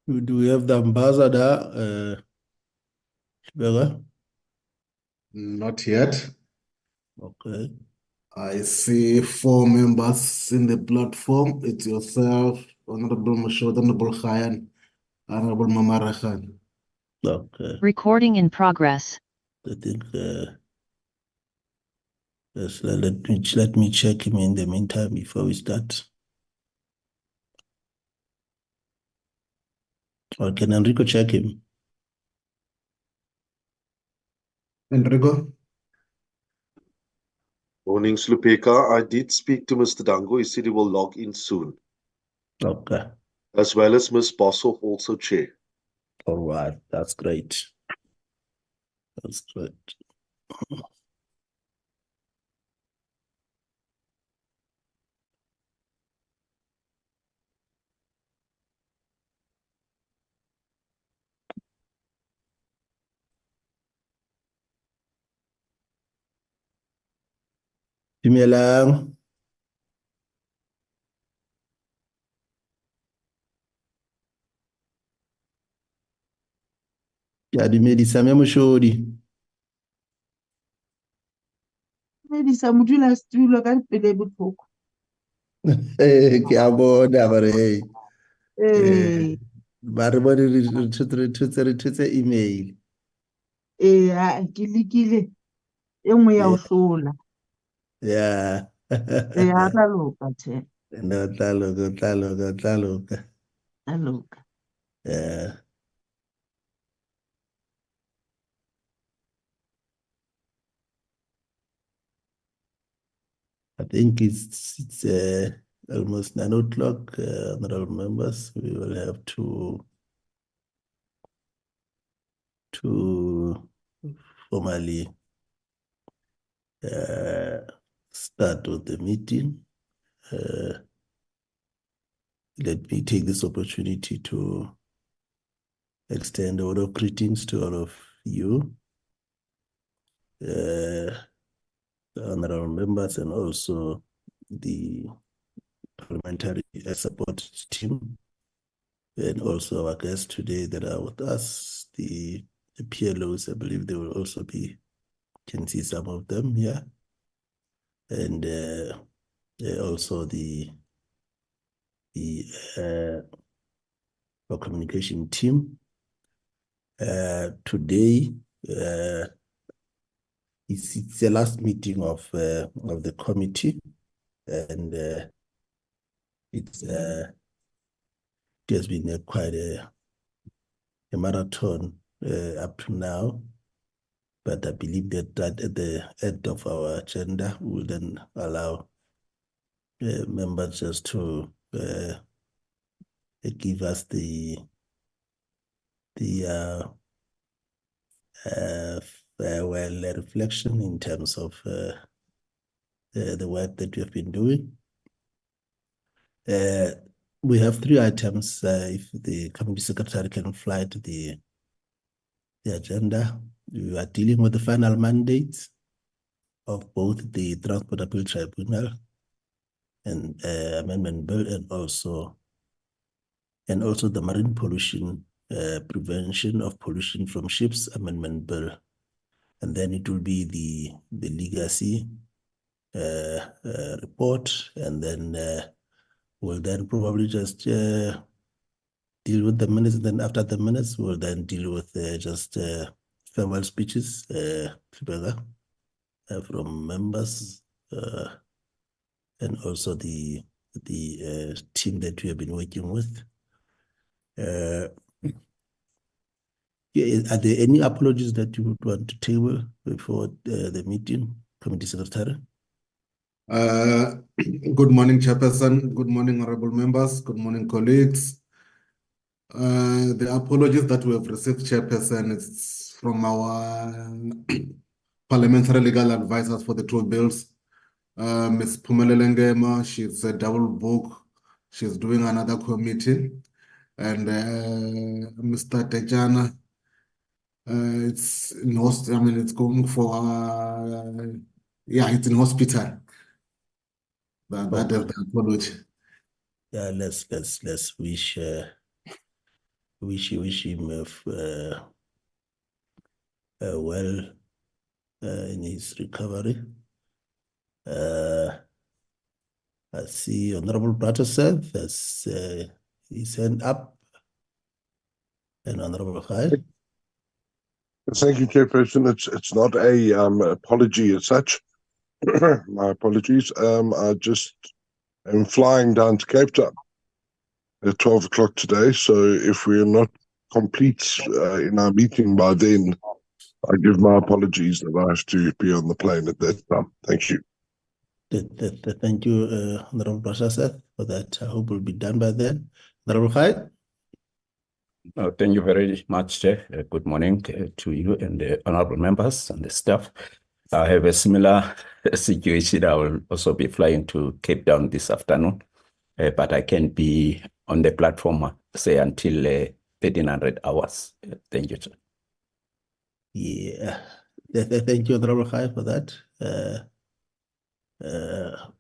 Do we have the ambassador, Shibega? Not yet. Okay. I see 4 members in the platform. It's yourself, Honorable Mashod, Honorable Khayan, Honorable Mamara Khan. Okay. Recording in progress. I think yes, let me check him in the meantime before we start. Or can Enrico check him? Enrico? Morning, Slupeka. I did speak to Mr. Dango. He said he will log in soon, Okay. as well as Ms. Boshoff, also chair. All right. That's great. That's great. Dumelang. Ya dumedisa mme Moshodi. Dumedisa modulasetulo ka pele e botlhoko. Ke a bona bare hey. Ee, Ba re bone re thotse email. ke lekile e nngwe ya ho hlola. Yeah. Ha tla loka tjhe, No, tla loka. tla loka. Yeah. I think it's almost 9 o'clock, honorable members. We will have to formally start with the meeting. Let me take this opportunity to extend a word of greetings to all of you, honorable members, and also the parliamentary support team, and also our guests today that are with us, the PLOs. I believe they will also be, can see some of them here, and also the our communication team. Today it's the last meeting of the committee, and it has been quite a marathon up to now. But I believe that at the end of our agenda, we will then allow members just to give us the reflection in terms of the work that we have been doing. We have 3 items. If the committee secretary can fly to the agenda, we are dealing with the final mandates of both the Transport Appeal Tribunal and amendment bill, and also the Marine Pollution Prevention of Pollution from Ships amendment bill. And then it will be the legacy report, and then we'll then probably just deal with the minutes, and then after the minutes, we'll then deal with just farewell speeches from members, and also the team that we have been working with. Are there any apologies that you would want to table before the meeting, Committee Secretary? Good morning, Chairperson. Good morning, honorable members. Good morning, colleagues. The apologies that we have received, Chairperson, is from our parliamentary legal advisors for the 2 bills. Ms. Phumelele Ngema, she's a double book. She's doing another committee. And Mr. Tejana, it's in I mean, it's going for, it's in hospital. That is the apology. Yeah, let's wish wish him well in his recovery. I see Honorable Prataseth has his hand up. And Honorable Khai. Thank you, Chairperson. It's not a apology as such. My apologies. I just am flying down to Cape Town at 12 o'clock today. So if we are not complete in our meeting by then, I give my apologies that I have to be on the plane at that time. Thank you. Thank you, Honorable Prataseth, for that. I hope we'll be done by then. Honorable Khai. Thank you very much, Chair. Good morning to you and the honorable members and the staff. I have a similar situation. I will also be flying to Cape Town this afternoon, but I can be on the platform, say, until 1300 hours. Thank you, Chair. Yeah, thank you, Honorable Khai, for that.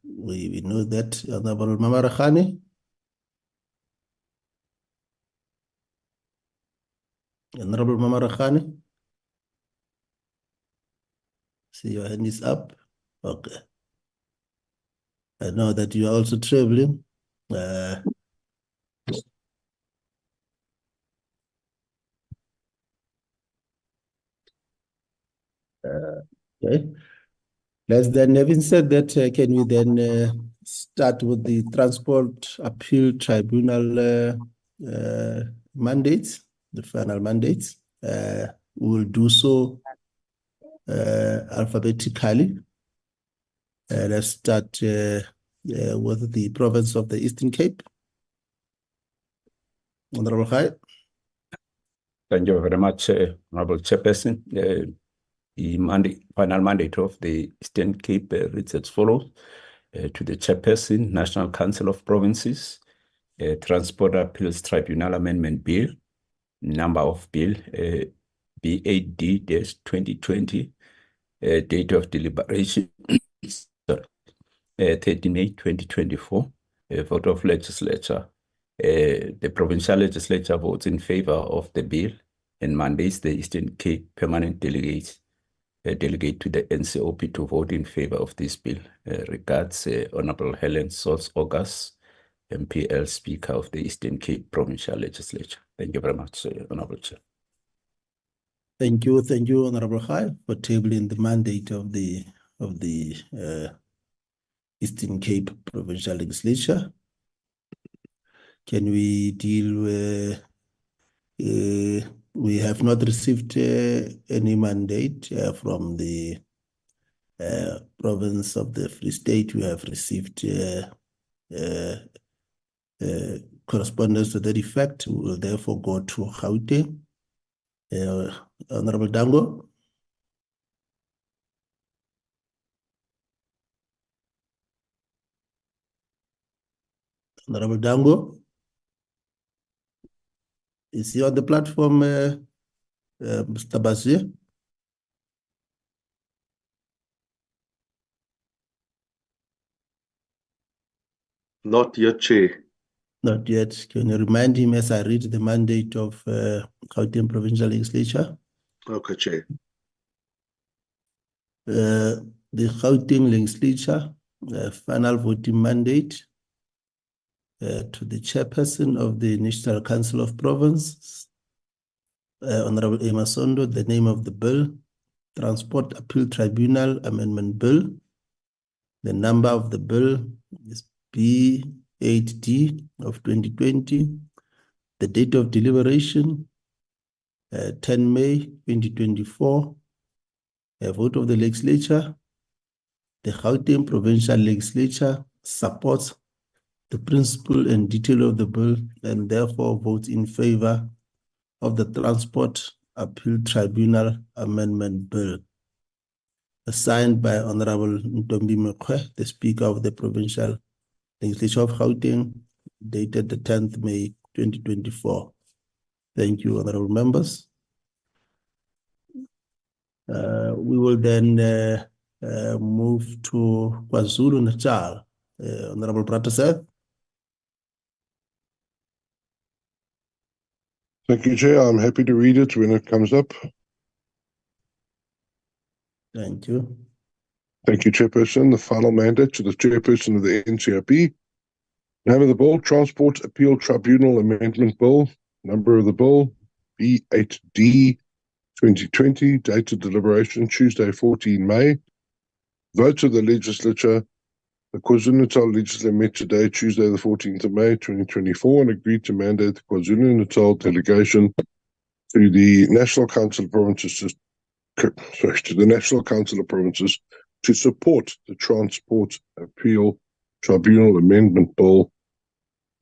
We know that. Honorable Mamarakhani. Honorable Mamarakhani. See, your hand is up. Okay. I know that you are also traveling. Okay. Let's then, having said that, can we then start with the Transport Appeal Tribunal mandates, the final mandates? We'll do so alphabetically. Let's start with the province of the Eastern Cape. Honorable Khai. Thank you very much, Honorable Chairperson. The final mandate of the Eastern Cape reads as follows. To the Chairperson, National Council of Provinces, Transport Appeals Tribunal Amendment Bill, number of bill B8D-2020, date of deliberation 30 May 2024, vote of legislature. The provincial legislature votes in favor of the bill and mandates the Eastern Cape permanent delegate to the NCOP to vote in favor of this bill. Regards Honorable Helen Sols August, MPL Speaker of the Eastern Cape Provincial Legislature. Thank you very much, Honorable Chair. Thank you, Honorable Khai, for tabling the mandate of the Eastern Cape Provincial Legislature. Can we deal with? We have not received any mandate from the province of the Free State. We have received correspondence to that effect. We will therefore go to Gauteng. Honorable Dango. Honorable Dango. Is he on the platform, Mr. Basir? Not yet, Chair. Not yet. Can you remind him as I read the mandate of Gauteng Provincial Legislature? Okay, Chair. The Gauteng Legislature, final voting mandate to the Chairperson of the National Council of Provinces, Honorable Emasondo, the name of the bill, Transport Appeal Tribunal Amendment Bill. The number of the bill is B8D of 2020. The date of deliberation, 10 May 2024. A vote of the legislature. The Gauteng Provincial Legislature supports the principle and detail of the bill and therefore votes in favor of the Transport Appeal Tribunal Amendment Bill. Signed by Honorable Ntombi Mekwe, the Speaker of the Provincial Legislature of Gauteng, dated the 10th May 2024. Thank you, honorable members. We will then move to KwaZulu-Natal. Honorable Prataseth. Thank you, Chair. I'm happy to read it when it comes up. Thank you. Thank you, Chairperson. The final mandate to the Chairperson of the NCRP. Name of the Bill, Transport Appeal Tribunal Amendment Bill. Number of the bill, B8D 2020. Date of deliberation, Tuesday, 14 May. Votes of the Legislature. The KwaZulu-Natal Legislature met today, Tuesday, the 14th of May, 2024, and agreed to mandate the KwaZulu-Natal delegation to the National Council of Provinces to support the Transport Appeal Tribunal Amendment Bill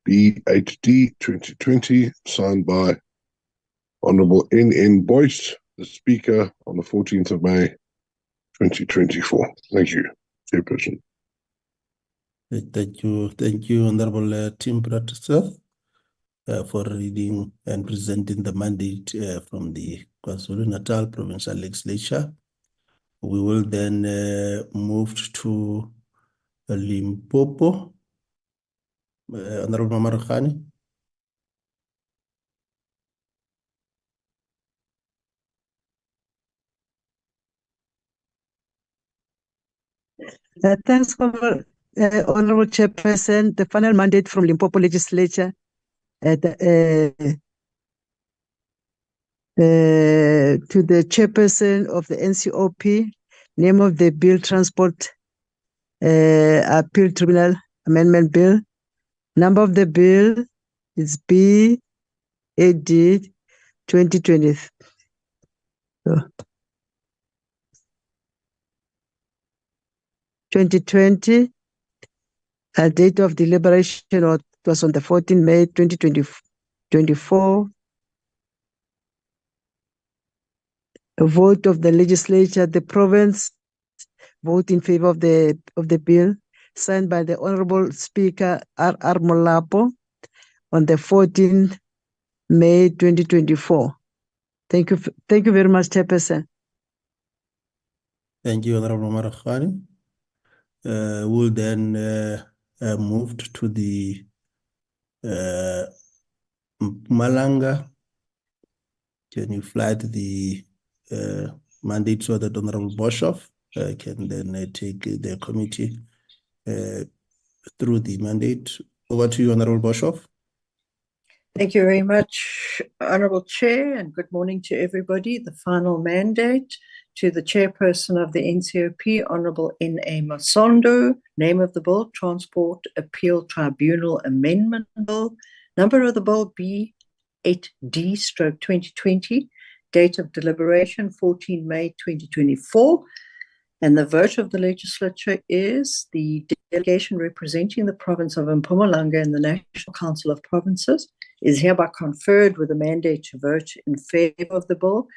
B8D 2020, signed by Honourable N.N. Boyce, the Speaker, on the 14th of May 2024. Thank you, Chairperson. Thank you, Honorable Tim Pratisteth, for reading and presenting the mandate from the KwaZulu-Natal Provincial Legislature. We will then move to Limpopo. Honorable Mamarukhani. Thanks, Honorable Chairperson. The final mandate from Limpopo Legislature to the Chairperson of the NCOP. Name of the bill, Transport Appeal Tribunal Amendment Bill. Number of the bill is B8D 2020. 2020, date of deliberation was on the 14th May 2024. A vote of the legislature, the province vote in favor of the bill, signed by the Honorable Speaker R.R. Molapo on the 14th May 2024. Thank you very much, Chairperson. Thank you, Honorable Mamarukhani. We'll then move to the Mpumalanga. Can you flag the mandate so that Honorable Boshoff can then take the committee through the mandate? Over to you, Honorable Boshoff. Thank you very much, Honourable Chair, and good morning to everybody. The final mandate to the Chairperson of the NCOP, Honourable N.A. Masondo. Name of the bill, Transport Appeal Tribunal Amendment Bill. Number of the bill, B8D/2020. Date of deliberation, 14 May 2024. And the vote of the legislature is the delegation representing the province of Mpumalanga and the National Council of Provinces is hereby conferred with a mandate to vote in favour of the bill,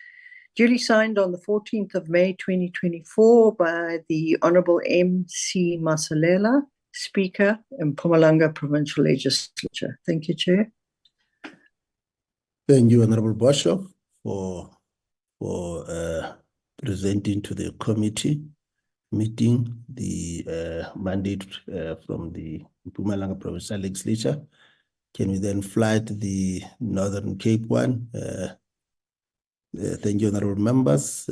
duly signed on the 14th of May 2024 by the Honourable M.C. Masalela, Speaker, Mpumalanga Provincial Legislature. Thank you, Chair. Thank you, Honourable Boshoff, for presenting to the committee meeting the mandate from the Mpumalanga Provincial Legislature. Can we then fly to the Northern Cape one? Thank you, honourable members.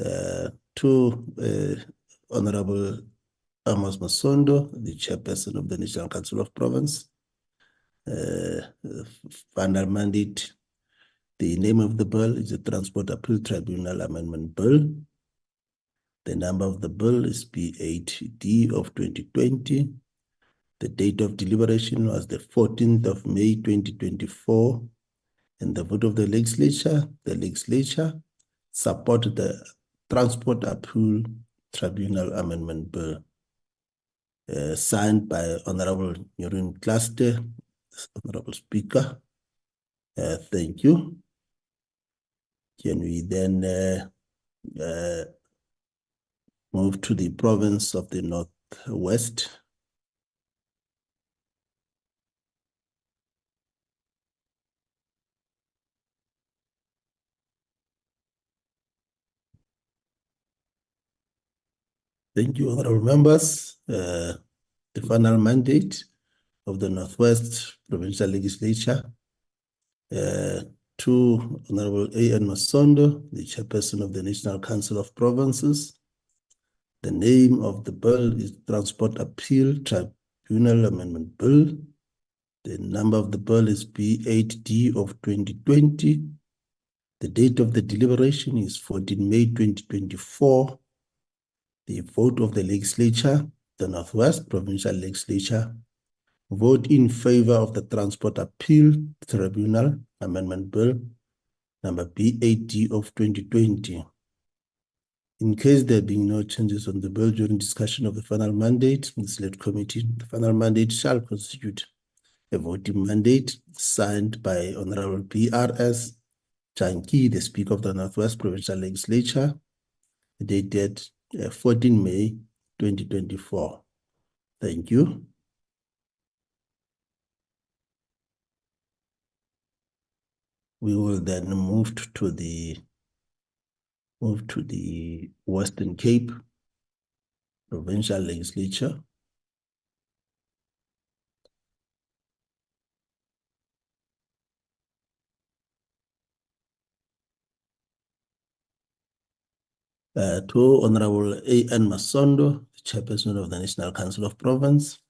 To Honourable Amos Masondo, the Chairperson of the National Council of Province. Final mandate. The name of the bill is the Transport Appeal Tribunal Amendment Bill. The number of the bill is B8D of 2020. The date of deliberation was the 14th of May 2024. And the vote of the legislature supported the Transport Appeal Tribunal Amendment Bill, signed by Honourable Nurin Cluster, Honourable Speaker. Thank you. Can we then move to the province of the Northwest? Thank you, honourable members. The final mandate of the Northwest Provincial Legislature to Honorable A.N. Masondo, the Chairperson of the National Council of Provinces. The name of the bill is Transport Appeal Tribunal Amendment Bill. The number of the bill is B8D of 2020. The date of the deliberation is 14 May 2024. The vote of the legislature, the Northwest Provincial Legislature, vote in favor of the Transport Appeal Tribunal Amendment Bill, number B8D of 2020. In case there being no changes on the bill during discussion of the final mandate in the Select Committee, the final mandate shall constitute a voting mandate signed by Honorable B.R.S. Janki, the Speaker of the Northwest Provincial Legislature, dated 14 May 2024. Thank you. We will then move to the Western Cape Provincial Legislature. To Honorable A.N. Masondo, the Chairperson of the National Council of Province.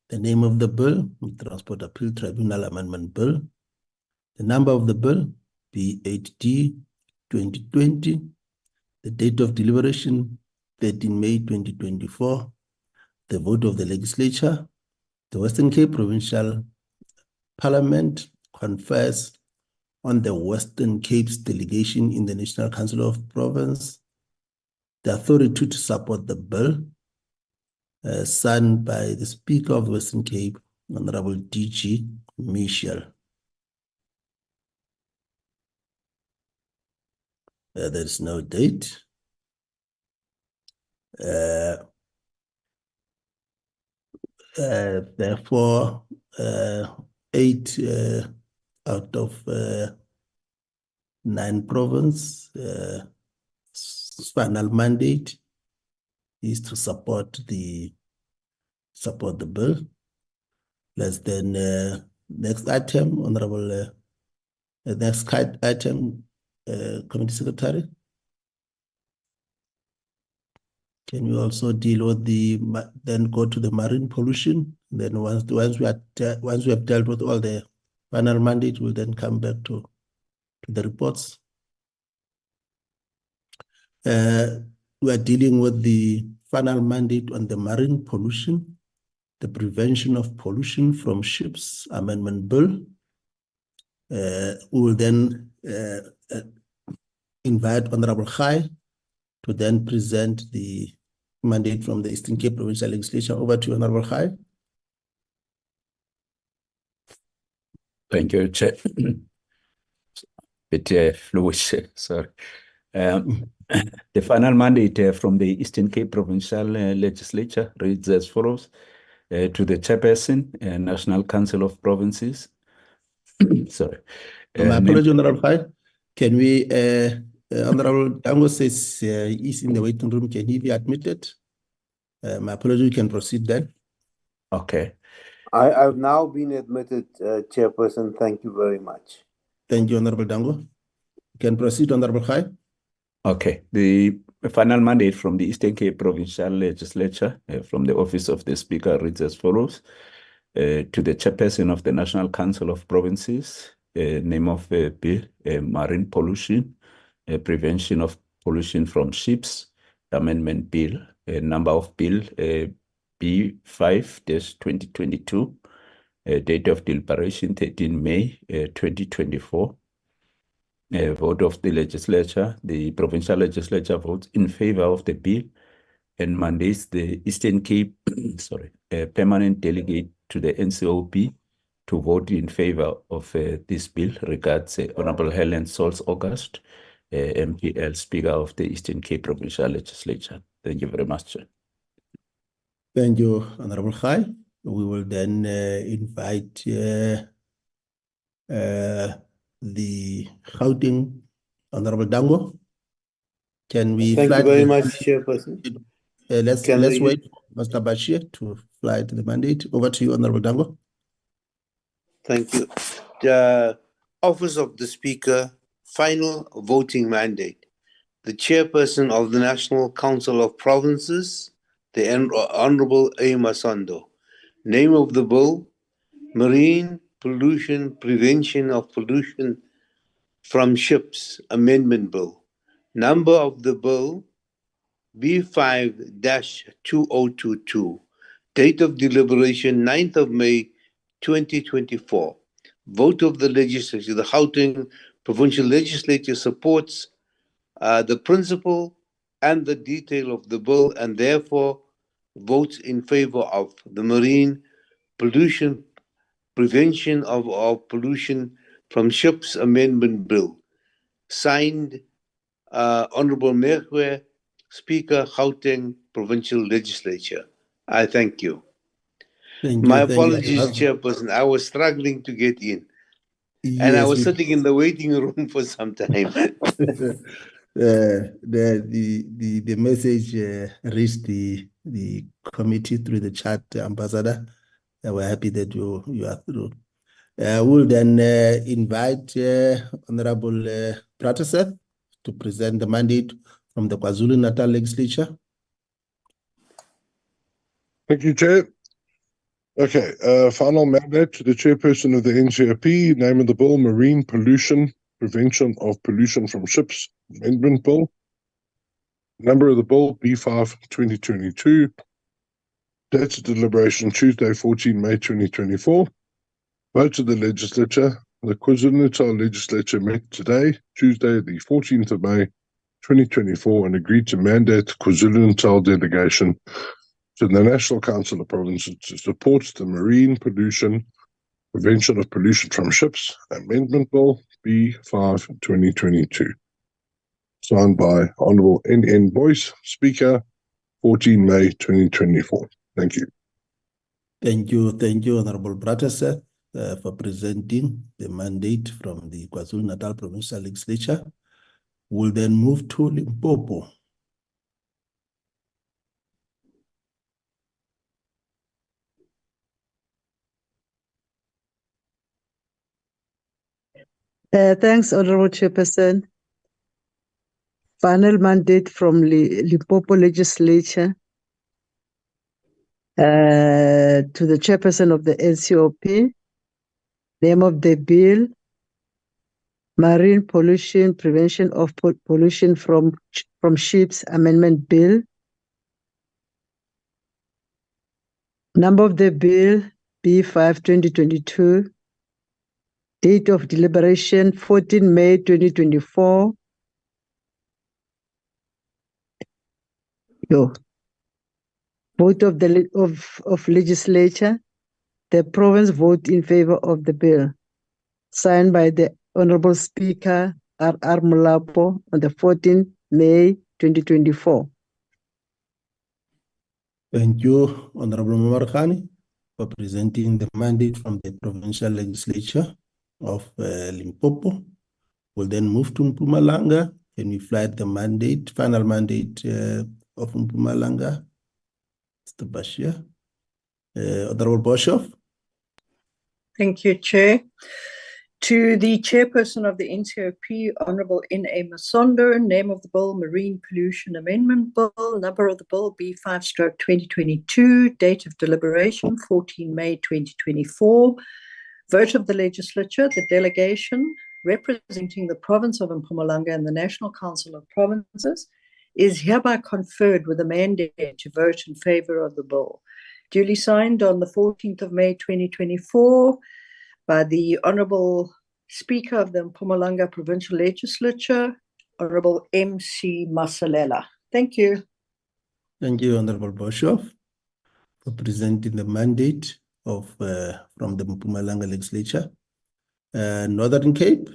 The name of the bill, Transport Appeal Tribunal Amendment Bill. The number of the bill, B8D 2020. The date of deliberation, 13 May 2024. The vote of the legislature. The Western Cape Provincial Parliament confers on the Western Cape's delegation in the National Council of Province the authority to support the bill, signed by the Speaker of Western Cape, Honorable D.G. Michel. There is no date. Therefore, 8 out of 9 province final mandate is to support the bill. Let's then next item, Honorable next item, Committee Secretary. Can we also deal with then go to the marine pollution? Then once we have dealt with all the final mandate, we'll then come back to the reports. We are dealing with the final mandate on the marine pollution, the Prevention of Pollution from Ships Amendment Bill. We will then invite Honorable Khai to then present the mandate from the Eastern Cape Provincial Legislature. Over to you, Honorable Khai. Thank you, Chair. Bit fluid, sorry. The final mandate from the Eastern Cape Provincial Legislature reads as follows. To the Chairperson, National Council of Provinces. Sorry. My apology, Honorable Khai. Can we, Honorable Dango says he's in the waiting room. Can he be admitted? My apology, you can proceed then. Okay. I've now been admitted, Chairperson. Thank you very much. Thank you, Honorable Dango. You can proceed, Honorable Khai. Okay. The final mandate from the Eastern Cape Provincial Legislature from the Office of the Speaker reads as follows. To the Chairperson of the National Council of Provinces, name of bill, Marine Pollution, Prevention of Pollution from Ships, Amendment Bill, number of bill B5-2022, date of deliberation 13 May 2024. Vote of the legislature. The provincial legislature votes in favor of the bill and mandates the Eastern Cape permanent delegate to the NCOP to vote in favor of this bill. Regards Honorable Helen Sauls-August, MPL, Speaker of the Eastern Cape Provincial Legislature. Thank you very much, Chair. Thank you, Honorable Khai. We will then invite the Gauteng, Honorable Dango. Can we Thank fly you very much, Chairperson. Let's wait for Mr. Bashir to fly to the mandate. Over to you, Honorable Dango. Thank you. Office of the Speaker, final voting mandate. The Chairperson of the National Council of Provinces, the Honorable A. Masando. Name of the bill, Marine Pollution Prevention of Pollution from Ships Amendment Bill. Number of the bill, B5-2022. Date of deliberation, 9th of May, 2024. Vote of the legislature. The Gauteng Provincial Legislature supports the principle and the detail of the bill, and therefore votes in favor of the Marine Pollution Prevention of Pollution from Ships Amendment Bill. Signed, Honorable Merwe, Speaker, Gauteng Provincial Legislature. I thank you. Thank My you. Thank you very apologies, much. Chairperson. I was struggling to get in. And I Yes, was we- sitting in the waiting room for some time. the message reached the committee through the chat, Ambassador. We're happy that you are through. We'll then invite Honorable Prataseth to present the mandate from the KwaZulu-Natal Legislature. Thank you, Chair. Okay, final mandate to the Chairperson of the NCOP, name of the bill, Marine Pollution Prevention of Pollution from Ships Amendment Bill. Number of the bill, B5-2022. Dates of deliberation, Tuesday, 14 May 2024. Vote of the legislature. The KwaZulu-Natal legislature met today, Tuesday, the 14th of May 2024, and agreed to mandate the KwaZulu-Natal delegation to the National Council of Provinces to support the Marine Pollution Prevention of Pollution from Ships Amendment Bill B5-2022. Signed by Honourable N.N. Boyce, Speaker, 14 May 2024. Thank you. Thank you, Honorable Prataseth, for presenting the mandate from the KwaZulu-Natal Provincial Legislature. We'll then move to Limpopo. Thanks, Honorable Chairperson. Final mandate from Limpopo Legislature to the Chairperson of the NCOP. Name of the bill, Marine Pollution Prevention of Pollution from Ships Amendment Bill. Number of the bill, B5-2022. Date of deliberation, 14 May 2024. Vote of the of legislature. The province vote in favor of the bill. Signed by the Honorable Speaker R.R. Mulapo on the 14th May 2024. Thank you, Honorable Mamarkhani, for presenting the mandate from the Provincial Legislature of Limpopo. We'll then move to Mpumalanga. Can we flight the mandate, final mandate of Mpumalanga? Mr. Bashir. Honorable Boshoff. Thank you, Chair. To the Chairperson of the NCOP, Honourable N.A. Masondo, name of the bill, Marine Pollution Amendment Bill, number of the bill, B5-2022, date of deliberation, 14 May 2024. Vote of the legislature, the delegation representing the province of Mpumalanga and the National Council of Provinces is hereby conferred with a mandate to vote in favour of the bill. Duly signed on the 14th of May 2024 by the Honourable Speaker of the Mpumalanga Provincial Legislature, Honourable M.C. Masalela. Thank you. Thank you, Honorable Boshoff, for presenting the mandate of from the Mpumalanga Legislature. Northern Cape.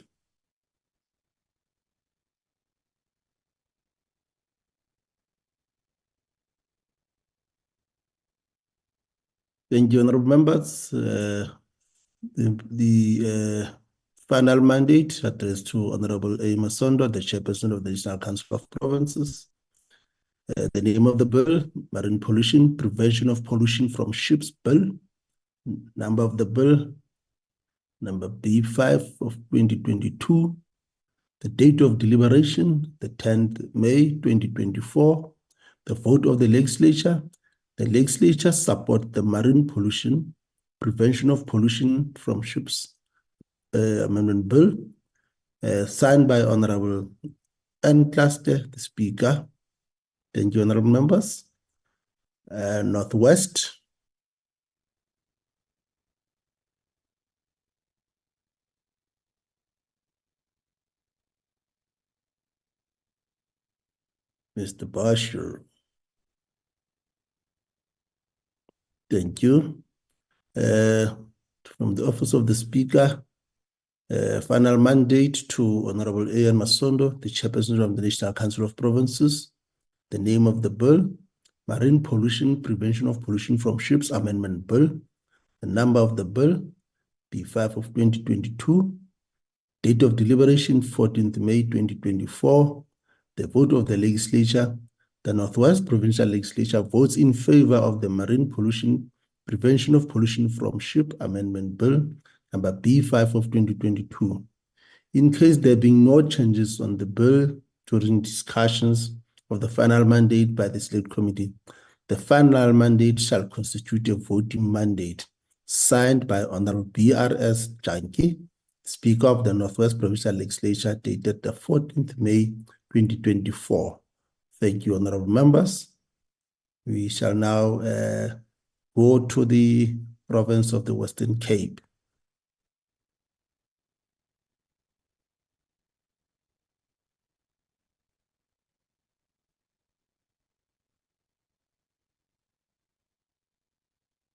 Thank you, honorable members. The final mandate addressed to Honorable A. Masondo, the Chairperson of the National Council of Provinces. The name of the bill, Marine Pollution, Prevention of Pollution from Ships Bill. Number of the bill, Number B5 of 2022. The date of deliberation, the 10th May 2024. The vote of the legislature. The legislature support the Marine Pollution, Prevention of Pollution from Ships Amendment Bill, signed by Honorable N. Cluster, the Speaker. Thank you, honorable members. Northwest. Mr. Bashir. Thank you. From the Office of the Speaker, final mandate to Honorable A.N. Masondo, the Chairperson of the National Council of Provinces. The name of the bill, Marine Pollution, Prevention of Pollution from Ships Amendment Bill. The number of the bill, B5 of 2022. Date of deliberation, 14th May 2024. The vote of the legislature. The Northwest Provincial Legislature votes in favor of the Marine Pollution, Prevention of Pollution from Ship Amendment Bill, number B5 of 2022. In case there being no changes on the bill during discussions of the final mandate by the Select Committee, the final mandate shall constitute a voting mandate signed by Honorable B.R.S. Janki, Speaker of the Northwest Provincial Legislature, dated the 14th May 2024. Thank you, honorable members. We shall now go to the province of the Western Cape.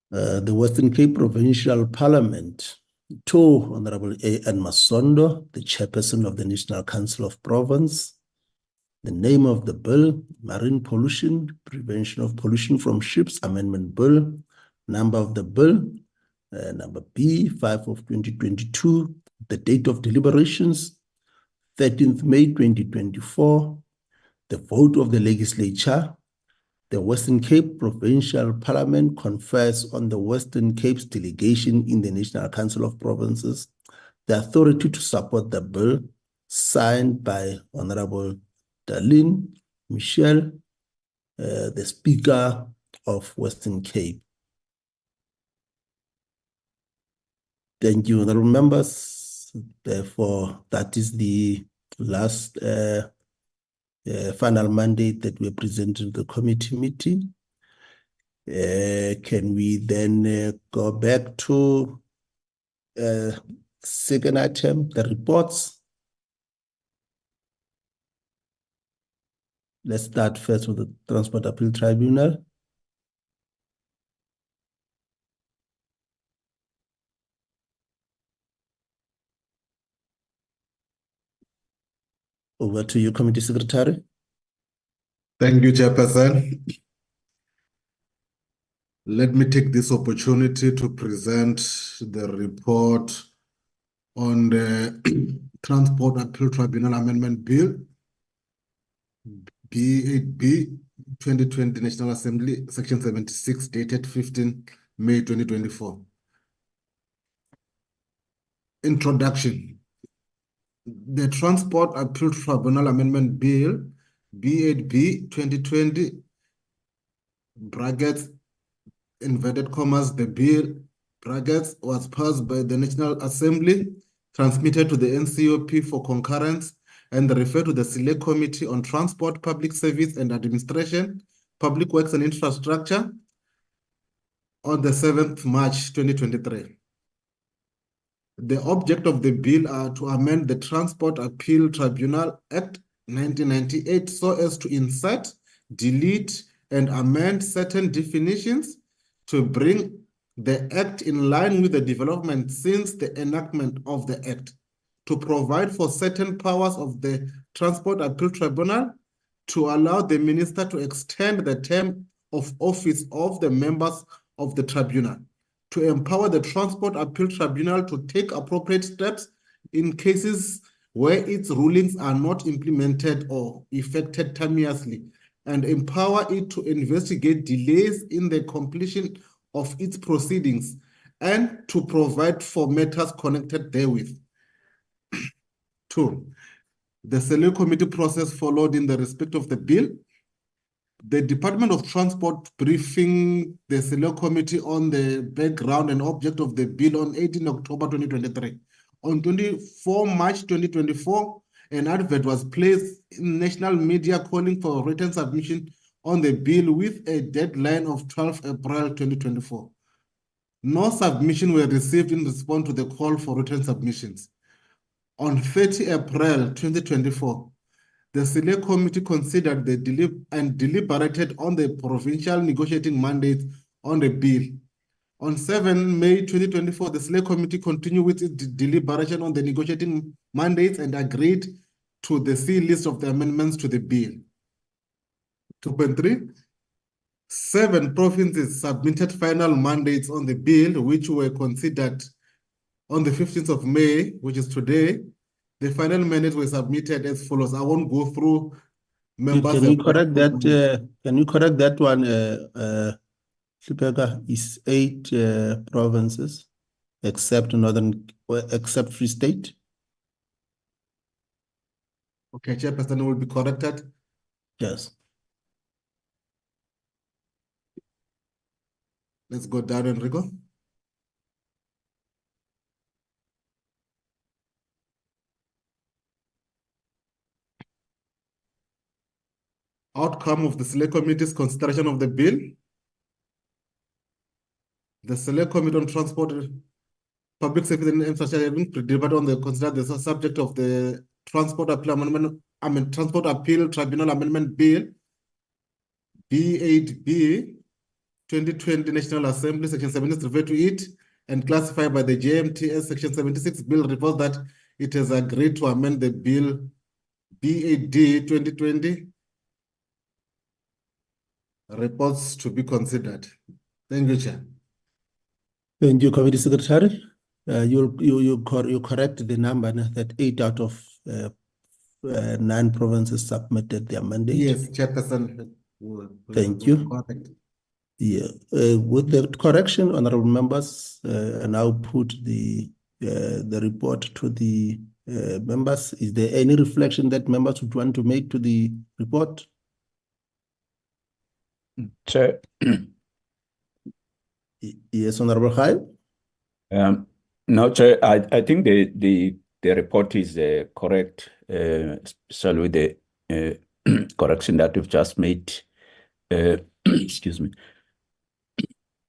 The Western Cape Provincial Parliament, to Honorable A.N. Masondo, the Chairperson of the National Council of Province. The name of the bill, Marine Pollution, Prevention of Pollution from Ships Amendment Bill. Number of the bill, number B5 of 2022. The date of deliberations, 13th May 2024. The vote of the legislature. The Western Cape Provincial Parliament confers on the Western Cape's delegation in the National Council of Provinces the authority to support the bill, signed by Honorable Darlene Michelle, the Speaker of Western Cape. Thank you, honorable members. Therefore, that is the last final mandate that we presented to the committee meeting. Can we then go back to second item, the reports? Let's start first with the Transport Appeal Tribunal. Over to you, Committee Secretary. Thank you, Chairperson. Let me take this opportunity to present the report on the Transport Appeal Tribunal Amendment Bill, B8B 2020 National Assembly, Section 76, dated 15 May 2024. Introduction. The Transport Appeal Tribunal Amendment Bill, B8B 2020, brackets, inverted commas, the bill, brackets, was passed by the National Assembly, transmitted to the NCOP for concurrence, and referred to the Select Committee on Transport, Public Service and Administration, Public Works and Infrastructure on the 7th March 2023. The object of the bill are to amend the Transport Appeal Tribunal Act 1998 so as to insert, delete, and amend certain definitions to bring the Act in line with the development since the enactment of the Act, to provide for certain powers of the Transport Appeal Tribunal, to allow the Minister to extend the term of office of the members of the Tribunal, to empower the Transport Appeal Tribunal to take appropriate steps in cases where its rulings are not implemented or effected timeously, and empower it to investigate delays in the completion of its proceedings and to provide for matters connected therewith. 2. The Select Committee process followed in the respect of the bill. The Department of Transport briefing the Select Committee on the background and object of the bill on 18 October 2023. On 24 March 2024, an advert was placed in national media calling for written submission on the bill with a deadline of 12 April 2024. No submission were received in response to the call for written submissions. On 30 April 2024, the Select Committee considered and deliberated on the provincial negotiating mandate on the bill. On 7 May 2024, the Select Committee continued with its deliberation on the negotiating mandates and agreed to the C list of the amendments to the bill. 2.3. 7 provinces submitted final mandates on the bill, which were considered on the 15th of May, which is today. The final mandates were submitted as follows. I won't go through members. Can you correct that? Can you correct that one? Hlupeka is 8 provinces, except Free State. Okay, Chairperson will be corrected. Yes. Let's go down, Enrico. Outcome of the Select Committee's consideration of the bill. The Select Committee on Transport, Public Safety and Infrastructure having delivered on the considered the subject of the Transport Appeal Amendment, Transport Appeal Tribunal Amendment Bill B8B 2020 National Assembly Section 76 referred to it and classified by the JMT as Section 76 bill reports that it has agreed to amend the bill B8D 2020 reports to be considered. Thank you, Chair. Thank you, Committee Secretary. You correct the number that 8 out of 9 provinces submitted their mandate. Yes, Chairperson. Thank you. Correct. Yeah. With the correction, honorable members, I now put the report to the members. Is there any reflection that members would want to make to the report? Chair. Yes, Honorable Khai. No, Chair, I think the report is correct, especially with the correction that we've just made. Excuse me.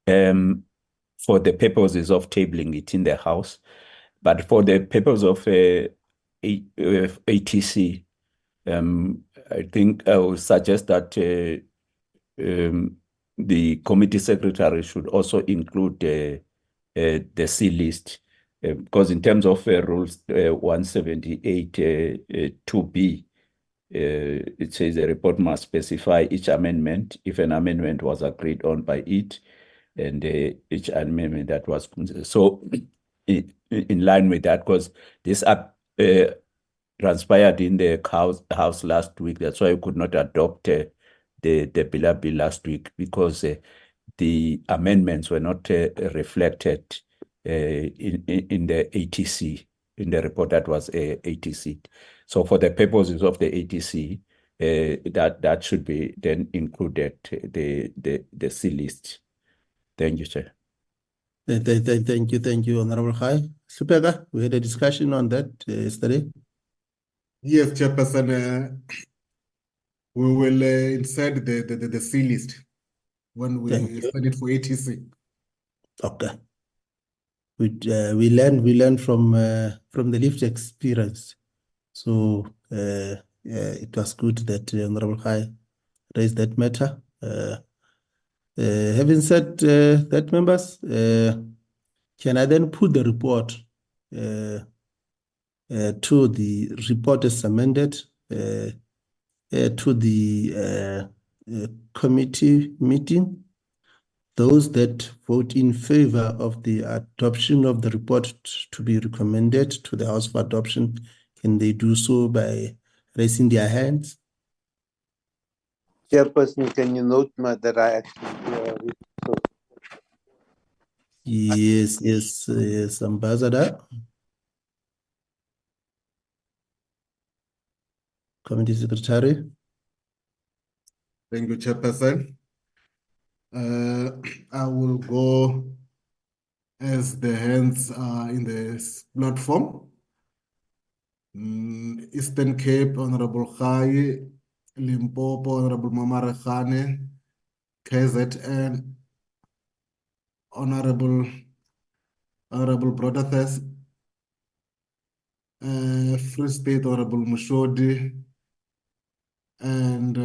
For the purposes of tabling it in the House, but for the purpose of ATC, I think I would suggest that the committee secretary should also include the C list, because in terms of rules 178 2B, it says the report must specify each amendment if an amendment was agreed on by it, and each amendment that was so in line with that, because this transpired in the house last week. That's why we could not adopt the bill last week, because the amendments were not reflected in the ATC, in the report that was ATC. So for the purposes of the ATC, that should be then included, the C list. Thank you, Chair. Thank you, Honorable Khai. Hlupeka, we had a discussion on that yesterday. Yes, Chairperson. We will insert the C list when we send it for ATC. Okay. We learn from the lived experience. So it was good that Honorable Khai raised that matter. Having said that, members, can I then put the report to the report as amended to the committee meeting? Those that vote in favor of the adoption of the report to be recommended to the House for adoption, can they do so by raising their hands? Chairperson, can you note that I actually Yes, Ambassador. Committee Secretary. Thank you, Chairperson. I will go as the hands are in the platform. Eastern Cape, Honorable Khai, Limpopo, Honorable Mamare Khane, KZN, Honorable Brodathas, Free State, Honorable Mushodi, and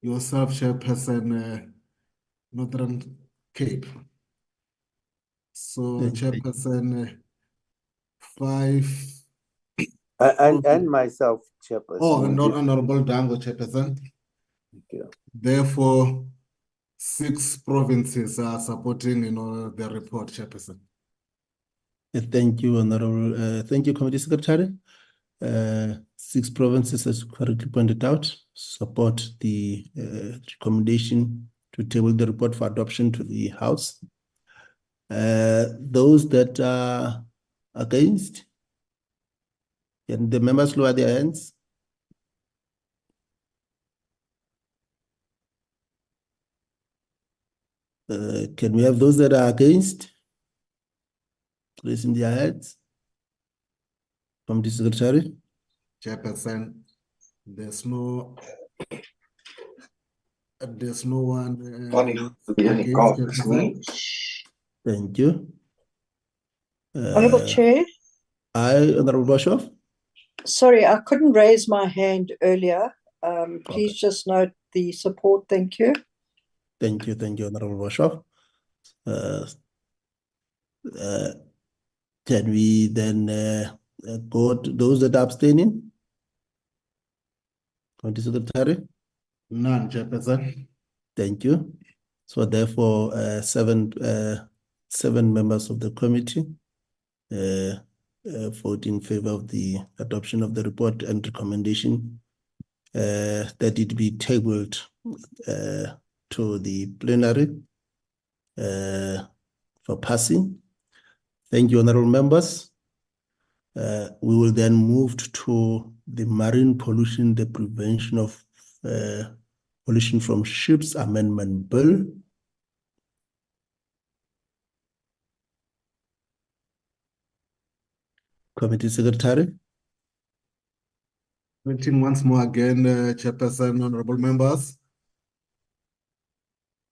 yourself, Chairperson, Northern Cape. So, Chairperson, 5. And myself, Chairperson. Oh, and Honorable Dango, Chairperson. Thank you. Therefore, 6 provinces are supporting, the report, Chairperson. Thank you, Honorable. Thank you, Committee Secretary. 6 provinces, as correctly pointed out, support the recommendation to table the report for adoption to the House. Those that are against, can the members lower their hands? Can we have those that are against raising their hands? Committee Secretary. Chairperson, there's no one against, Chairperson. Thank you. Honourable Chair. Honourable Boshoff. Sorry, I couldn't raise my hand earlier. Please just note the support. Thank you. Thank you, Honourable Boshoff. Can we then go to those that are abstaining? Committee Secretary? None, Chairperson. Thank you. So therefore, 7 members of the committee vote in favor of the adoption of the report and recommendation that it be tabled to the plenary for passing. Thank you, honorable members. We will then move to the marine pollution, the prevention of pollution from ships amendment bill. Committee Secretary. Meeting once more again, Chairperson, honorable members.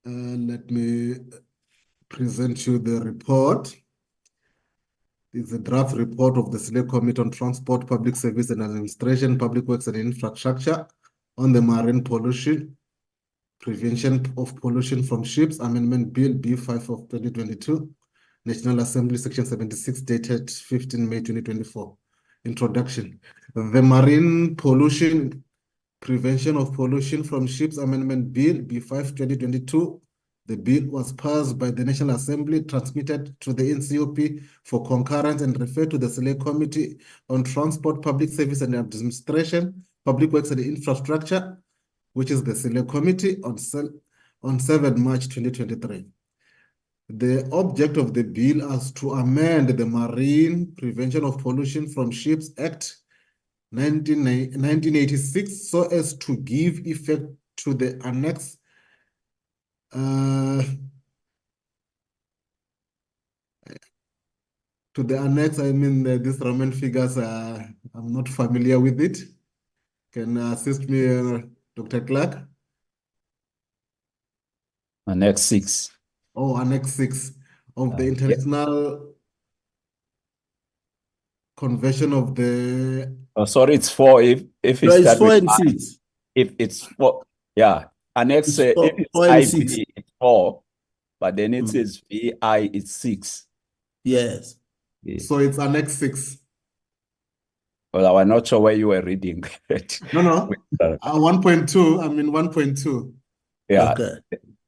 Let me present you the report. It's a draft report of the Select Committee on Transport, Public Service and Administration, Public Works and Infrastructure on the marine pollution, prevention of pollution from ships, Amendment Bill B5 of 2022, National Assembly, Section 76, dated 15 May 2024. Introduction. The Marine Pollution, Prevention of Pollution from Ships Amendment Bill B5 2022. The bill was passed by the National Assembly, transmitted to the NCOP for concurrence and referred to the Select Committee on Transport, Public Service and Administration, Public Works and Infrastructure, which is the Select Committee, on 7 March 2023. The object of the bill is to amend the Marine Prevention of Pollution from Ships Act 1986 so as to give effect to the annex I mean, these Roman figures, I'm not familiar with it. Can assist me, Dr. Clark? Annex 6. Oh, Annex 6 of the International Convention of the... Oh, sorry, it's 4. If it No, it's 4 with and 6. If it's 4, yeah. Annex, It's 4, if it's 4 and IB, 6. it's 4. But then it says VI, it's 6. Yes. Yeah. So it's Annex 6. Well, I was not sure where you were reading. No. 1.2, I mean 1.2. Yeah. Okay.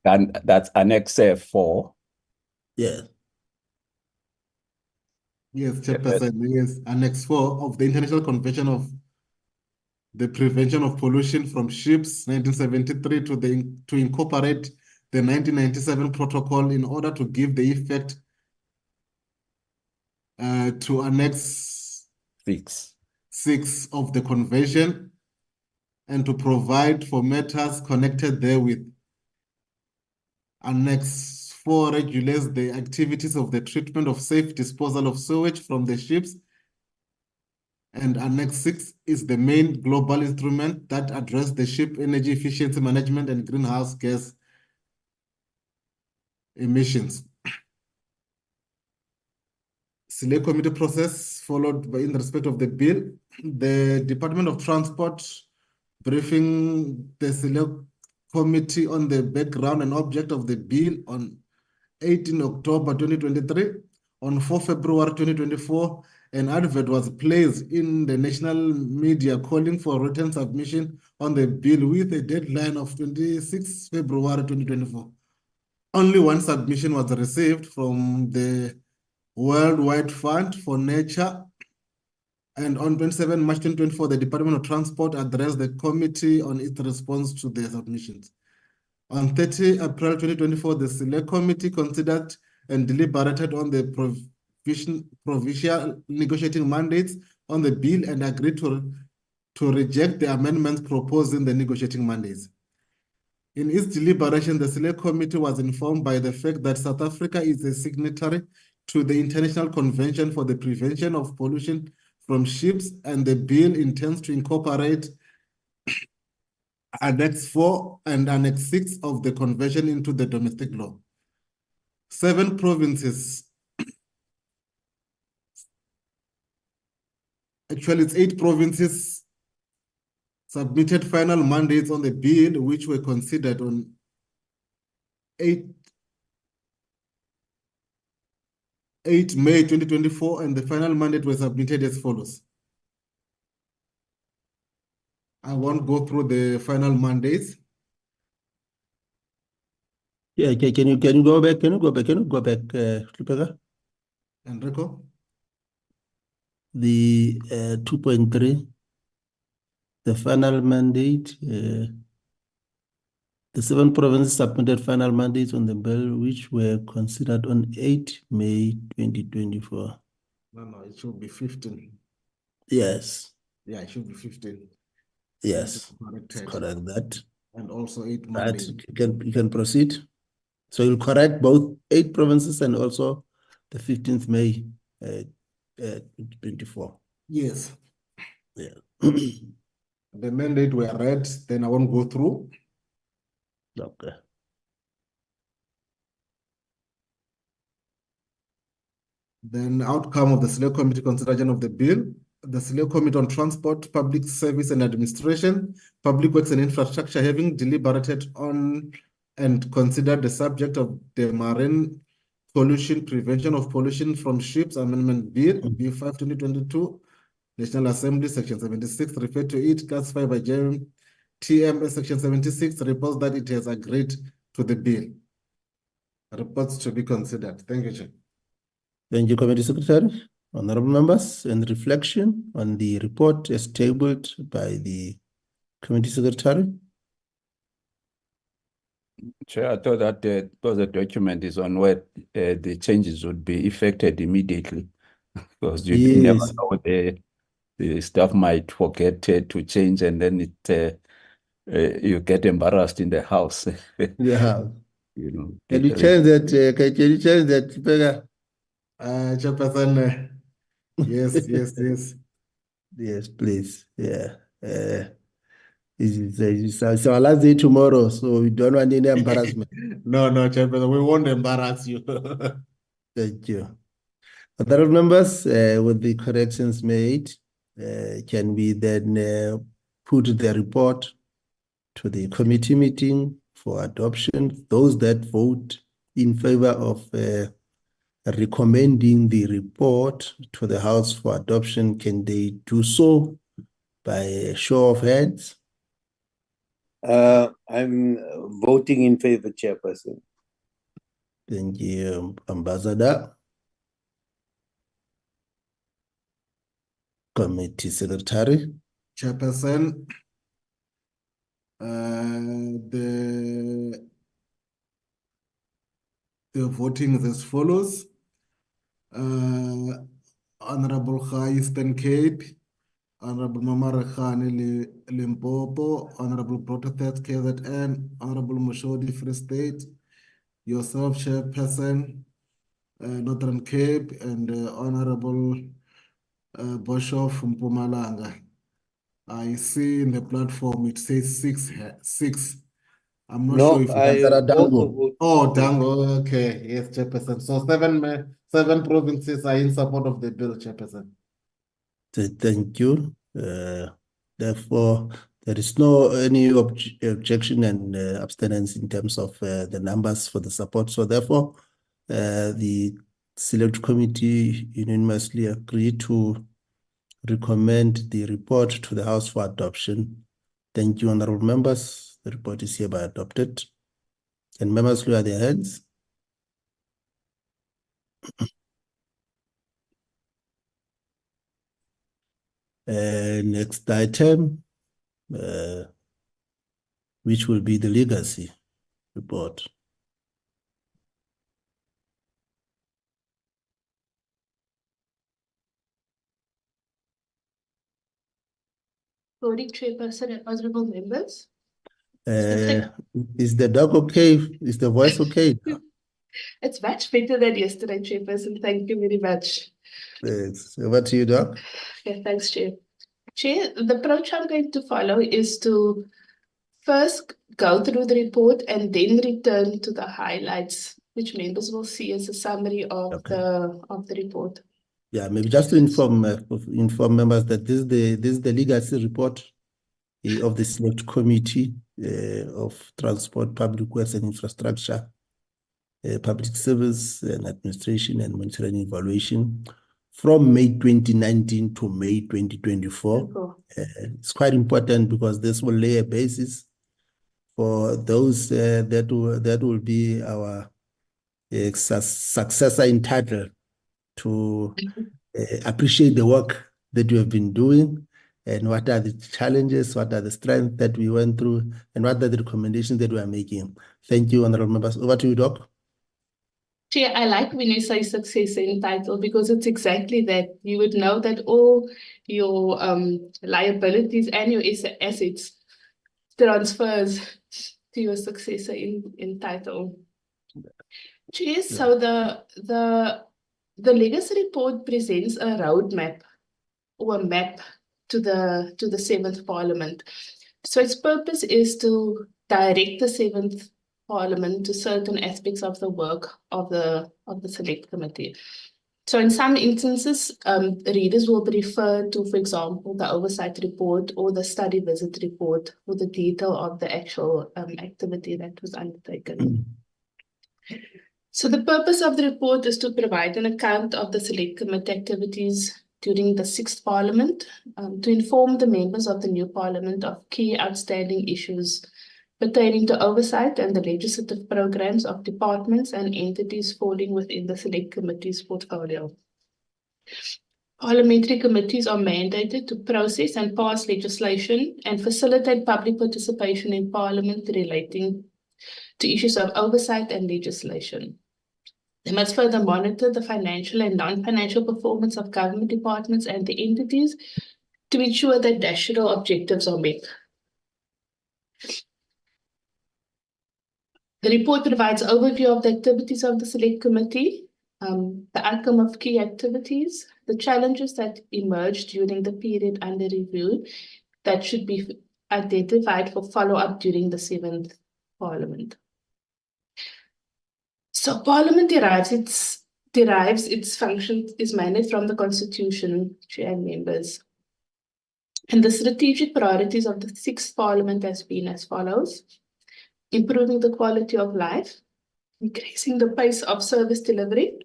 And that's Annex 4. Yeah. Yes, Chairperson, yes. Annex 4 of the International Convention of the Prevention of Pollution from Ships, 1973, to incorporate the 1997 protocol in order to give the effect to Annex 6 of the convention and to provide for matters connected therewith. Annex 4 regulates the activities of the treatment of safe disposal of sewage from the ships, and Annex 6 is the main global instrument that addresses the ship energy efficiency management and greenhouse gas emissions. Select committee process followed by in respect of the bill. The Department of Transport briefing the select committee on the background and object of the bill on 18 October 2023. On 4 February 2024, an advert was placed in the national media calling for written submission on the bill with a deadline of 26 February 2024. Only one submission was received from the Worldwide Fund for Nature, and on 27 March 2024, the Department of Transport addressed the committee on its response to the submissions. On 30 April 2024, the Select Committee considered and deliberated on the provincial negotiating mandates on the bill and agreed to reject the amendments proposed in the negotiating mandates. In its deliberation, the Select Committee was informed by the fact that South Africa is a signatory to the International Convention for the Prevention of Pollution from Ships, and the bill intends to incorporate Annex 4 and Annex 6 of the convention into the domestic law. 7 provinces, actually it's 8 provinces, submitted final mandates on the bill, which were considered on 8 May 2024, and the final mandate was submitted as follows. I won't go through the final mandates. Yeah, can you go back? Can you go back? Hlupeka? Enrico? The 2.3, the final mandate, the 7 provinces submitted final mandates on the bill, which were considered on 8 May 2024. No, it should be 15. Yes. Yeah, it should be 15. Yes. Corrected. Correct that. And also 8 Right. mandates. You can proceed. So you'll correct both 8 provinces and also the 15th May 2024. Yes. Yeah. The mandate were read, then I won't go through. Okay. Then outcome of the Select Committee consideration of the bill. The Select Committee on Transport, Public Service and Administration, Public Works and Infrastructure, having deliberated on and considered the subject of the Marine Pollution Prevention of Pollution from Ships Amendment Bill, B5 2022, National Assembly, Section 76, referred to it, classified by TMS Section 76, reports that it has agreed to the bill. Reports to be considered. Thank you, Chair. Thank you, Committee Secretary. Honorable members, in reflection on the report as tabled by the Committee Secretary. Chair, I thought that the document is on where the changes would be effected immediately, because you never Yes. know, the staff might forget to change, and then you get embarrassed in the house. Yeah. You know, Can you change that? Can you change that, Hlupeka? Chairperson, yes, yes. Yes, please. Yeah. It's our last day tomorrow, so we don't want any embarrassment. No, Chairperson, we won't embarrass you. Thank you. Other members, with the corrections made, can we then put the report to the committee meeting for adoption? Those that vote in favor of recommending the report to the House for adoption, can they do so by a show of hands? I'm voting in favor, Chairperson. Thank you, Ambassador. Committee Secretary. Chairperson, the The voting is as follows. Honorable Kha Eastern Cape, Honorable Mamara Khani Limpopo, Honorable Protestant KZN, Honorable Moshodi Free State, yourself, Chairperson, Northern Cape, and Honorable Boshoff from Mpumalanga. I see in the platform it says six. I'm not sure No, if it I has. Dango. also vote. Oh, Dango. Okay, yes, Chairperson. So seven provinces are in support of the bill, Chairperson. Thank you. Therefore, there is no any objection and abstinence in terms of the numbers for the support. So therefore, the select committee unanimously agreed to recommend the report to the House for adoption. Thank you, honorable members. The report is hereby adopted. Can members lower their hands? Next item, which will be the legacy report. Voting Chairperson and honorable members. Is the dog okay? Is the voice okay? It's much better than yesterday, Chairperson. Thank you very much. Over to you, Doc. Okay, thanks, Chair. Chair, the approach I'm going to follow is to first go through the report and then return to the highlights, which members will see as a summary of the report. Yeah, maybe just to inform members that this is the legacy report of the Select Committee of Transport, Public Works and Infrastructure, Public Service and Administration and Monitoring and Evaluation from May 2019 to May 2024. It's quite important because this will lay a basis for those that will be our successor in title to appreciate the work that you have been doing and what are the challenges, what are the strengths that we went through, and what are the recommendations that we are making. Thank you, honorable members. Over to you, Doc. Chair, I like when you say successor in title because it's exactly that. You would know that all your liabilities and your assets transfers to your successor in title. Chair, so the legacy report presents a roadmap or a map to the seventh Parliament. So its purpose is to direct the seventh Parliament to certain aspects of the work of the Select Committee. So in some instances, readers will be referred to, for example, the oversight report or the study visit report or the detail of the actual activity that was undertaken. So the purpose of the report is to provide an account of the Select Committee activities during the sixth Parliament, to inform the members of the new Parliament of key outstanding issues pertaining to oversight and the legislative programs of departments and entities falling within the Select Committee's portfolio. Parliamentary committees are mandated to process and pass legislation and facilitate public participation in Parliament relating to issues of oversight and legislation. They must further monitor the financial and non-financial performance of government departments and the entities to ensure that national objectives are met. The report provides an overview of the activities of the Select Committee, the outcome of key activities, the challenges that emerged during the period under review that should be identified for follow-up during the seventh Parliament. So Parliament derives its function, is mandated from the Constitution, Chair and members. And the strategic priorities of the sixth Parliament has been as follows: improving the quality of life, increasing the pace of service delivery,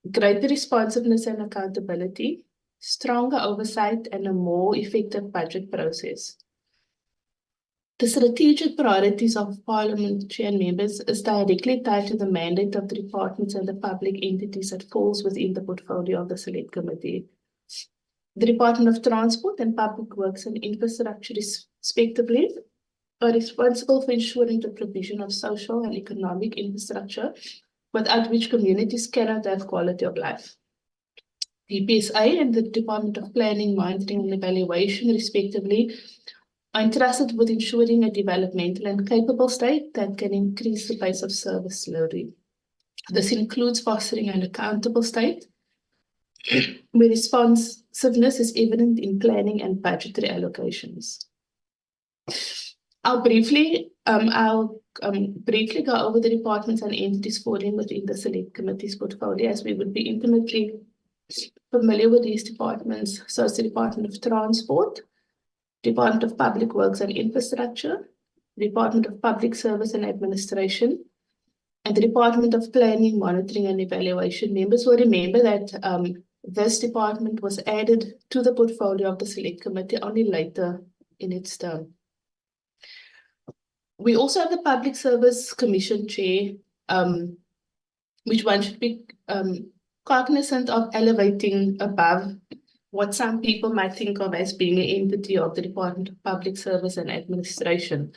greater responsiveness and accountability, stronger oversight, and a more effective budget process. The strategic priorities of Parliament, Chair and members, is directly tied to the mandate of the departments and the public entities that falls within the portfolio of the Select Committee. The Department of Transport and Public Works and Infrastructure, respectively, are responsible for ensuring the provision of social and economic infrastructure without which communities cannot have quality of life. The PSA and the Department of Planning, Monitoring and Evaluation, respectively, are entrusted with ensuring a developmental and capable state that can increase the pace of service delivery. This includes fostering an accountable state where responsiveness is evident in planning and budgetary allocations. I'll briefly go over the departments and entities falling within the Select Committee's portfolio, as we would be intimately familiar with these departments. So it's the Department of Transport, Department of Public Works and Infrastructure, Department of Public Service and Administration, and the Department of Planning, Monitoring and Evaluation. Members will remember that this department was added to the portfolio of the Select Committee only later in its term. We also have the Public Service Commission Chair, which one should be cognizant of elevating above what some people might think of as being an entity of the Department of Public Service and Administration.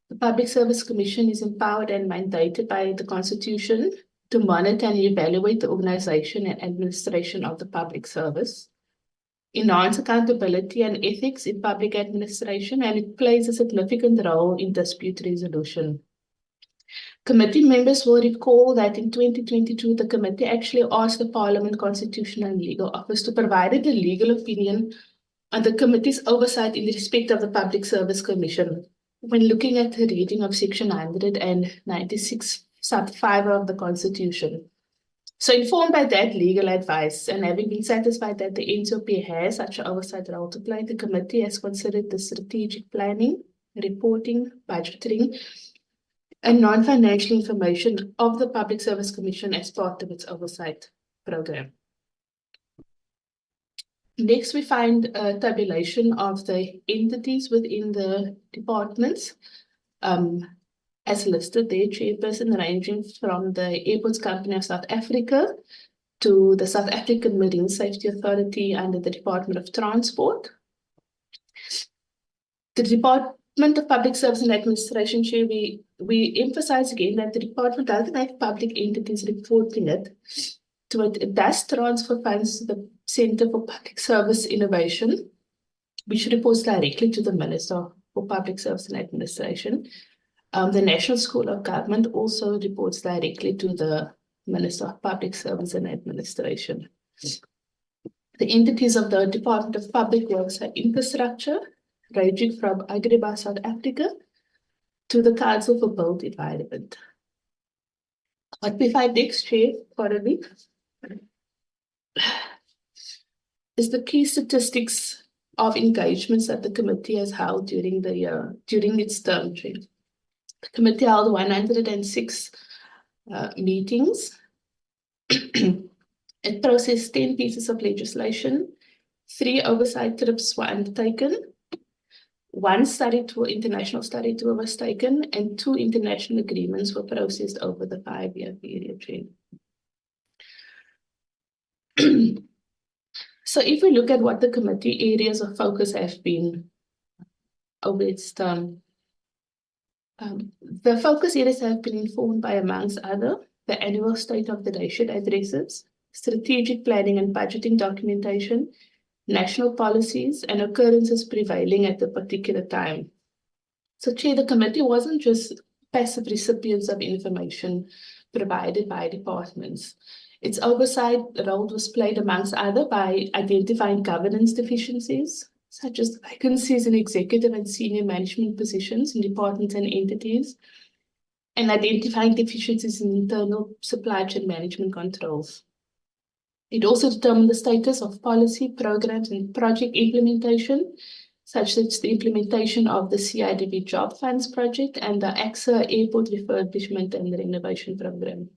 The Public Service Commission is empowered and mandated by the Constitution to monitor and evaluate the organization and administration of the public service, enhance accountability and ethics in public administration, and it plays a significant role in dispute resolution. Committee members will recall that in 2022, the committee actually asked the Parliament Constitutional and Legal Office to provide a legal opinion on the committee's oversight in respect of the Public Service Commission when looking at the reading of Section 196, Sub 5 of the Constitution. So informed by that legal advice and having been satisfied that the NCOP has such an oversight role to play, the committee has considered the strategic planning, reporting, budgeting, and non-financial information of the Public Service Commission as part of its oversight program. Next, we find a tabulation of the entities within the departments, as listed there, chairperson ranging from the Airports Company of South Africa to the South African Marine Safety Authority under the Department of Transport. The Department of Public Service and Administration Chair, we emphasize again that the department doesn't have public entities reporting it to it. It does transfer funds to the Center for Public Service Innovation, which reports directly to the Minister for Public Service and Administration. The National School of Government also reports directly to the Minister of Public Service and Administration. The entities of the Department of Public Works and Infrastructure, ranging from Agribah, South Africa, to the Council for Built Environment. What we find next, Chair, pardon me, is the key statistics of engagements that the committee has held during the year, during its term, Chair. The committee held 106 meetings. It processed 10 pieces of legislation, 3 oversight trips were undertaken, 1 international study tour was taken, and 2 international agreements were processed over the 5-year period. So if we look at what the committee areas of focus have been over its term, the focus areas have been informed by, amongst other, the annual State of the Nation addresses, strategic planning and budgeting documentation, national policies, and occurrences prevailing at the particular time. So, Chair, the committee wasn't just passive recipients of information provided by departments. Its oversight role was played, amongst other, by identifying governance deficiencies, such as vacancies in executive and senior management positions in departments and entities, and identifying deficiencies in internal supply chain management controls. It also determined the status of policy, programs, and project implementation, such as the implementation of the CIDB Job Funds project and the AXA Airport Refurbishment and Renovation Program.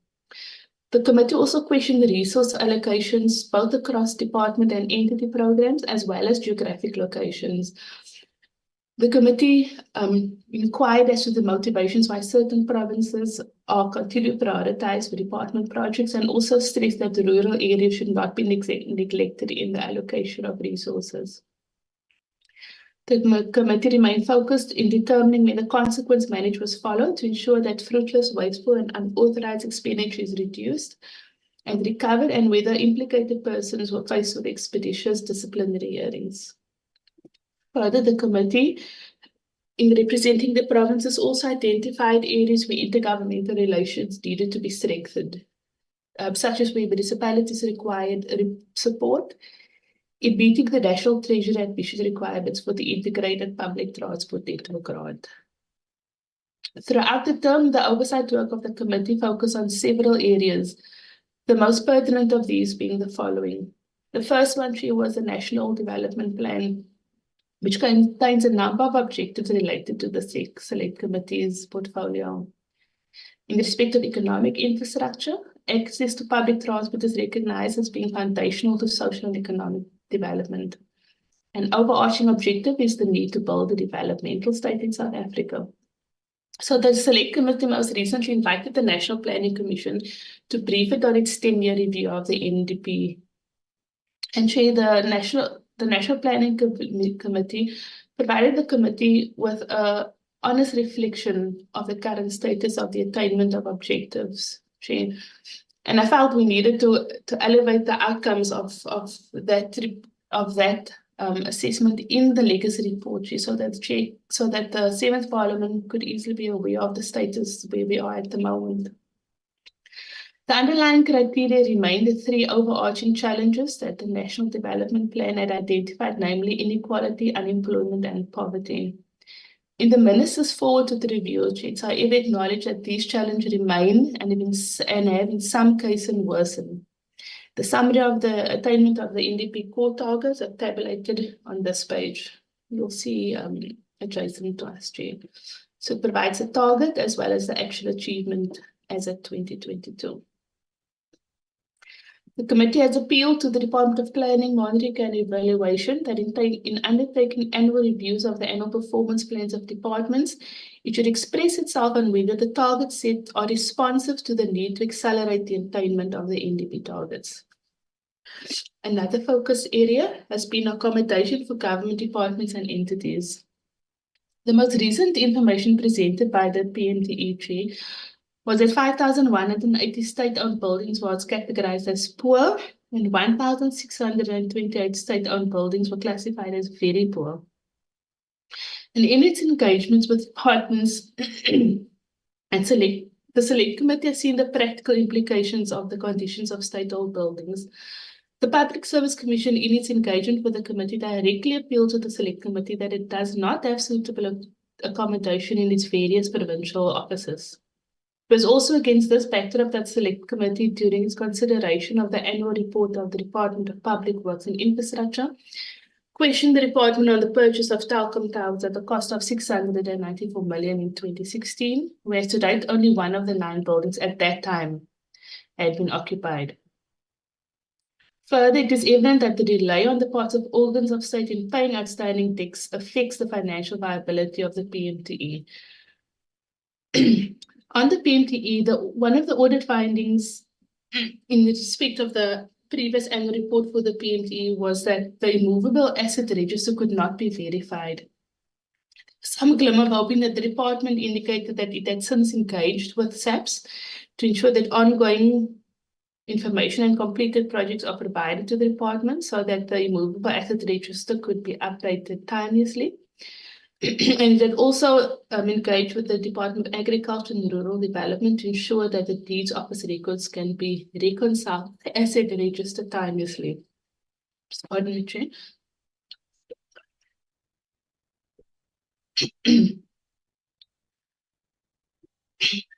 The committee also questioned the resource allocations both across department and entity programs as well as geographic locations. The committee inquired as to the motivations why certain provinces are continued to prioritize for department projects, and also stressed that the rural areas should not be neglected in the allocation of resources. The committee remained focused in determining when the consequence management was followed to ensure that fruitless, wasteful, and unauthorized expenditure is reduced and recovered, and whether implicated persons were faced with expeditious disciplinary hearings. Further, the committee, in representing the provinces, also identified areas where intergovernmental relations needed to be strengthened, such as where municipalities required support in meeting the National Treasury admission requirements for the integrated public transport network grant. Throughout the term, the oversight work of the committee focused on several areas, the most pertinent of these being the following. The first one was the National Development Plan, which contains a number of objectives related to the Select Committee's portfolio. In respect of economic infrastructure, access to public transport is recognized as being foundational to social and economic development. An overarching objective is the need to build a developmental state in South Africa. So the Select Committee most recently invited the National Planning Commission to brief it on its 10-year review of the NDP. And the National Planning Committee provided the committee with an honest reflection of the current status of the attainment of objectives. And I felt we needed to elevate the outcomes of that assessment in the legacy report, so that the 7th Parliament could easily be aware of the status where we are at the moment. The underlying criteria remain the 3 overarching challenges that the National Development Plan had identified, namely inequality, unemployment, and poverty. In the Minister's forward to the review, however, acknowledged that these challenges remain and have in some cases worsened. The summary of the attainment of the NDP core targets are tabulated on this page. You'll see adjacent to us, Chair. So it provides a target as well as the actual achievement as at 2022. The committee has appealed to the Department of Planning, Monitoring and Evaluation that in undertaking annual reviews of the annual performance plans of departments, it should express itself on whether the targets set are responsive to the need to accelerate the attainment of the NDP targets. Another focus area has been accommodation for government departments and entities. The most recent information presented by the PMTE was that 5,180 state-owned buildings were categorized as poor and 1,628 state-owned buildings were classified as very poor. And in its engagements with departments and the Select Committee has seen the practical implications of the conditions of state-owned buildings. The Public Service Commission, in its engagement with the committee, directly appealed to the Select Committee that it does not have suitable accommodation in its various provincial offices. It was also against this backdrop that Select Committee, during its consideration of the annual report of the Department of Public Works and Infrastructure, questioned the department on the purchase of telecom towers at the cost of 694 million in 2016, whereas to date only one of the 9 buildings at that time had been occupied. Further, it is evident that the delay on the part of organs of state in paying outstanding debts affects the financial viability of the PMTE. On the PMTE, one of the audit findings in respect of the previous annual report for the PMTE was that the immovable asset register could not be verified. Some glimmer of hoping that the department indicated that it had since engaged with SAPS to ensure that ongoing information and completed projects are provided to the department so that the immovable asset register could be updated timelessly. And that also engaged with the Department of Agriculture and Rural Development to ensure that the deeds office records can be reconciled to the asset register timelessly. Pardon me, Chair.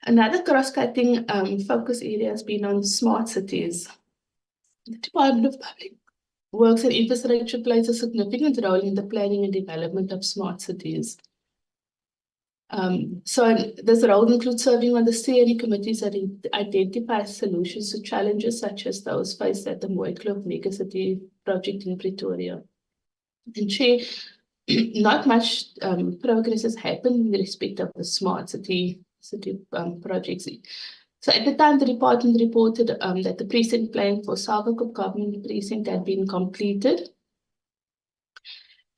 Another cross-cutting focus area has been on smart cities. The Department of Public Works and Infrastructure plays a significant role in the planning and development of smart cities. So this role includes serving on the steering committees that identify solutions to challenges such as those faced at the Mooikloof Megacity project in Pretoria. And Chair, not much progress has happened in respect of the smart city projects. So at the time, the department reported that the precinct plan for Salvakop Government Precinct had been completed.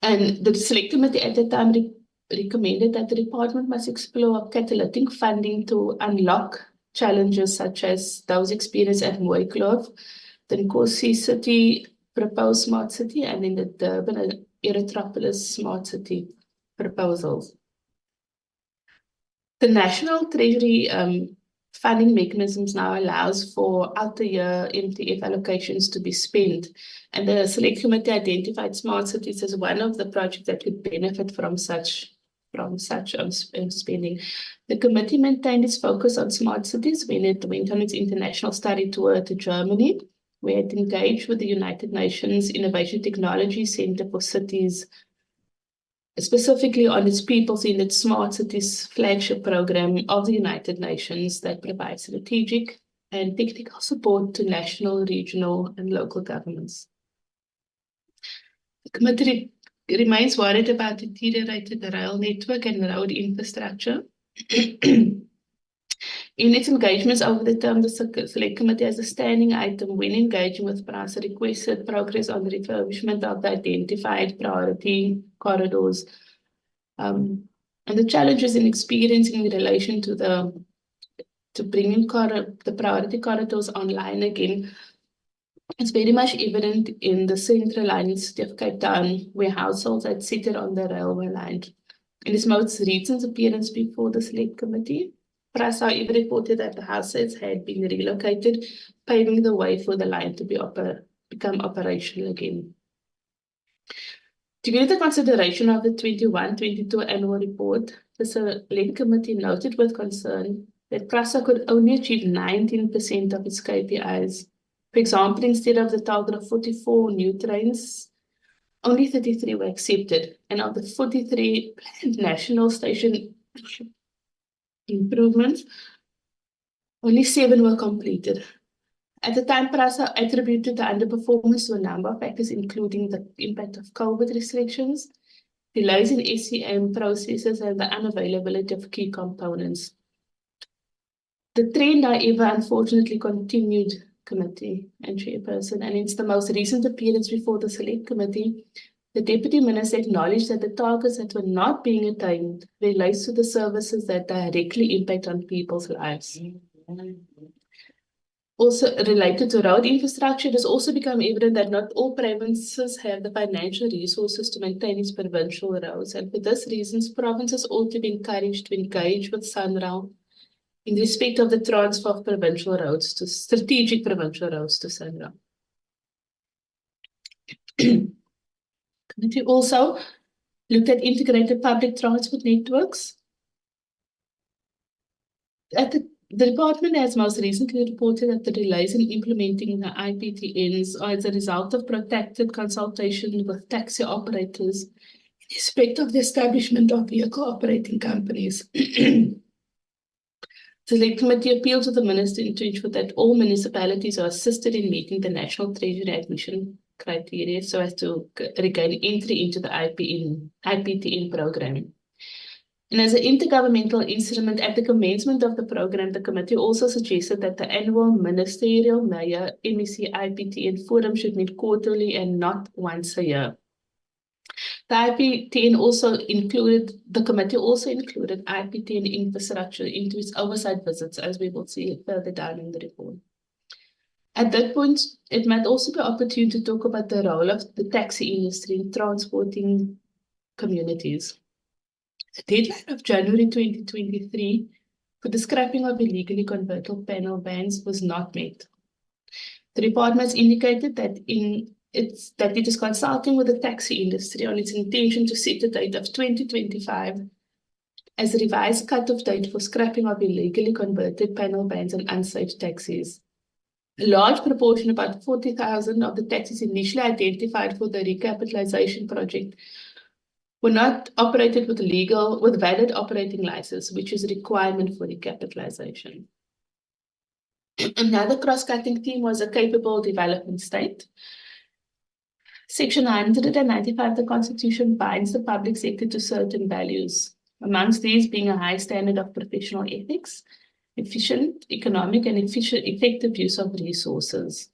And the Select Committee at the time recommended that the department must explore catalytic funding to unlock challenges such as those experienced at Mooikloof, the Nkosi City proposed smart city, and then the Durban and Erythropolis smart city proposals. The National Treasury funding mechanisms now allows for out-the-year MTF allocations to be spent, and the Select Committee identified smart cities as one of the projects that could benefit from such spending. The committee maintained its focus on smart cities when it went on its international study tour to Germany, where it engaged with the United Nations Innovation Technology Center for Cities, specifically on its people-centered smart cities flagship program of the United Nations that provides strategic and technical support to national, regional, and local governments. The committee remains worried about deteriorated rail network and road infrastructure. In its engagements over the term, the Select Committee has a standing item when engaging with PRASA requested progress on the refurbishment of the identified priority corridors, and the challenges in experiencing in relation to bringing the priority corridors online again. It's very much evident in the central line in the city of Cape Town, where households had seated on the railway line. In its most recent appearance before the Select Committee, PRASA however reported that the households had been relocated, paving the way for the line to become operational again. During the consideration of the 21-22 annual report, the Select Committee noted with concern that PRASA could only achieve 19% of its KPIs. For example, instead of the target of 44 new trains, only 33 were accepted, and of the 43 planned national station improvements, only 7 were completed. At the time, PRASA attributed the underperformance to a number of factors, including the impact of COVID restrictions, delays in SCM processes, and the unavailability of key components. The trend, however, unfortunately continued, Committee and Chairperson, and it's the most recent appearance before the Select Committee. The Deputy Minister acknowledged that the targets that were not being attained relates to the services that directly impact on people's lives. Also related to road infrastructure, it has also become evident that not all provinces have the financial resources to maintain its provincial roads, and for this reason, provinces ought to be encouraged to engage with SANRAL in respect of the transfer of provincial roads to strategic provincial roads to SANRAL. Committee also looked at integrated public transport networks. The department has most recently reported that the delays in implementing the IPTNs are as a result of protracted consultation with taxi operators in respect of the establishment of vehicle operating companies. The Select Committee appealed to the Minister to ensure that all municipalities are assisted in meeting the National Treasury admission criteria so as to regain entry into the IPTN program. And as an intergovernmental instrument at the commencement of the program, the committee also suggested that the annual ministerial mayor MEC IPTN forum should meet quarterly and not once a year. The IPTN the committee also included IPTN infrastructure into its oversight visits, as we will see further down in the report. At that point, it might also be opportune to talk about the role of the taxi industry in transporting communities. The deadline of January 2023 for the scrapping of illegally convertible panel vans was not met. The department has indicated that it is consulting with the taxi industry on its intention to set a date of 2025 as a revised cut-off date for scrapping of illegally converted panel vans and unsafe taxis. A large proportion, about 40,000 of the taxis initially identified for the recapitalization project, were not operated with valid operating license, which is a requirement for recapitalization. Another cross-cutting theme was a capable development state. Section 195 of the Constitution binds the public sector to certain values, amongst these being a high standard of professional ethics, efficient, economic, and effective use of resources.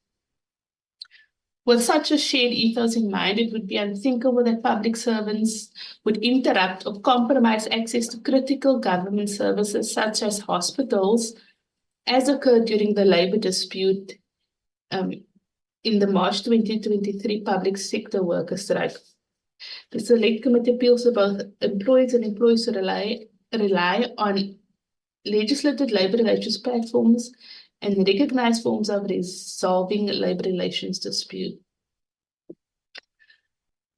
With such a shared ethos in mind, it would be unthinkable that public servants would interrupt or compromise access to critical government services such as hospitals, as occurred during the labor dispute in the March 2023 public sector worker strike. The Select Committee appeals to both employers and employees to rely on legislated labor relations platforms and recognized forms of resolving labor relations dispute.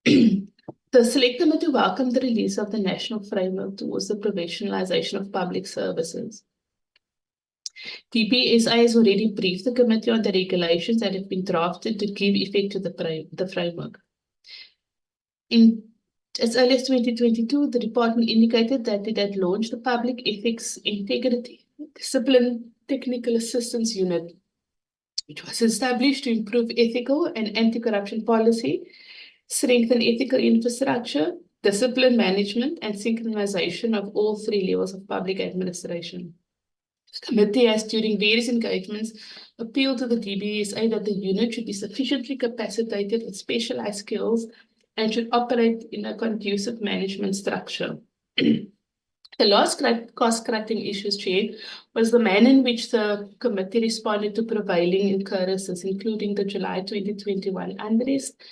The Select Committee welcomed the release of the National Framework towards the Professionalization of Public Services. TPSI has already briefed the committee on the regulations that have been drafted to give effect to the framework. As early as 2022, the department indicated that it had launched the Public Ethics Integrity Discipline Technical Assistance Unit, which was established to improve ethical and anti-corruption policy, strengthen ethical infrastructure, discipline management, and synchronization of all three levels of public administration. The committee has, during various engagements, appealed to the DBSA that the unit should be sufficiently capacitated with specialized skills and should operate in a conducive management structure. The last cost-cutting issues, Chair, was the manner in which the committee responded to prevailing occurrences, including the July 2021 unrest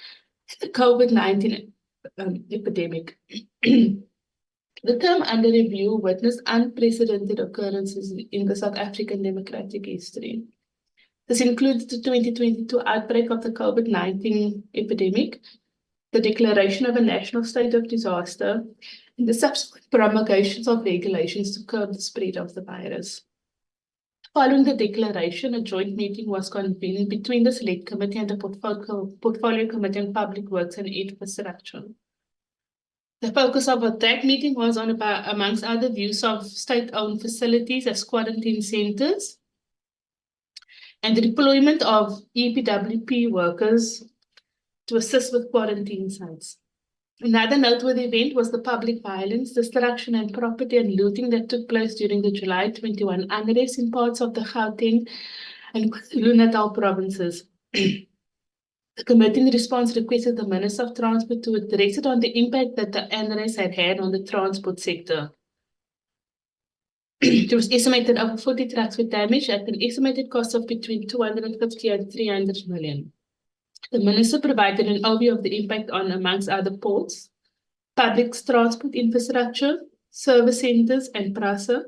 and the COVID-19 epidemic. The term under review witnessed unprecedented occurrences in the South African democratic history. This includes the 2022 outbreak of the COVID-19 epidemic, the declaration of a national state of disaster, and the subsequent promulgations of regulations to curb the spread of the virus. Following the declaration, a joint meeting was convened between the Select Committee and the Portfolio Committee on Public Works and Infrastructure. The focus of that meeting was on, amongst other views, of state-owned facilities as quarantine centers and the deployment of EPWP workers to assist with quarantine sites. Another noteworthy event was the public violence, destruction, and property and looting that took place during the July 21 unrest in parts of the Gauteng and KwaZulu-Natal provinces. The committee in response requested the Minister of Transport to address it on the impact that the unrest had on the transport sector. It was estimated over 40 trucks were damaged at an estimated cost of between 250 and 300 million. The Minister provided an overview of the impact on, amongst other, ports, public transport infrastructure, service centers, and PRASA,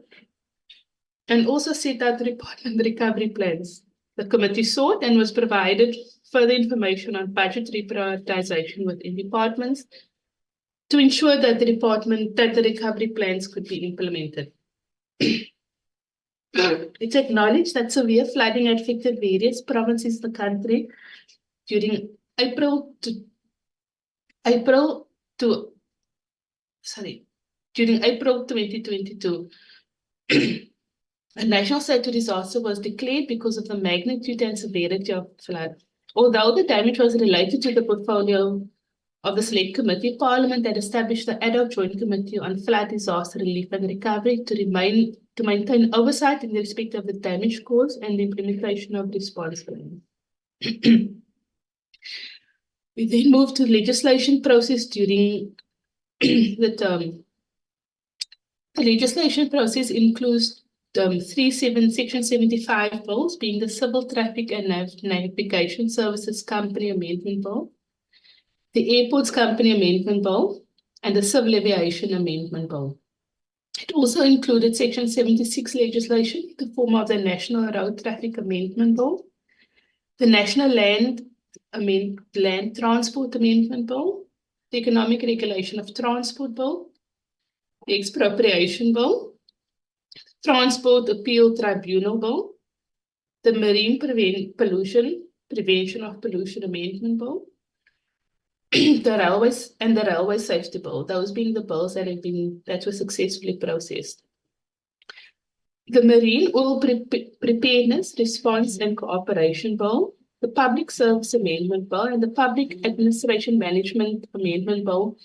and also set out the department recovery plans. The committee sought and was provided further information on budgetary prioritization within departments to ensure that the recovery plans could be implemented. It's acknowledged that severe flooding affected various provinces in the country during April 2022. A national state of disaster was declared because of the magnitude and severity of the flood. Although the damage was related to the portfolio of the Select Committee, Parliament had established the Ad hoc Joint Committee on Flood Disaster Relief and Recovery to maintain oversight in respect of the damage caused and the implementation of response plans. We then moved to the legislation process during the term. The legislation process includes Section 75 bills, being the Civil Traffic and Navigation Services Company Amendment Bill, the Airports Company Amendment Bill, and the Civil Aviation Amendment Bill. It also included Section 76 legislation in the form of the National Road Traffic Amendment Bill, the National Land Transport Amendment Bill, the Economic Regulation of Transport Bill, the Expropriation Bill, Transport Appeal Tribunal Bill, the Marine Prevention of Pollution Amendment Bill, the Railway Safety Bill, those being the bills that were successfully processed. The Marine Oil Preparedness, Response and Cooperation Bill, the Public Service Amendment Bill, and the Public Administration Management Amendment Bill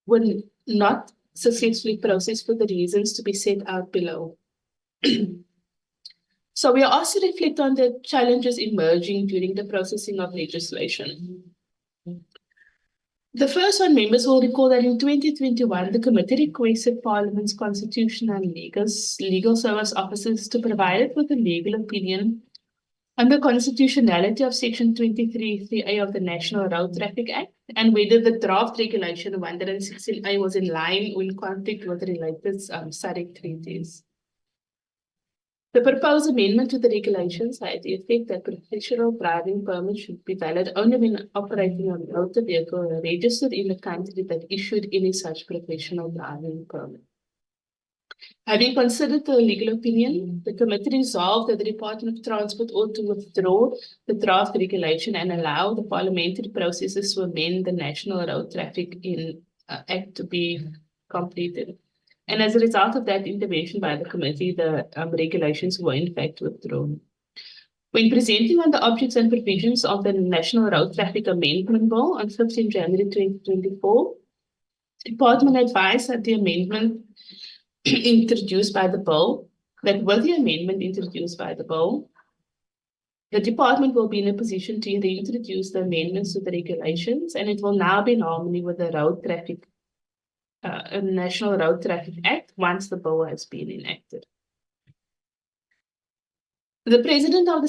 were not successfully processed for the reasons to be set out below. So we are asked to reflect on the challenges emerging during the processing of legislation. The first one, members will recall that in 2021, the committee requested Parliament's constitutional and legal service officers to provide it with a legal opinion on the constitutionality of Section 23(3)(a) of the National Road Traffic Act and whether the draft regulation 116(a) was in line or in conflict with related SADC treaties. The proposed amendment to the regulations had the effect that professional driving permits should be valid only when operating a motor vehicle registered in the country that issued any such professional driving permit. Having considered the legal opinion, the committee resolved that the Department of Transport ought to withdraw the draft regulation and allow the parliamentary processes to amend the National Road Traffic Act to be completed. And as a result of that intervention by the committee, the regulations were in fact withdrawn. When presenting on the objects and provisions of the National Road Traffic Amendment Bill on 15 January 2024, the Department advised that the amendment introduced by the bill, that with the amendment introduced by the bill, the department will be in a position to reintroduce the amendments to the regulations, and it will now be in harmony with the National Road Traffic Act once the bill has been enacted. The President of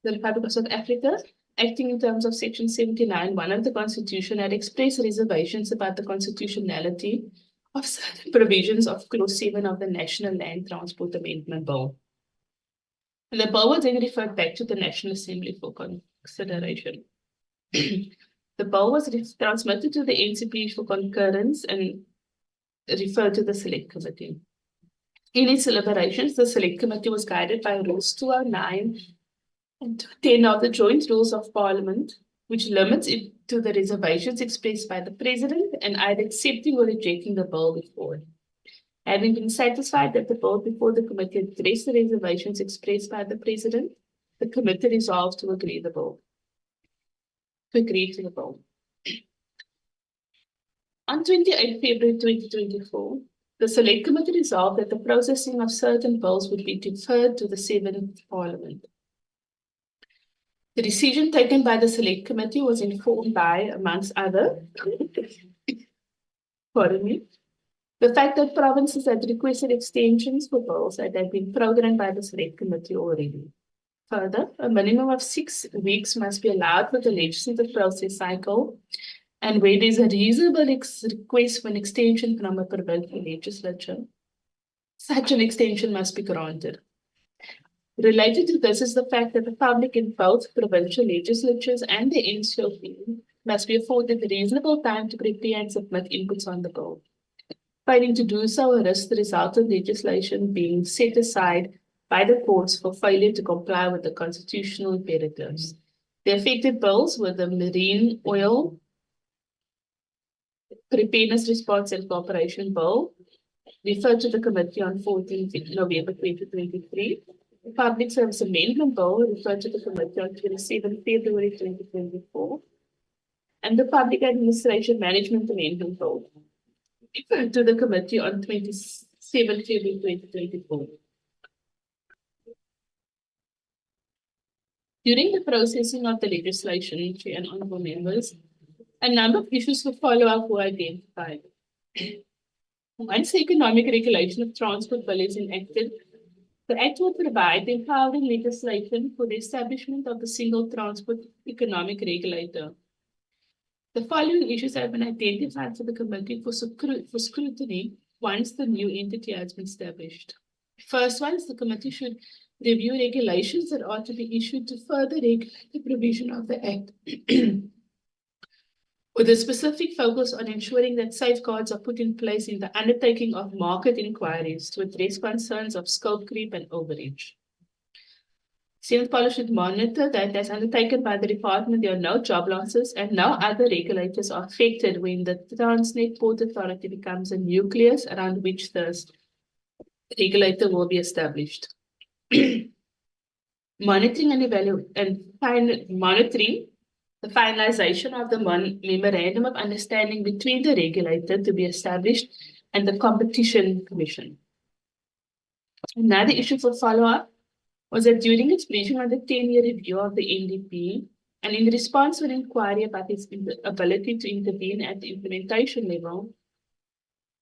the Republic of South Africa, acting in terms of Section 79(1) of the Constitution, had expressed reservations about the constitutionality of certain provisions of Clause 7 of the National Land Transport Amendment Bill. The bill was then referred back to the National Assembly for consideration. The bill was transmitted to the NCP for concurrence and referred to the Select Committee. In its deliberations, the Select Committee was guided by Rules 209 and 210 of the Joint Rules of Parliament, which limits it to the reservations expressed by the President and either accepting or rejecting the bill before. Having been satisfied that the bill before the committee addressed the reservations expressed by the President, the committee resolved to agree to the bill. On 28 February 2024, the Select Committee resolved that the processing of certain bills would be deferred to the 7th Parliament. The decision taken by the Select Committee was informed by, amongst other, the fact that provinces had requested extensions for bills that had been programmed by the Select Committee already. Further, a minimum of 6 weeks must be allowed for the legislative process cycle, and where there is a reasonable request for an extension from a provincial legislature, such an extension must be granted. Related to this is the fact that the public in both provincial legislatures and the NCOP must be afforded reasonable time to prepare and submit inputs on the bill. Failing to do so risks the resultant legislation being set aside by the courts for failure to comply with the constitutional imperatives. The affected bills were the Marine Oil Preparedness Response and Cooperation Bill, referred to the committee on 14 November 2023, the Public Service Amendment Bill, referred to the committee on 27 February 2024, and the Public Administration Management Amendment Bill, referred to the committee on 27 February 2024. During the processing of the legislation, Chair and honourable members, a number of issues for follow-up were identified. Once the Economic Regulation of Transport Bill is enacted, the Act will provide the empowering legislation for the establishment of the single transport economic regulator. The following issues have been identified for the committee for scrutiny once the new entity has been established. First one is the committee should review regulations that are to be issued to further regulate the provision of the Act, with a specific focus on ensuring that safeguards are put in place in the undertaking of market inquiries to address concerns of scope creep and overreach. Seventh Policy should monitor that, as undertaken by the department, there are no job losses and no other regulators are affected when the Transnet Port Authority becomes a nucleus around which the regulator will be established. Monitoring the finalization of the Memorandum of Understanding between the regulator to be established and the Competition Commission. Another issue for follow-up was that during its briefing on the 10-year review of the NDP, and in response to an inquiry about its ability to intervene at the implementation level,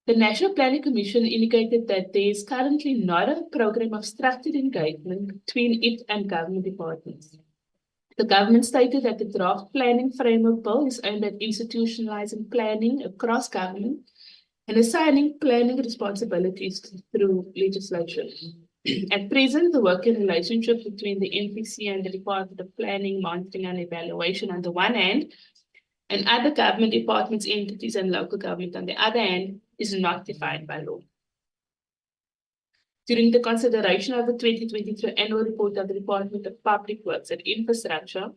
the National Planning Commission indicated that there is currently not a program of structured engagement between it and government departments. The government stated that the draft planning framework bill is aimed at institutionalizing planning across government and assigning planning responsibilities through legislation. At present, the working relationship between the NPC and the Department of Planning, Monitoring and Evaluation on the one hand, and other government departments, entities, and local government on the other hand, is not defined by law. During the consideration of the 2023 annual report of the Department of Public Works and Infrastructure,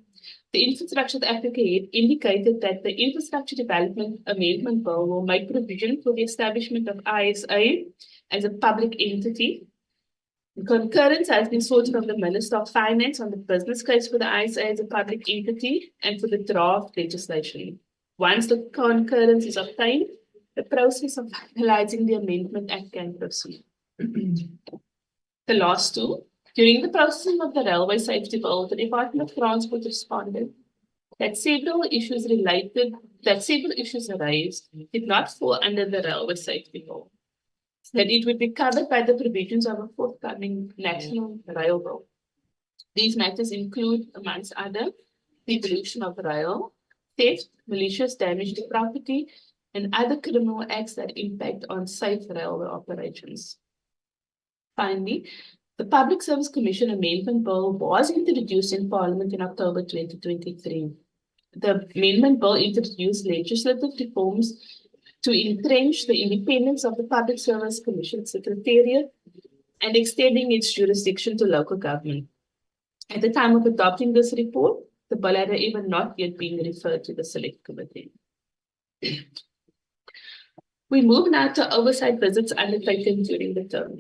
the Infrastructure Africa head indicated that the Infrastructure Development Amendment Bill will make provision for the establishment of ISA as a public entity. Concurrence has been sought from the Minister of Finance on the business case for the ISA as a public entity and for the draft legislation. Once the concurrence is obtained, the process of finalizing the Amendment Act can proceed. The last two, during the processing of the Railway Safety Bill, the Department of Transport responded that several issues raised did not fall under the Railway Safety Bill, that it would be covered by the provisions of a forthcoming National Rail Bill. These matters include, amongst others, the evolution of rail, theft, malicious damage to property, and other criminal acts that impact on safe railway operations. Finally, the Public Service Commission Amendment Bill was introduced in Parliament in October 2023. The Amendment Bill introduced legislative reforms to entrench the independence of the Public Service Commission Secretariat and extending its jurisdiction to local government. At the time of adopting this report, the bill had even not yet been referred to the Select Committee. We move now to oversight visits undertaken during the term.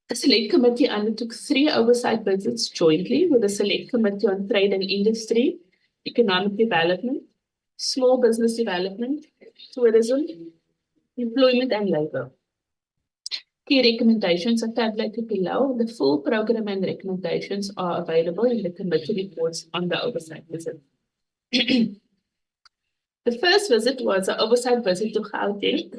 The Select Committee undertook 3 oversight visits jointly with the Select Committee on Trade and Industry, Economic Development, Small Business Development, Tourism, Employment and Labour. Key recommendations are tabulated below. The full program and recommendations are available in the committee reports on the oversight visit. The first visit was an oversight visit to Gauteng,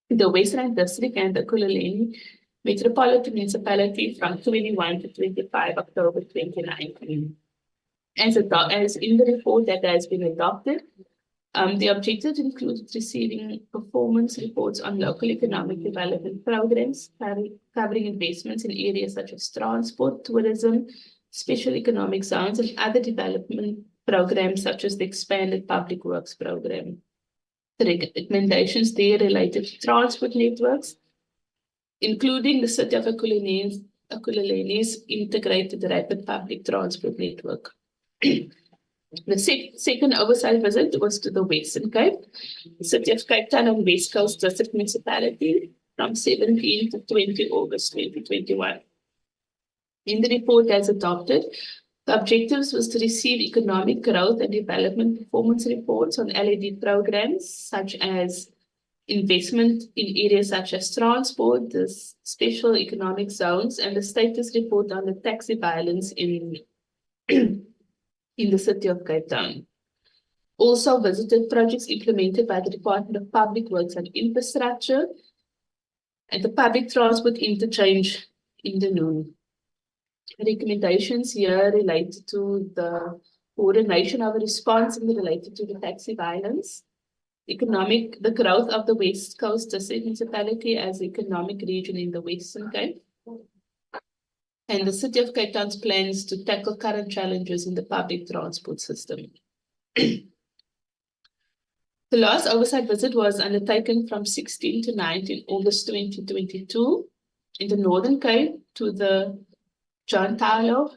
the Western District and the Ekurhuleni Metropolitan Municipality from 21 to 25 October 2019. As in the report that has been adopted, the objectives included receiving performance reports on local economic development programs, covering investments in areas such as transport, tourism, special economic zones, and other development programs such as the expanded public works program. The recommendations there related to transport networks, including the City of Ekurhuleni's integrated rapid public transport network. The second oversight visit was to the Western Cape, the City of Cape Town and West Coast District Municipality from 17 to 20 August 2021. In the report as adopted, the objectives was to receive economic growth and development performance reports on LED programs, such as investment in areas such as transport, the special economic zones, and the status report on the taxi violence in the City of Cape Town. Also visited projects implemented by the Department of Public Works and Infrastructure and the public transport interchange in the Noon. Recommendations here related to the coordination of a response related to the taxi violence, the growth of the West Coast District Municipality as economic region in the Western Cape, and the City of Cape Town's plans to tackle current challenges in the public transport system. The last oversight visit was undertaken from 16 to 19 August 2022 in the Northern Cape to the John Tylo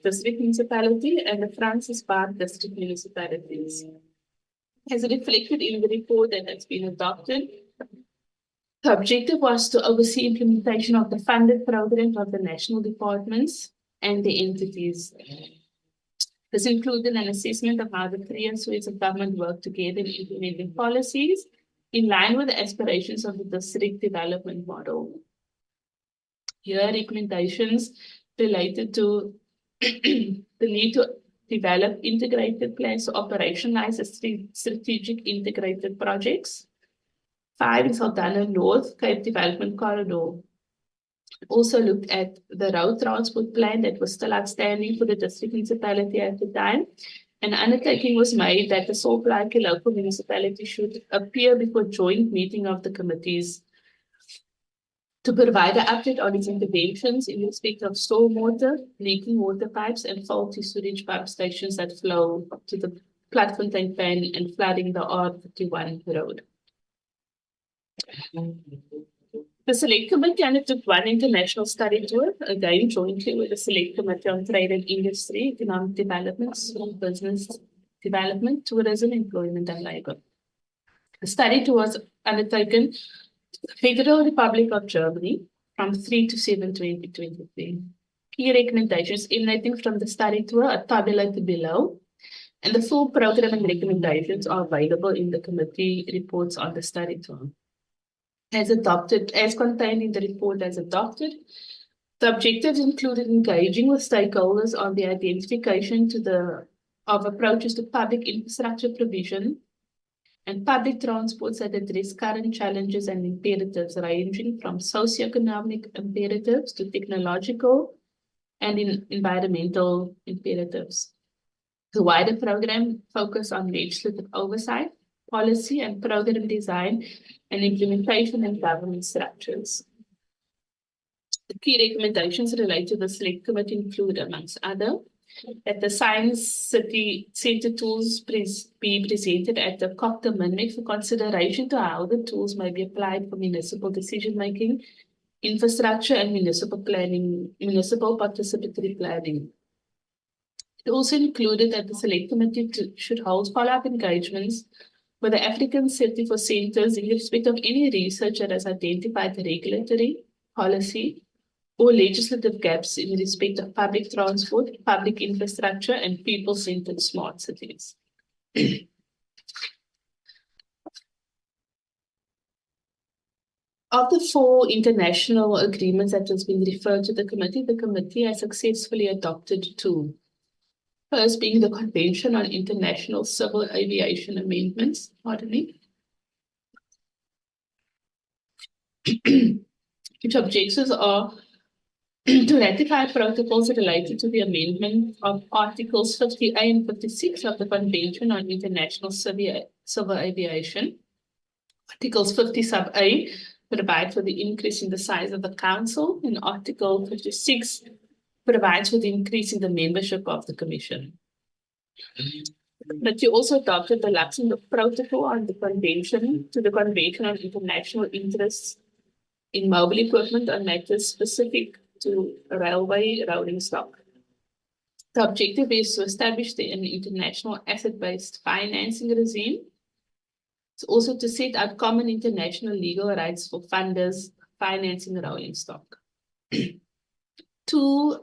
District Municipality and the Francis Bar District Municipalities. As reflected in the report that has been adopted, the objective was to oversee implementation of the funded programs of the national departments and the entities. This included an assessment of how the 3 suites of government work together in implementing policies in line with the aspirations of the district development model. Here, recommendations related to the need to develop integrated plans to operationalize strategic integrated projects. 5 is Saldanha North Cape Development Corridor. Also looked at the road transport plan that was still outstanding for the district municipality at the time. An undertaking was made that the Salt Lake local municipality should appear before joint meeting of the committees to provide an update on its interventions in respect of stormwater, leaking water pipes, and faulty sewage pump stations that flow to the Platfontein Pan and flooding the R51 road. The Select Committee undertook one international study tour, again jointly with the Select Committee on Trade and Industry, Economic Development, Small Business Development, Tourism, Employment and Labour. The study tour was undertaken Federal Republic of Germany from 3 to 7, 2023. Key recommendations emanating from the study tour are tabulated below, and the full program and recommendations are available in the committee reports on the study tour. As contained in the report as adopted, the objectives included engaging with stakeholders on the identification of approaches to public infrastructure provision and public transports that address current challenges and imperatives ranging from socioeconomic imperatives to technological and environmental imperatives. The wider program focused on legislative oversight, policy and program design, and implementation and governance structures. The key recommendations related to the Select Committee include, amongst other, that the Science City Centre tools be presented at the COPTA MINMEC for consideration to how the tools may be applied for municipal decision-making, infrastructure and municipal planning, municipal participatory planning. It also included that the Select Committee should hold follow-up engagements with the African Center for Centers in respect of any research that has identified regulatory, policy, or legislative gaps in respect of public transport, public infrastructure, and people-centered smart cities. Of the 4 international agreements that has been referred to the committee has successfully adopted 2. First being the Convention on International Civil Aviation Amendments, which objectives are to ratify protocols related to the amendment of Articles 50A and 56 of the Convention on International Civil Aviation. Articles 50 sub A provide for the increase in the size of the Council, and Article 56 provides for the increase in the membership of the Commission. But you also adopted the Luxembourg Protocol on the Convention to the Convention on International Interests in Mobile Equipment on matters specific to railway rolling stock. The objective is to establish an international asset-based financing regime. It's also to set out common international legal rights for funders financing rolling stock. 2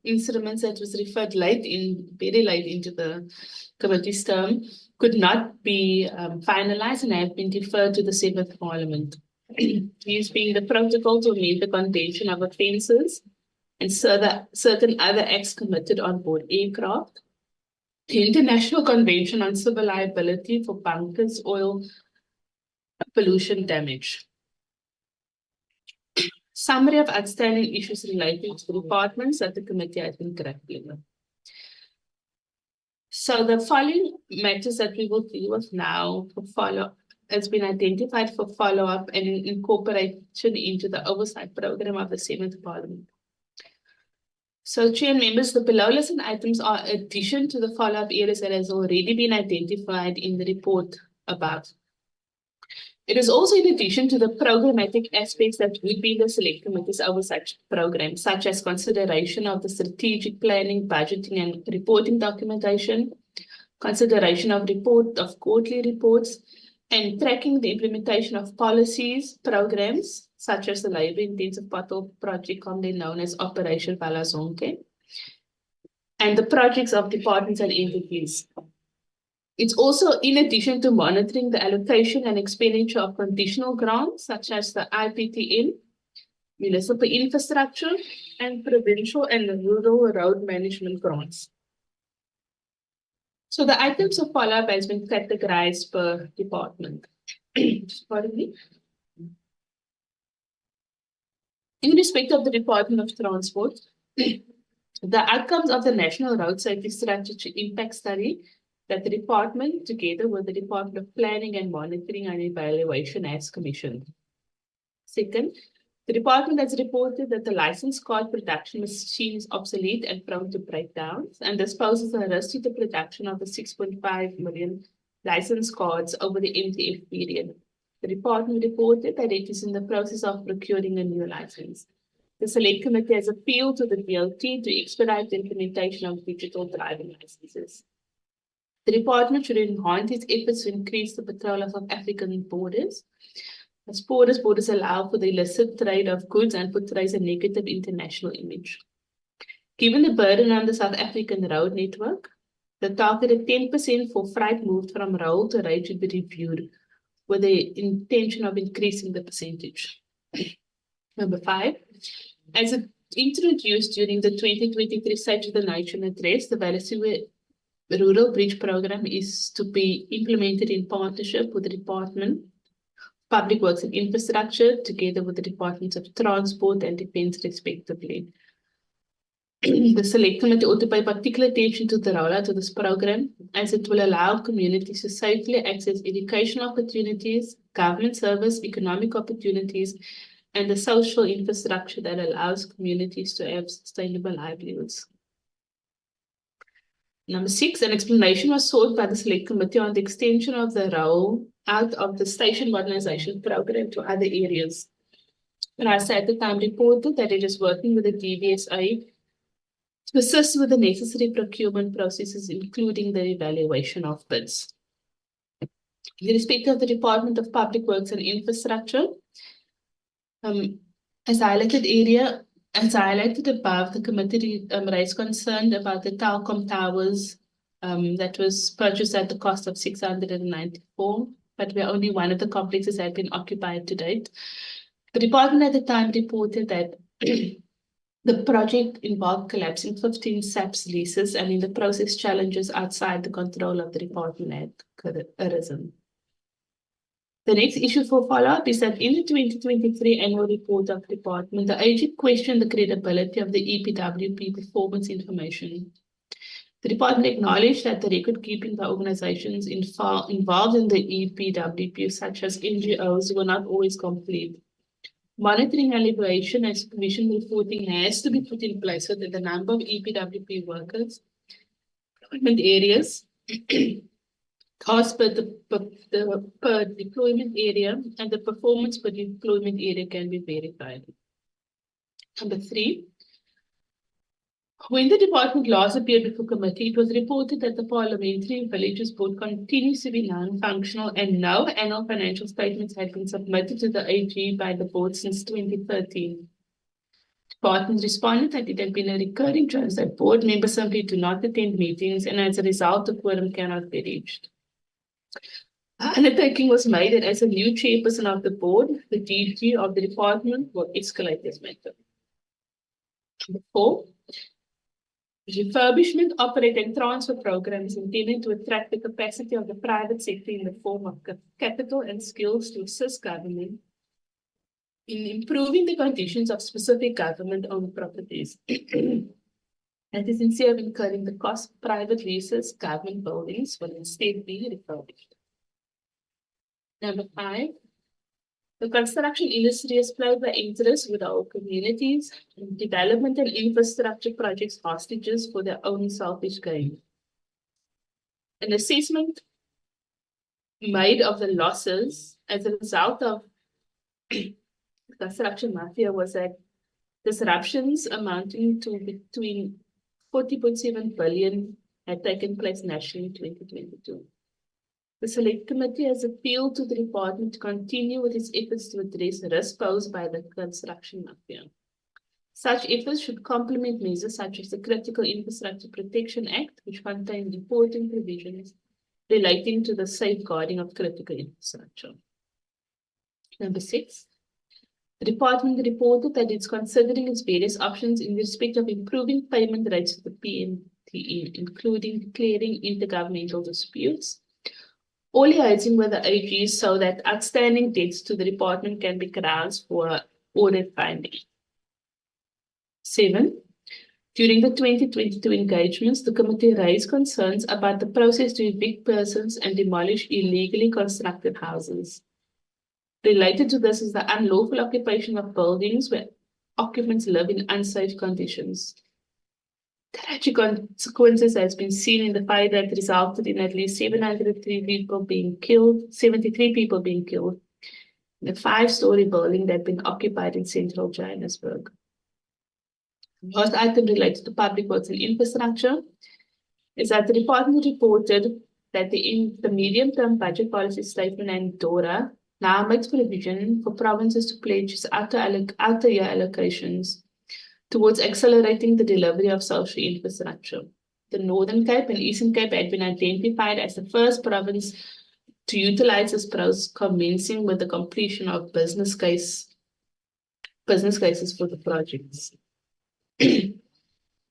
instruments that was referred very late into the committee's term could not be finalized and have been deferred to the 7th Parliament. These being the protocol to amend the Convention of Offences and certain other acts committed on board aircraft, the International Convention on Civil Liability for bunkers, oil, pollution damage. Summary of outstanding issues related to the departments that the committee has been grappling with. So the following matters that we will deal with now for follow-up has been identified for follow-up and incorporation into the oversight program of the 7th Parliament. So, Chair and members, the below listed items are addition to the follow-up areas that has already been identified in the report above. It is also in addition to the programmatic aspects that would be in the Select Committee's oversight program, such as consideration of the strategic planning, budgeting, and reporting documentation, consideration of quarterly reports, and tracking the implementation of policies, programs, such as the labor-intensive pothole project commonly known as Operation Balazonke, and the projects of departments and entities. It's also in addition to monitoring the allocation and expenditure of conditional grants, such as the IPTN, municipal infrastructure, and provincial and rural road management grants. So the items of follow-up has been categorized per department. Pardon me. In respect of the Department of Transport, the outcomes of the National Road Safety Strategy Impact Study that the department, together with the Department of Planning and Monitoring and Evaluation, has commissioned. Second, the department has reported that the license card production machine is obsolete and prone to breakdowns, and this poses a risk to the production of the 6.5 million license cards over the MTF period. The department reported that it is in the process of procuring a new license. The Select Committee has appealed to the DLT to expedite the implementation of digital driving licenses. The department should enhance its efforts to increase the patrol of South African borders. As borders allow for the illicit trade of goods and portrays a negative international image. Given the burden on the South African road network, the targeted 10% for freight moved from rail to rail should be reviewed with the intention of increasing the percentage. Number 5, as introduced during the 2023 State of the Nation address, the Valisiwe Rural Bridge Program is to be implemented in partnership with the Department of Public Works and Infrastructure, together with the Departments of Transport and Defence, respectively. The Select Committee ought to pay particular attention to the rollout of this program, as it will allow communities to safely access educational opportunities, government service, economic opportunities, and the social infrastructure that allows communities to have sustainable livelihoods. Number 6, an explanation was sought by the Select Committee on the extension of the rollout of the station modernization program to other areas. RISA at the time reported that it is working with the DVSA to assist with the necessary procurement processes, including the evaluation of bids. In respect of the Department of Public Works and Infrastructure, as highlighted above, the committee raised concern about the Telkom towers that was purchased at the cost of 694, but where only one of the complexes had been occupied to date. The department at the time reported that the project involved collapsing 15 SAPS leases, and in the process challenges outside the control of the department had arisen. The next issue for follow-up is that in the 2023 annual report of the department, the AG questioned the credibility of the EPWP performance information. The department acknowledged that the record keeping by organizations involved in the EPWP, such as NGOs, were not always complete. Monitoring and evaluation and supervision reporting has to be put in place so that the number of EPWP workers, deployment areas, cost per deployment area, and the performance per deployment area can be verified. Number 3, when the department last appeared before committee, it was reported that the Parliamentary Villages Board continues to be non-functional and no annual financial statements had been submitted to the AG by the board since 2013. The department responded that it had been a recurring trend that board members simply do not attend meetings, and as a result, the quorum cannot be reached. Undertaking was made that as a new chairperson of the board, the DG of the department will escalate this matter. Number 4, refurbishment, operate and transfer program is intended to attract the capacity of the private sector in the form of capital and skills to assist government in improving the conditions of specific government-owned properties. That is instead of incurring the cost of private leases, government buildings will instead be refurbished. Number 5, the construction industry has played by interest with our communities in development and infrastructure projects hostages for their own selfish gain. An assessment made of the losses as a result of construction mafia was that disruptions amounting to between 40.7 billion had taken place nationally in 2022. The Select Committee has appealed to the department to continue with its efforts to address risks posed by the construction mafia. Such efforts should complement measures such as the Critical Infrastructure Protection Act, which contains important provisions relating to the safeguarding of critical infrastructure. Number 6, The department reported that it's considering its various options in respect of improving payment rates to the PMTE, including declaring intergovernmental disputes, or liaising with the AG so that outstanding debts to the department can be grounds for audit finding. 7. During the 2022 engagements, the committee raised concerns about the process to evict persons and demolish illegally constructed houses. Related to this is the unlawful occupation of buildings where occupants live in unsafe conditions. Tragic consequences has been seen in the fire that resulted in at least 73 people being killed in a 5-story building that had been occupied in central Johannesburg. The last item related to public works and infrastructure is that the department reported that the medium-term budget policy statement and DORA now makes provision for provinces to pledge outer-year allocations towards accelerating the delivery of social infrastructure. The Northern Cape and Eastern Cape had been identified as the first province to utilize this process, commencing with the completion of business cases for the projects. In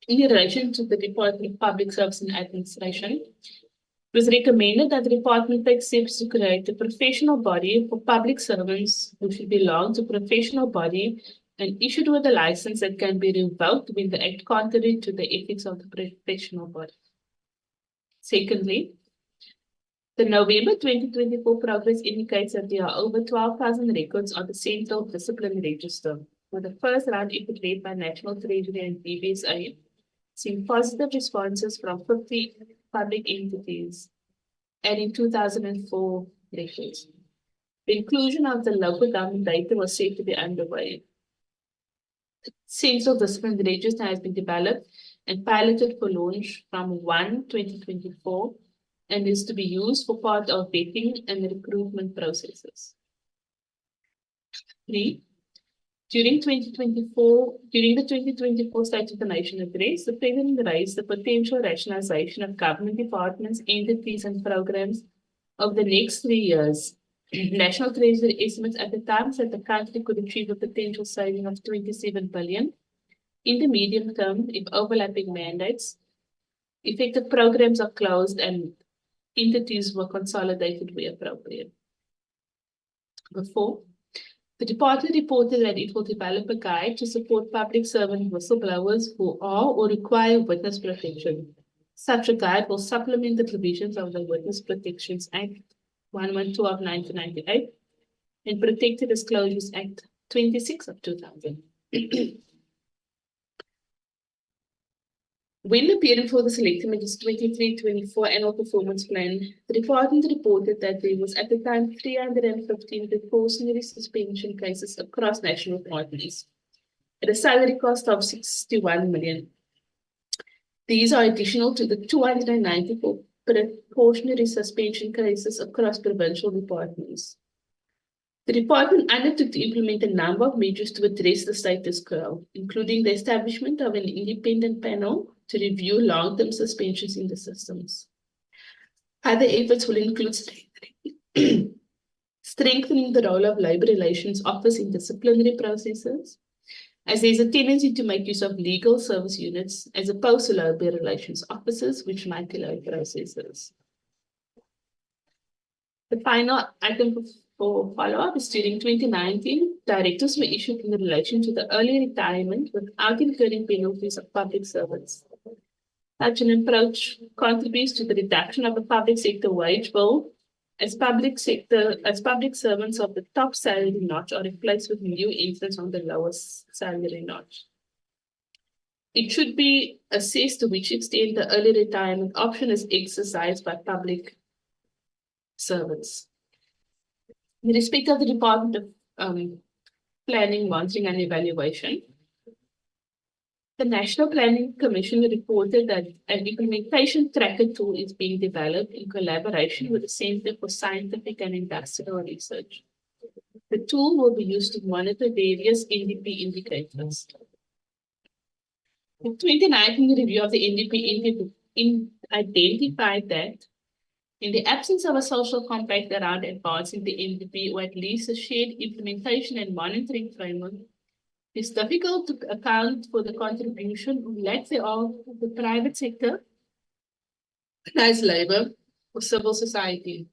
relation to the Department of Public Service and Administration, it was recommended that the department take steps to create a professional body for public servants who should belong to a professional body and issued with a license that can be revoked when the act contrary to the ethics of the professional body. Secondly, the November 2024 progress indicates that there are over 12,000 records on the Central Discipline Register, with the first round effort led by National Treasury and BBSA, seeing positive responses from 50 public entities, adding 2004 records. The inclusion of the local government data was said to be underway. The Central Discipline Register has been developed and piloted for launch from 1/2024 and is to be used for part of vetting and recruitment processes. 3. During the 2024 State of the Nation address, the President raised the potential rationalization of government departments, entities, and programs over the next 3 years. National Treasury estimates at the time said the country could achieve a potential saving of 27 billion in the medium term if overlapping mandates, effective programs are closed, and entities were consolidated where appropriate. 4. The department reported that it will develop a guide to support public servant whistleblowers who are or require witness protection. Such a guide will supplement the provisions of the Witness Protections Act 112 of 1998 and Protected Disclosures Act 26 of 2000. When appearing for the Select Committee's 23-24 annual performance plan, the department reported that there was at the time 315 precautionary suspension cases across national parties at a salary cost of 61 million. These are additional to the 294 precautionary suspension cases across provincial departments. The department undertook to implement a number of measures to address the status quo, including the establishment of an independent panel to review long-term suspensions in the systems. Other efforts will include strengthening the role of Labour Relations Office in disciplinary processes, as there is a tendency to make use of legal service units as opposed to Labour Relations Officers, which might delay processes. The final item for follow-up is during 2019, directives were issued in relation to the early retirement without incurring penalties of public servants. Such an approach contributes to the reduction of the public sector wage bill, as public servants of the top salary notch are replaced with new entrants on the lowest salary notch. It should be assessed to which extent the early retirement option is exercised by public servants. In respect of the Department of Planning, Monitoring and Evaluation, the National Planning Commission reported that an implementation tracker tool is being developed in collaboration with the Centre for Scientific and Industrial Research. The tool will be used to monitor various NDP indicators. The 2019 review of the NDP identified that In the absence of a social compact around advancing the MDP, or at least a shared implementation and monitoring framework, it's difficult to account for the contribution or lack thereof of the private sector, organized labor, or civil society.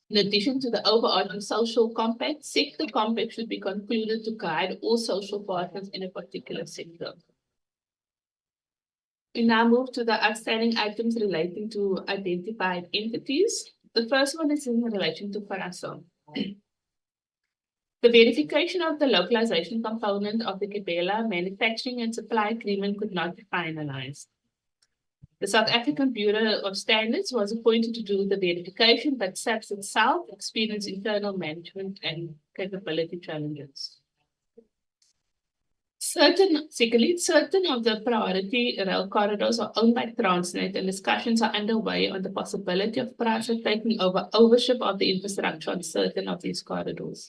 In addition to the overarching social compact, sector compact should be concluded to guide all social partners in a particular sector. We now move to the outstanding items relating to identified entities. The first one is in relation to PRASA. The verification of the localization component of the Gibela manufacturing and supply agreement could not be finalized. The South African Bureau of Standards was appointed to do the verification, but SAPS itself experienced internal management and capability challenges. Certain of the priority rail corridors are owned by Transnet, and discussions are underway on the possibility of PRASA taking over ownership of the infrastructure on certain of these corridors.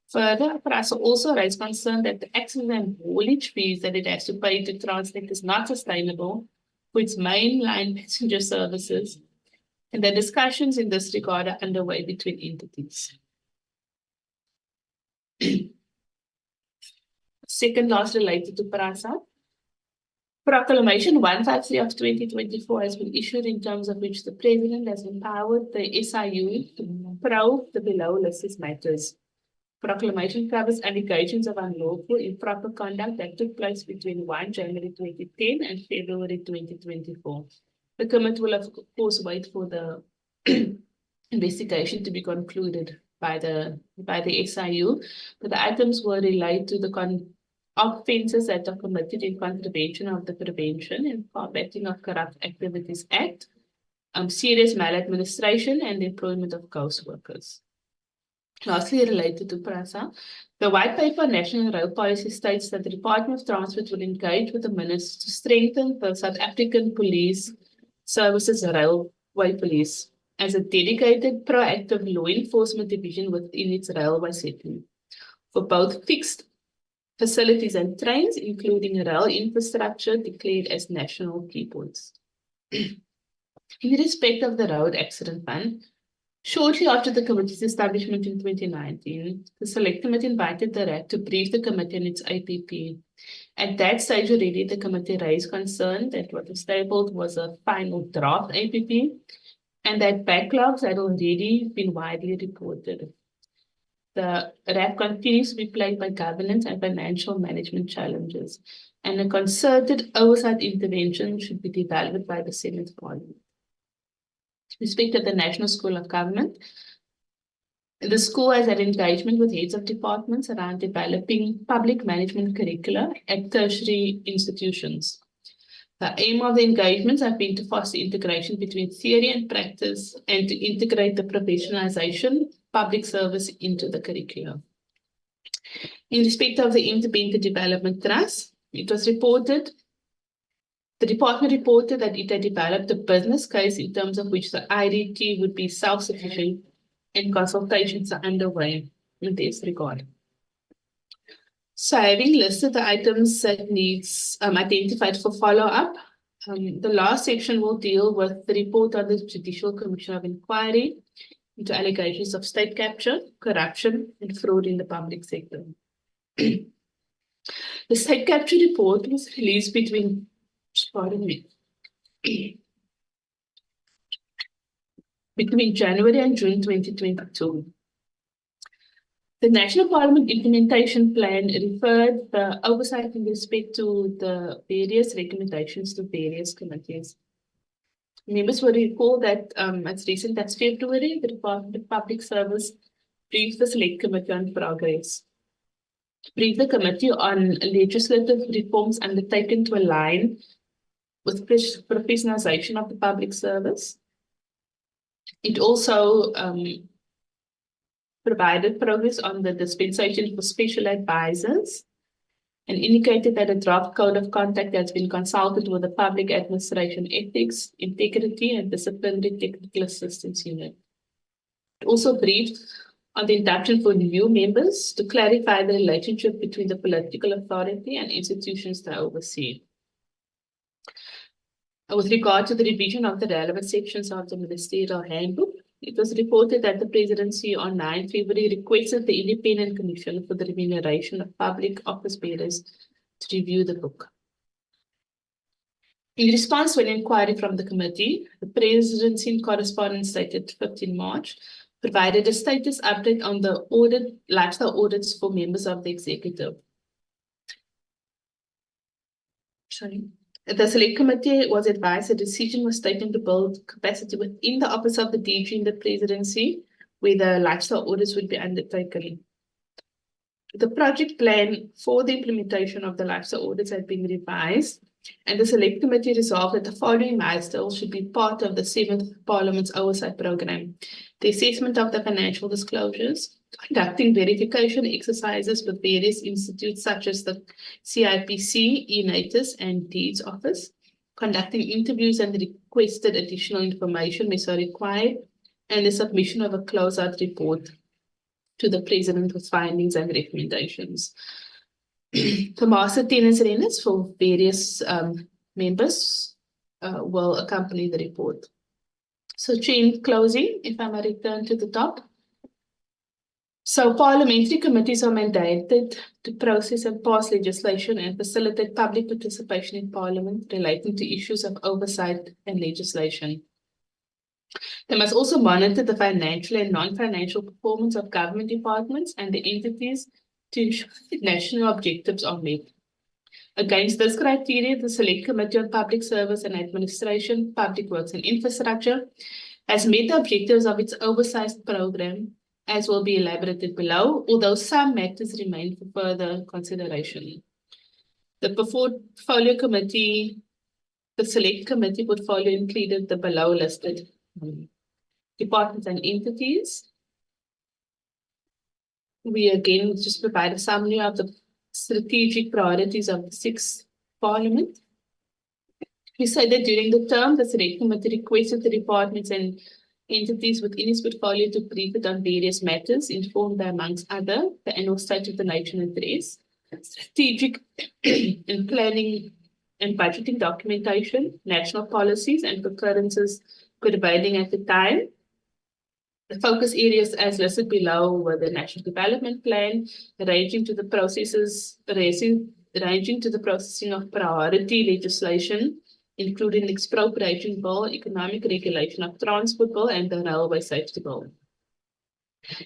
Further, PRASA also raised concern that the access and haulage fees that it has to pay to Transnet is not sustainable for its mainline passenger services, and the discussions in this regard are underway between entities. Second last related to PRASA. Proclamation 153 of 2024 has been issued, in terms of which the President has empowered the SIU to probe the below listed matters. Proclamation covers allegations of unlawful improper conduct that took place between 1 January 2010 and February 2024. The committee will, of course, wait for the investigation to be concluded by the SIU, but the items will relate to the offences that are committed in contravention of the Prevention and Combating of Corrupt Activities Act, serious maladministration, and the employment of ghost workers. Lastly, related to PRASA, the White Paper on National Rail Policy states that the Department of Transport will engage with the ministers to strengthen the South African Police Services Railway Police as a dedicated, proactive law enforcement division within its railway setting for both fixed facilities and trains, including rail infrastructure declared as national key points. In respect of the Road Accident Fund, shortly after the committee's establishment in 2019, the Select Committee invited the RAC to brief the committee on its APP. At that stage already, the committee raised concern that what was tabled was a final draft APP, and that backlogs had already been widely reported. The RAC continues to be plagued by governance and financial management challenges, and a concerted oversight intervention should be developed by the Senate Parliament. With respect to the National School of Government, the school has had engagement with heads of departments around developing public management curricula at tertiary institutions. The aim of the engagements have been to foster integration between theory and practice and to integrate the professionalization of public service into the curriculum. In respect of the Independent Development Trust, it was reported, the department reported that it had developed a business case in terms of which the IDT would be self-sufficient, and consultations are underway in this regard. So having listed the items that needs identified for follow-up, the last section will deal with the report on the Judicial Commission of Inquiry into allegations of state capture, corruption, and fraud in the public sector. The state capture report was released between, between January and June 2022. The National Parliament Implementation Plan referred the oversight in respect to the various recommendations to various committees. Members will recall that as recent as February, the Department of Public Service briefed the Select Committee on progress. Briefed the committee on legislative reforms undertaken to align with professionalization of the public service. It also provided progress on the dispensation for special advisors and indicated that a draft code of conduct has been consulted with the Public Administration Ethics, Integrity and Disciplinary Technical Assistance Unit. It also briefed on the induction for new members to clarify the relationship between the political authority and institutions they oversee. With regard to the revision of the relevant sections of the ministerial handbook, it was reported that the presidency on 9 February requested the Independent Commission for the Remuneration of Public Office Bearers to review the book. In response to an inquiry from the committee, the presidency in correspondence dated 15 March provided a status update on the lifestyle audits for members of the executive. The select committee was advised a decision was taken to build capacity within the office of the DG in the presidency, where the lifestyle audits would be undertaken. The project plan for the implementation of the lifestyle audits had been revised, and the select committee resolved that the following milestones should be part of the 7th Parliament's oversight program: the assessment of the financial disclosures, conducting verification exercises with various institutes such as the CIPC, eNatus, and Deeds Office, conducting interviews and requested additional information may so required, and the submission of a closeout report to the President with findings and recommendations. The master tenants renters for various members will accompany the report. So, in closing, if I may return to the top. So, parliamentary committees are mandated to process and pass legislation and facilitate public participation in Parliament relating to issues of oversight and legislation. They must also monitor the financial and non-financial performance of government departments and the entities to ensure that national objectives are met. Against this criteria, the Select Committee on Public Service and Administration, Public Works and Infrastructure has met the objectives of its oversight program, as will be elaborated below, although some matters remain for further consideration. The Portfolio Committee, the Select Committee portfolio included the below listed departments and entities. We again just provide a summary of the strategic priorities of the 6th Parliament. We say that during the term, the Select Committee requested the departments and entities within its portfolio to brief it on various matters, informed by, amongst other, the annual state of the nation address, strategic and planning and budgeting documentation, national policies and concurrences prevailing at the time. The focus areas as listed below were the National Development Plan, ranging to the processing of priority legislation, including the Expropriation Bill, Economic Regulation of Transport Bill, and the Railway Safety Bill.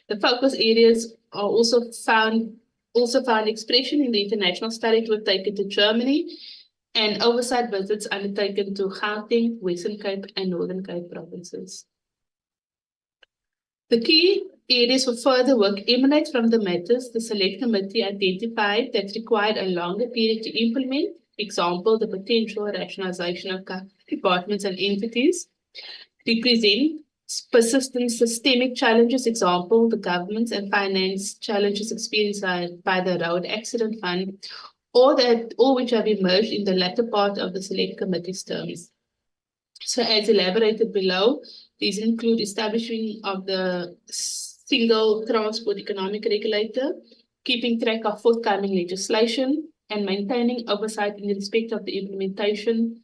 The focus areas are also found expression in the international study we've taken to Germany and oversight visits undertaken to Gauteng, Western Cape, and Northern Cape provinces. The key areas for further work emanate from the matters the Select Committee identified that required a longer period to implement, example, the potential rationalization of departments and entities, represent persistent systemic challenges, example, the governance and finance challenges experienced by the Road Accident Fund, or which have emerged in the latter part of the Select Committee's terms. So as elaborated below, these include establishing of the single transport economic regulator, keeping track of forthcoming legislation, and maintaining oversight in respect of the implementing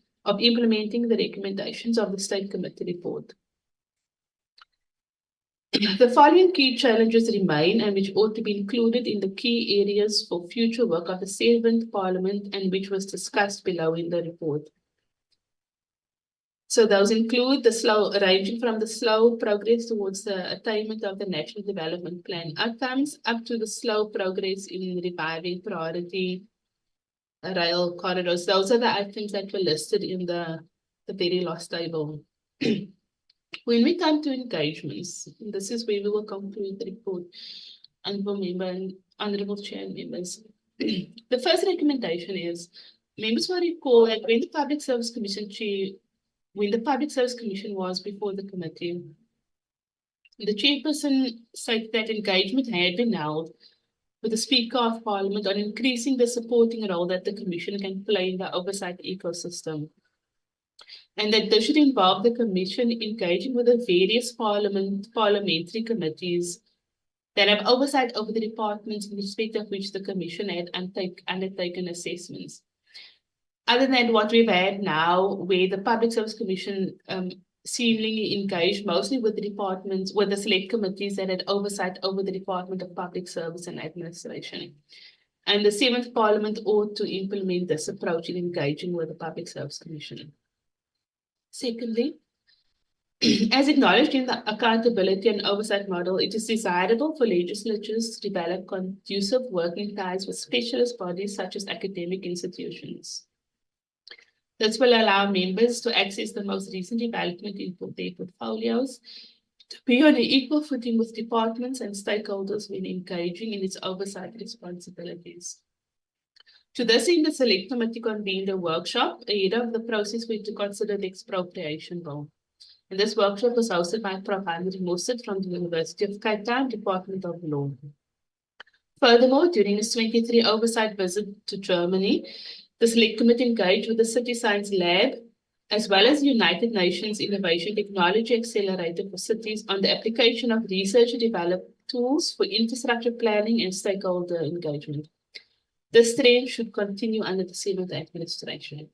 the recommendations of the State Committee report. The following key challenges remain and which ought to be included in the key areas for future work of the 7th Parliament and which was discussed below in the report. So those include ranging from the slow progress towards the attainment of the National Development Plan outcomes up to the slow progress in reviving priority rail corridors. Those are the items that were listed in the very last table. When we come to engagements, this is where we will conclude the report, Honourable Member and Honourable Chair and members. The first recommendation is, members will recall that when the Public Service Commission was before the committee, the chairperson said that engagement had been held with the Speaker of Parliament on increasing the supporting role that the Commission can play in the oversight ecosystem, and that this should involve the Commission engaging with the various parliamentary committees that have oversight over the departments in respect of which the Commission had undertaken assessments. other than what we've had now, where the Public Service Commission seemingly engaged mostly with the departments, with the select committees that had oversight over the Department of Public Service and Administration. And the 7th Parliament ought to implement this approach in engaging with the Public Service Commission. Secondly, as acknowledged in the accountability and oversight model, it is desirable for legislatures to develop conducive working ties with specialist bodies such as academic institutions. This will allow members to access the most recent development in their portfolios, to be on an equal footing with departments and stakeholders when engaging in its oversight responsibilities. To this end, the Select Committee convened a workshop ahead of the process to consider the expropriation bill. And this workshop was hosted by Prof. Henry Mossad from the University of Cape Town, Department of Law. Furthermore, during his 23 oversight visit to Germany, the Select Committee engaged with the City Science Lab, as well as the United Nations Innovation Technology Accelerator for Cities on the application of research and developed tools for infrastructure planning and stakeholder engagement. This trend should continue under the 7th administration.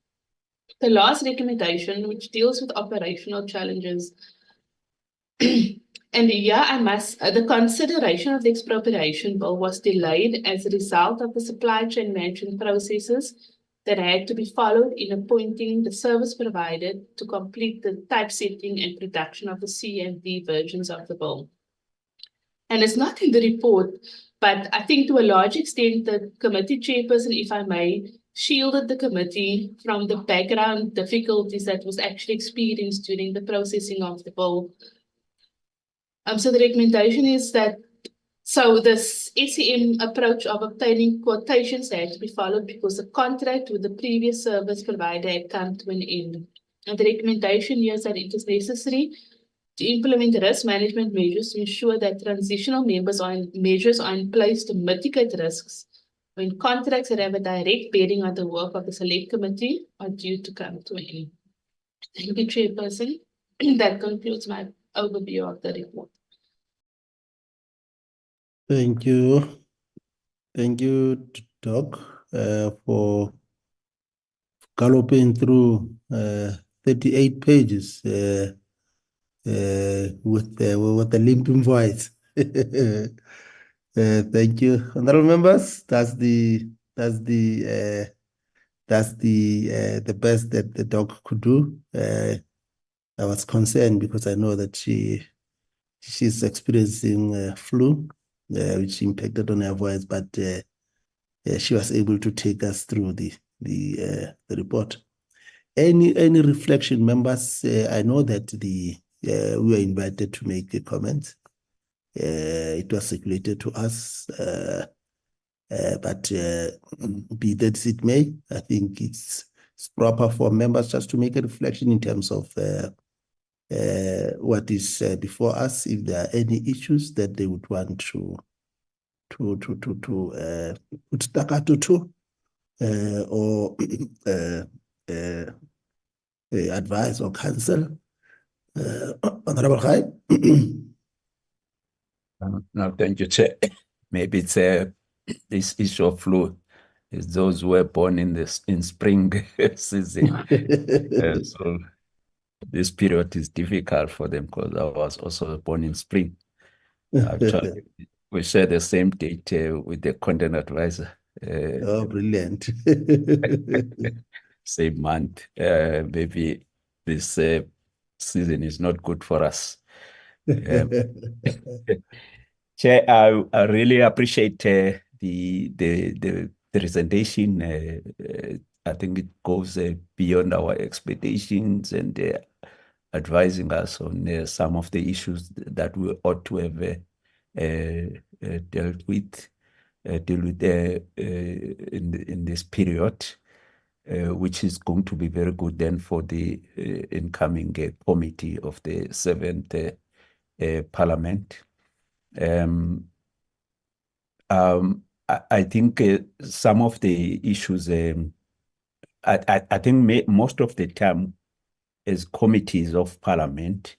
The last recommendation, which deals with operational challenges, and here the consideration of the expropriation bill was delayed as a result of the supply chain management processes that had to be followed in appointing the service provider to complete the typesetting and production of the C and D versions of the bill. And it's not in the report, but I think to a large extent the committee chairperson, if I may, shielded the committee from the background difficulties that was actually experienced during the processing of the bill. So the recommendation is that this SEM approach of obtaining quotations had to be followed because the contract with the previous service provider had come to an end. And the recommendation here is that it is necessary to implement risk management measures to ensure that transitional measures are in place to mitigate risks when contracts that have a direct bearing on the work of the Select Committee are due to come to an end. Thank you, Chairperson. That concludes my overview of the report. Thank you. Thank you, Doc, for galloping through 38 pages with the limping voice. Thank you, honorable members. That's the best that the Doc could do. I was concerned because I know that she's experiencing flu, which impacted on her voice, but she was able to take us through the report. Any reflection, members? I know that we were invited to make a comment. It was circulated to us, but be that as it may, I think it's proper for members just to make a reflection in terms of what is before us, if there are any issues that they would want to put staccato to, or advise or counsel. Honorable Khai. No, thank you, Chair. Maybe it's this issue of flu is those who were born in spring season. So this period is difficult for them because I was also born in spring. Actually, we share the same date with the content advisor. Oh, brilliant. Same month. Maybe this season is not good for us. Chair, I really appreciate the presentation. I think it goes beyond our expectations and advising us on some of the issues that we ought to have dealt with in this period, which is going to be very good then for the incoming committee of the 7th Parliament. I think some of the issues, I think most of the time as committees of Parliament,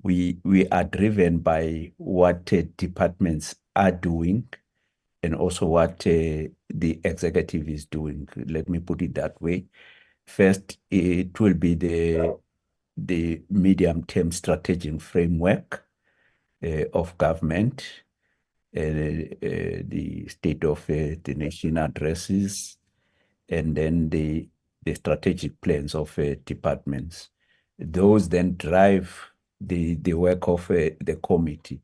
we are driven by what departments are doing and also what the executive is doing. Let me put it that way. First, it will be the medium-term strategic framework of government, the State of the Nation addresses, and then the strategic plans of departments. Those then drive the work of the committee,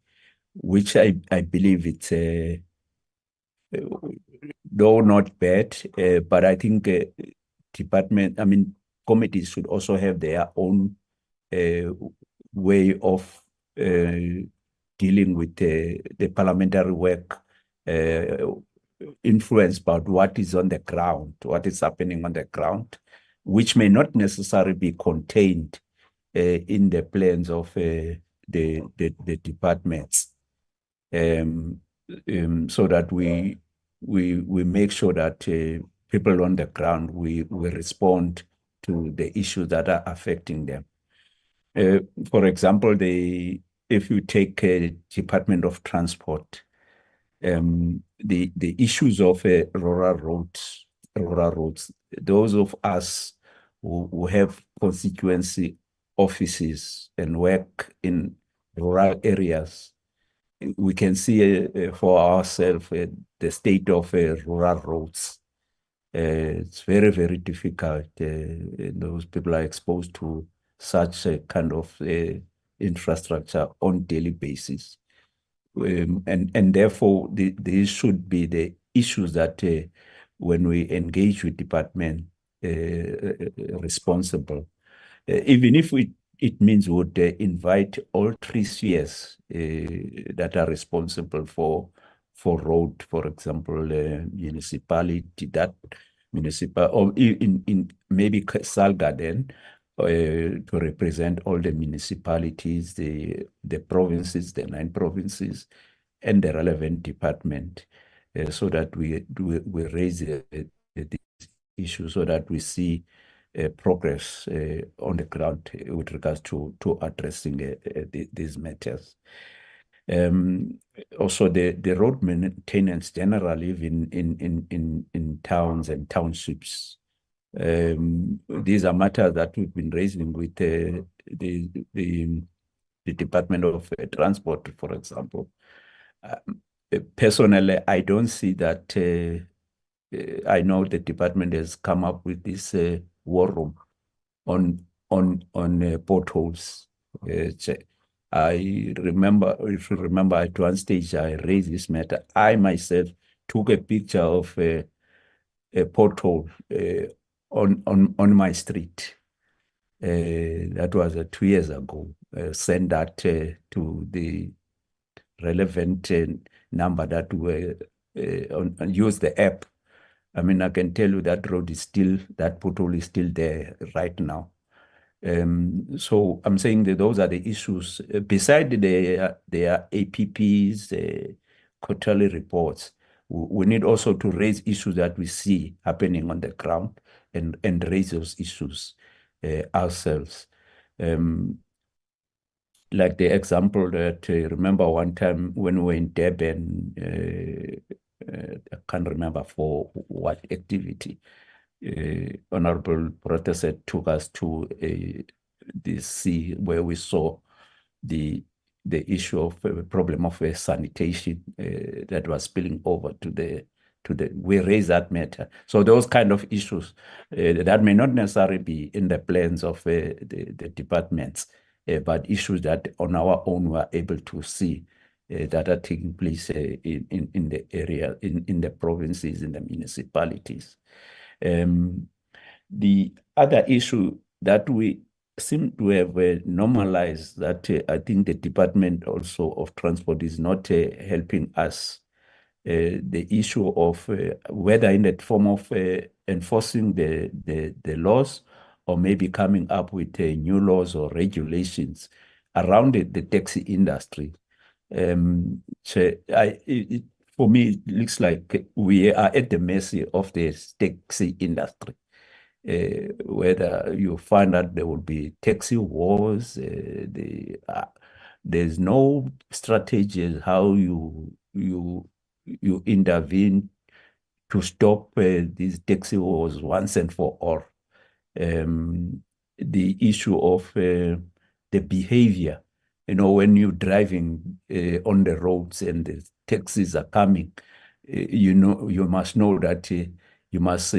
which I believe it's though not bad, but I think committees should also have their own way of dealing with the parliamentary work, influenced by what is on the ground, what is happening on the ground, which may not necessarily be contained in the plans of the departments, so that we make sure that people on the ground, we respond to the issues that are affecting them. For example, if you take Department of Transport, the issues of rural roads, those of us who have constituency offices and work in rural areas, we can see for ourselves the state of rural roads. It's very, very difficult. Those people are exposed to such a kind of infrastructure on daily basis. And therefore, these should be the issues that when we engage with department responsible, even if it means we would invite all three spheres that are responsible for road, for example, municipality, that municipal, or in maybe Salga then, to represent all the municipalities, the provinces, the 9 provinces, and the relevant department, so that we raise the issue, so that we see progress on the ground with regards to addressing these matters. Also, the road maintenance generally, even in towns and townships. These are matters that we've been raising with the Department of Transport, for example. Personally, I don't see that. I know the department has come up with this war room on potholes. I remember, if you remember, at one stage I raised this matter. I myself took a picture of a pothole on my street. That was 2 years ago. Sent that to the relevant number that were use the app. I mean, I can tell you that road is still, that pothole is still there right now. So I'm saying that those are the issues. Beside their APPs, quarterly reports, we need also to raise issues that we see happening on the ground and raise those issues ourselves. Like the example that remember one time when we were in Durban, I can't remember for what activity. Honorable Protestant took us to the sea where we saw the issue of a problem of sanitation that was spilling over to the we raise that matter. So those kind of issues that may not necessarily be in the plans of the departments, but issues that on our own we're able to see that are taking place in the area, in the provinces, in the municipalities. The other issue that we seem to have normalized, that I think the Department also of Transport is not helping us, the issue of whether in the form of enforcing the laws, or maybe coming up with new laws or regulations around the taxi industry. So for me, it looks like we are at the mercy of the taxi industry. Whether you find that there will be taxi wars, there's no strategy how you intervene to stop these taxi wars once and for all. The issue of the behavior, when you're driving on the roads and the taxis are coming, you must know that you must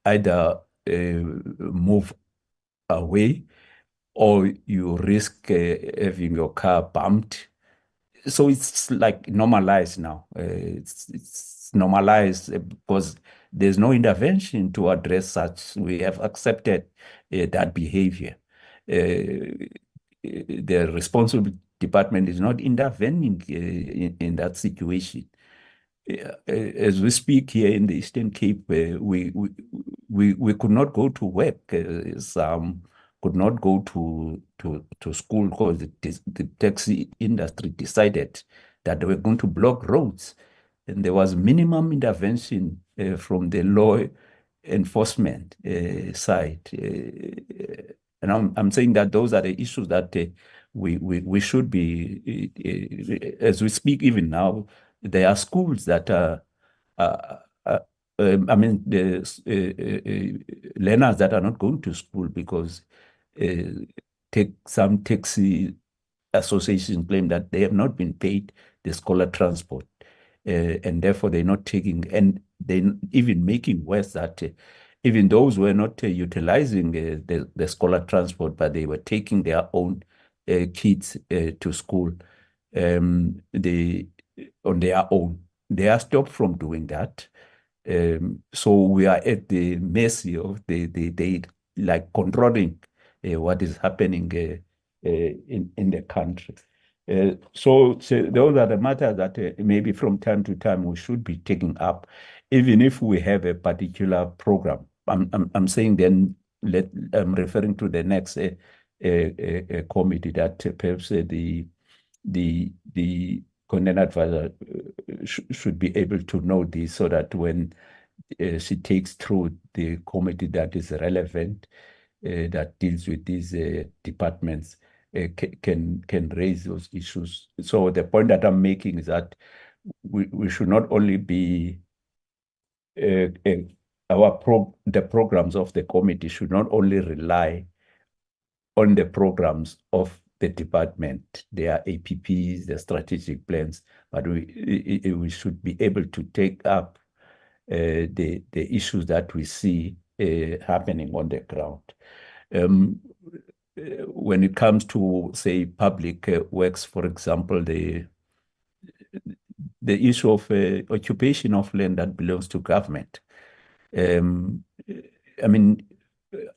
either move away or you risk having your car bumped. So it's like normalized now. It's normalized because there's no intervention to address such. We have accepted that behavior. The responsible department is not intervening in that situation. As we speak here in the Eastern Cape, we could not go to work. Some could not go to school because the taxi industry decided that they were going to block roads, and there was minimum intervention from the law enforcement side. And I'm saying that those are the issues that we should be, as we speak even now, there are schools that are, the learners that are not going to school because some taxi associations claim that they have not been paid the scholar transport, and therefore they're not taking, and they're even making worse that even those were not utilizing the scholar transport, but they were taking their own kids to school on their own. They are stopped from doing that. So we are at the mercy of they like controlling what is happening in the country. So those are the matters that maybe from time to time we should be taking up, even if we have a particular program. I'm saying then I'm referring to the next committee that perhaps the content advisor should be able to know this, so that when she takes through the committee that is relevant, that deals with these departments, can raise those issues. So the point that I'm making is that we should not only be the programs of the committee should not only rely on the programs of the department, their APPs, their strategic plans, but we should be able to take up the issues that we see happening on the ground. When it comes to, say, public works, for example, the issue of occupation of land that belongs to government.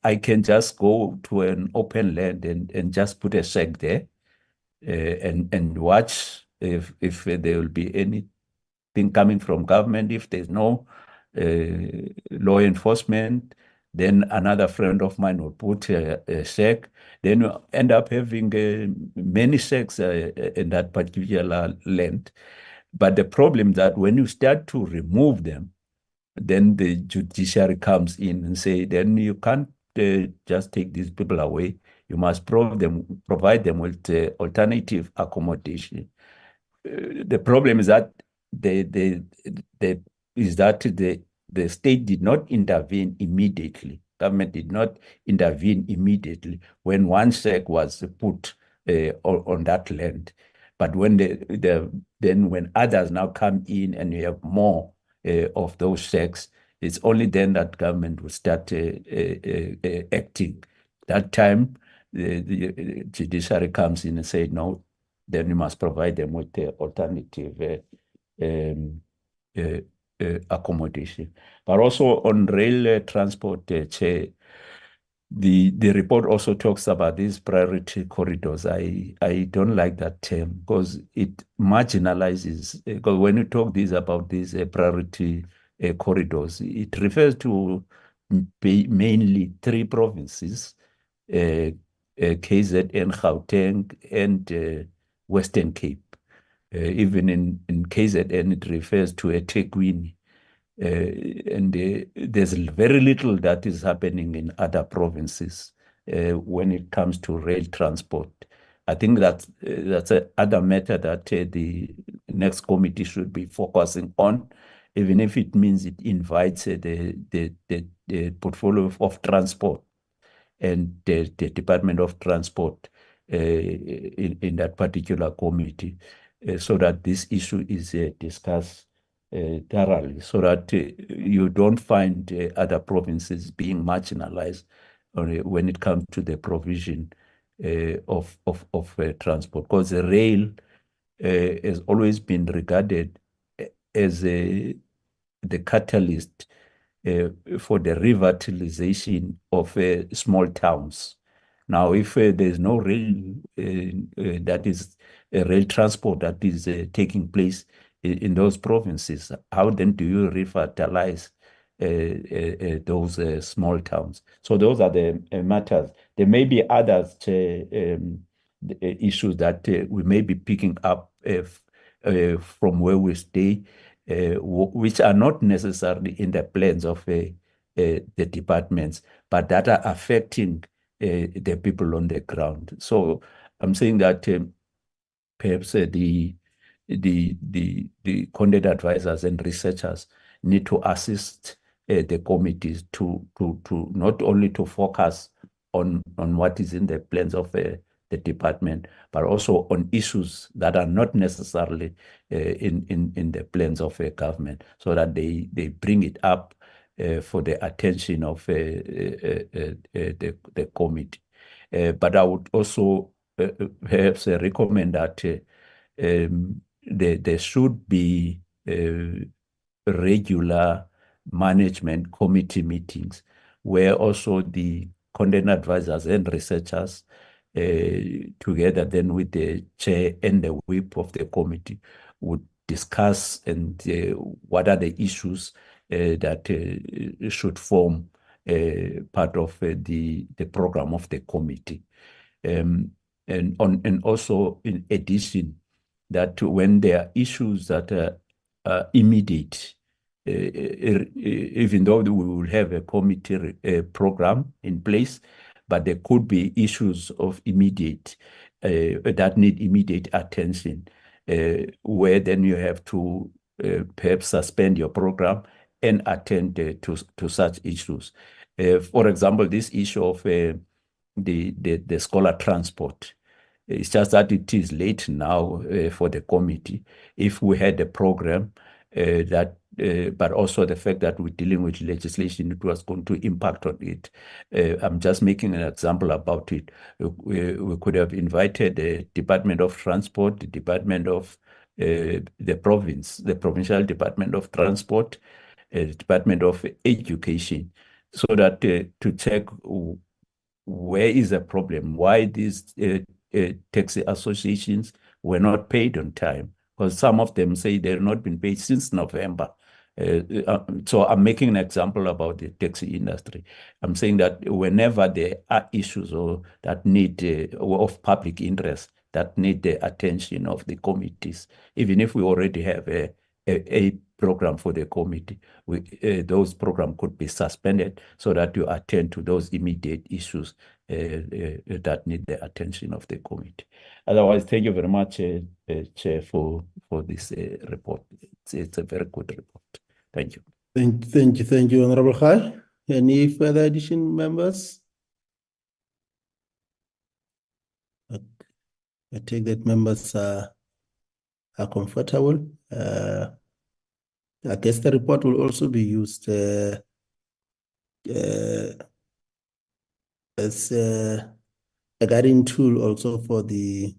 I can just go to an open land and just put a shack there and watch if there will be anything coming from government. If there's no law enforcement, then another friend of mine will put a shack. Then you end up having many shacks in that particular land. But the problem is that when you start to remove them, then the judiciary comes in and say, then you can't just take these people away. You must provide them with alternative accommodation. The problem is that the state did not intervene immediately. Government did not intervene immediately when one shack was put on that land. But when when others now come in and you have more of those shacks, it's only then that government will start acting. That time, the judiciary comes in and say, no, then you must provide them with alternative accommodation. But also on rail transport, Chair, the report also talks about these priority corridors. I don't like that term because it marginalizes. Because when you talk about these priority corridors, it refers to mainly three provinces: KZN, Gauteng, and Western Cape. Even in KZN, it refers to eThekwini. And there's very little that is happening in other provinces when it comes to rail transport. I think that's another matter that the next committee should be focusing on, even if it means it invites the portfolio of transport and the Department of Transport in that particular committee, so that this issue is discussed thoroughly, so that you don't find other provinces being marginalized when it comes to the provision of transport. Because the rail has always been regarded as the catalyst for the revitalization of small towns. Now, if there's no rail that is rail transport that is taking place in those provinces, how then do you revitalize those small towns? So those are the matters. There may be others issues that we may be picking up from where we stay, which are not necessarily in the plans of the departments, but that are affecting the people on the ground. So I'm saying that perhaps the content advisors and researchers need to assist the committees to not only to focus on what is in the plans of the department, but also on issues that are not necessarily in the plans of a government, so that they bring it up for the attention of the committee. But I would also perhaps recommend that there should be regular management committee meetings where also the content advisors and researchers together then with the chair and the whip of the committee would discuss and what are the issues that should form part of the program of the committee. And also in addition, that when there are issues that are immediate, even though we will have a committee program in place, but there could be issues of immediate that need immediate attention, where then you have to perhaps suspend your program and attend to such issues. For example, this issue of the scholar transport. It's just that it is late now for the committee. If we had a program that, but also the fact that we're dealing with legislation, it was going to impact on it. I'm just making an example about it. We could have invited the Department of Transport, the Department of the province, the Provincial Department of Transport, the Department of Education, so that to check where is the problem, why these taxi associations were not paid on time, because some of them say they've not been paid since November. So I'm making an example about the taxi industry. I'm saying that whenever there are issues or that need of public interest that need the attention of the committees, even if we already have a program for the committee, those programs could be suspended so that you attend to those immediate issues that need the attention of the committee. Otherwise, thank you very much, Chair, for this report. It's a very good report. Thank you. Thank you, Honorable Khai. Any further addition, members? I take that members are comfortable. I guess the report will also be used as a guiding tool also for the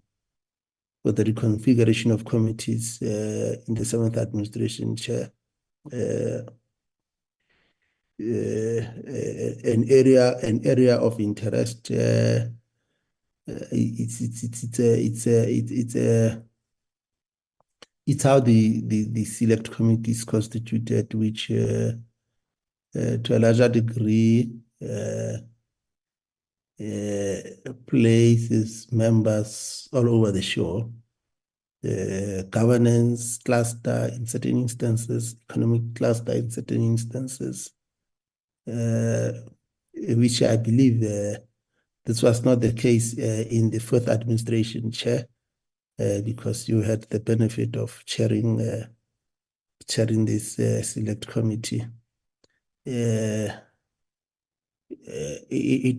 reconfiguration of committees in the 7th Administration Chair. An area of interest. It's how the select committee is constituted, which to a larger degree places members all over the show. Governance cluster in certain instances, economic cluster in certain instances, which I believe this was not the case in the 4th Administration Chair, because you had the benefit of chairing chairing this select committee. It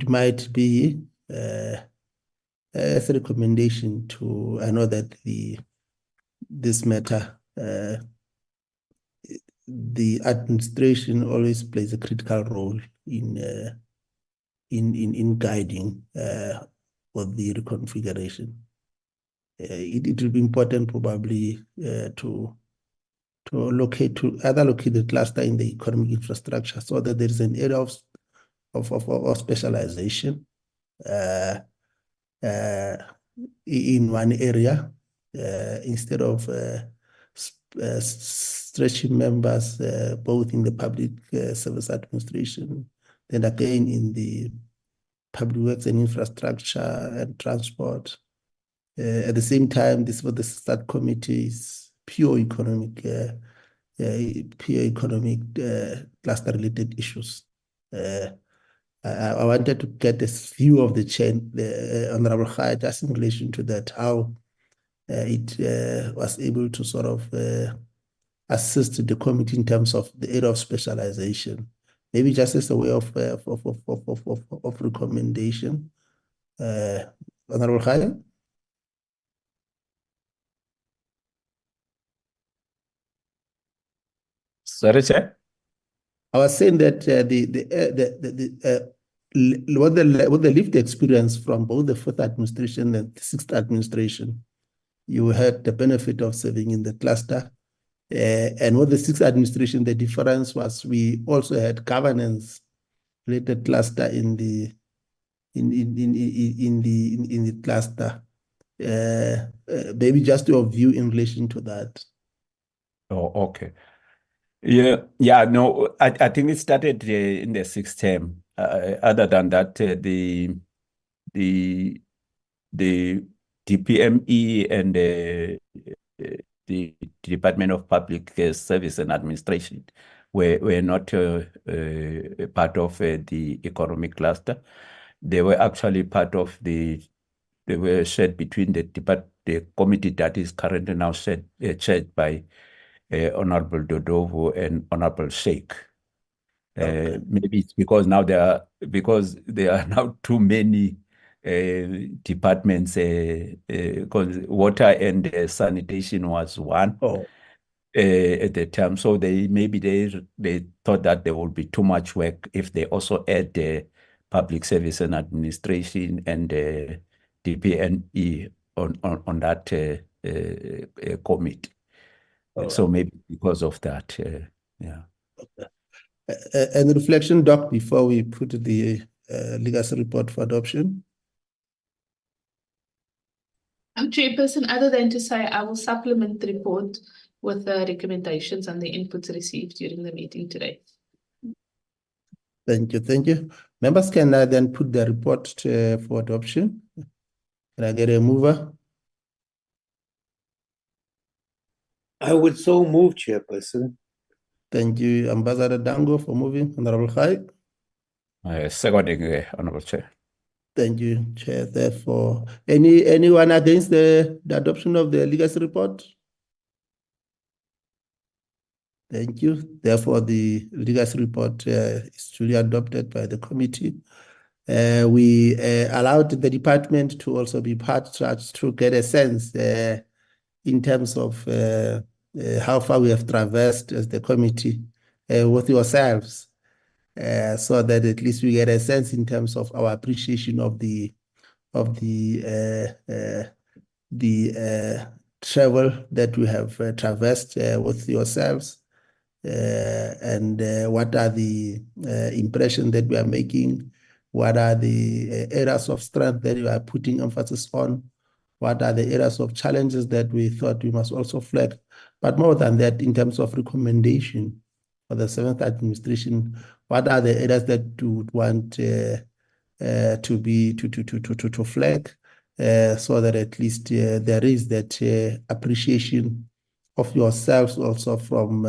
might be as a recommendation to, I know that this matter, the administration always plays a critical role in guiding for the reconfiguration. It will be important probably to locate the cluster in the economic infrastructure so that there is an area of specialization in one area instead of stretching members both in the public service administration, then again in the public works and infrastructure and transport. At the same time, this was the subcommittee is pure economic cluster-related issues. I wanted to get a view of the chain, Honorable Khair, just in relation to that, how it was able to sort of assist the committee in terms of the area of specialization. Maybe just as a way of recommendation. Honorable Khair? Sorry, Chair? I was saying that what the lived experience from both the fourth administration and the sixth administration, you had the benefit of serving in the cluster. And with the sixth administration, the difference was we also had governance-related cluster in the cluster. Maybe just your view in relation to that. Oh, okay. Yeah, no, I think it started in the sixth term. Other than that, the DPME and the Department of Public Service and Administration were not part of the economic cluster. They were actually part of they were shared between the committee that is currently now chaired by Honorable Dodovo and Honorable Sheikh. Okay. Maybe it's because there are now too many departments, because water and sanitation was one at the time. So they thought that there would be too much work if they also add the public service and administration and DPNE on that committee. So maybe because of that, yeah. And the reflection, Doc, before we put the legacy report for adoption. Chairperson, other than to say I will supplement the report with the recommendations and the inputs received during the meeting today. Thank you. Members can then put the report for adoption. Can I get a mover? I would so move, Chairperson. Thank you, Ambassador Dango, for moving. Honorable Khair. Seconding, Honorable Chair. Thank you, Chair. Therefore, anyone against the adoption of the legacy report? Thank you. Therefore, the legacy report is duly adopted by the committee. We allowed the department to also be part to get a sense in terms of how far we have traversed as the committee with yourselves, so that at least we get a sense in terms of our appreciation of the travel that we have traversed with yourselves, and what are the impressions that we are making, what are the areas of strength that we are putting emphasis on, what are the areas of challenges that we thought we must also flag. But more than that, in terms of recommendation for the seventh administration, what are the areas that you would want to flag, so that at least there is that appreciation of yourselves also from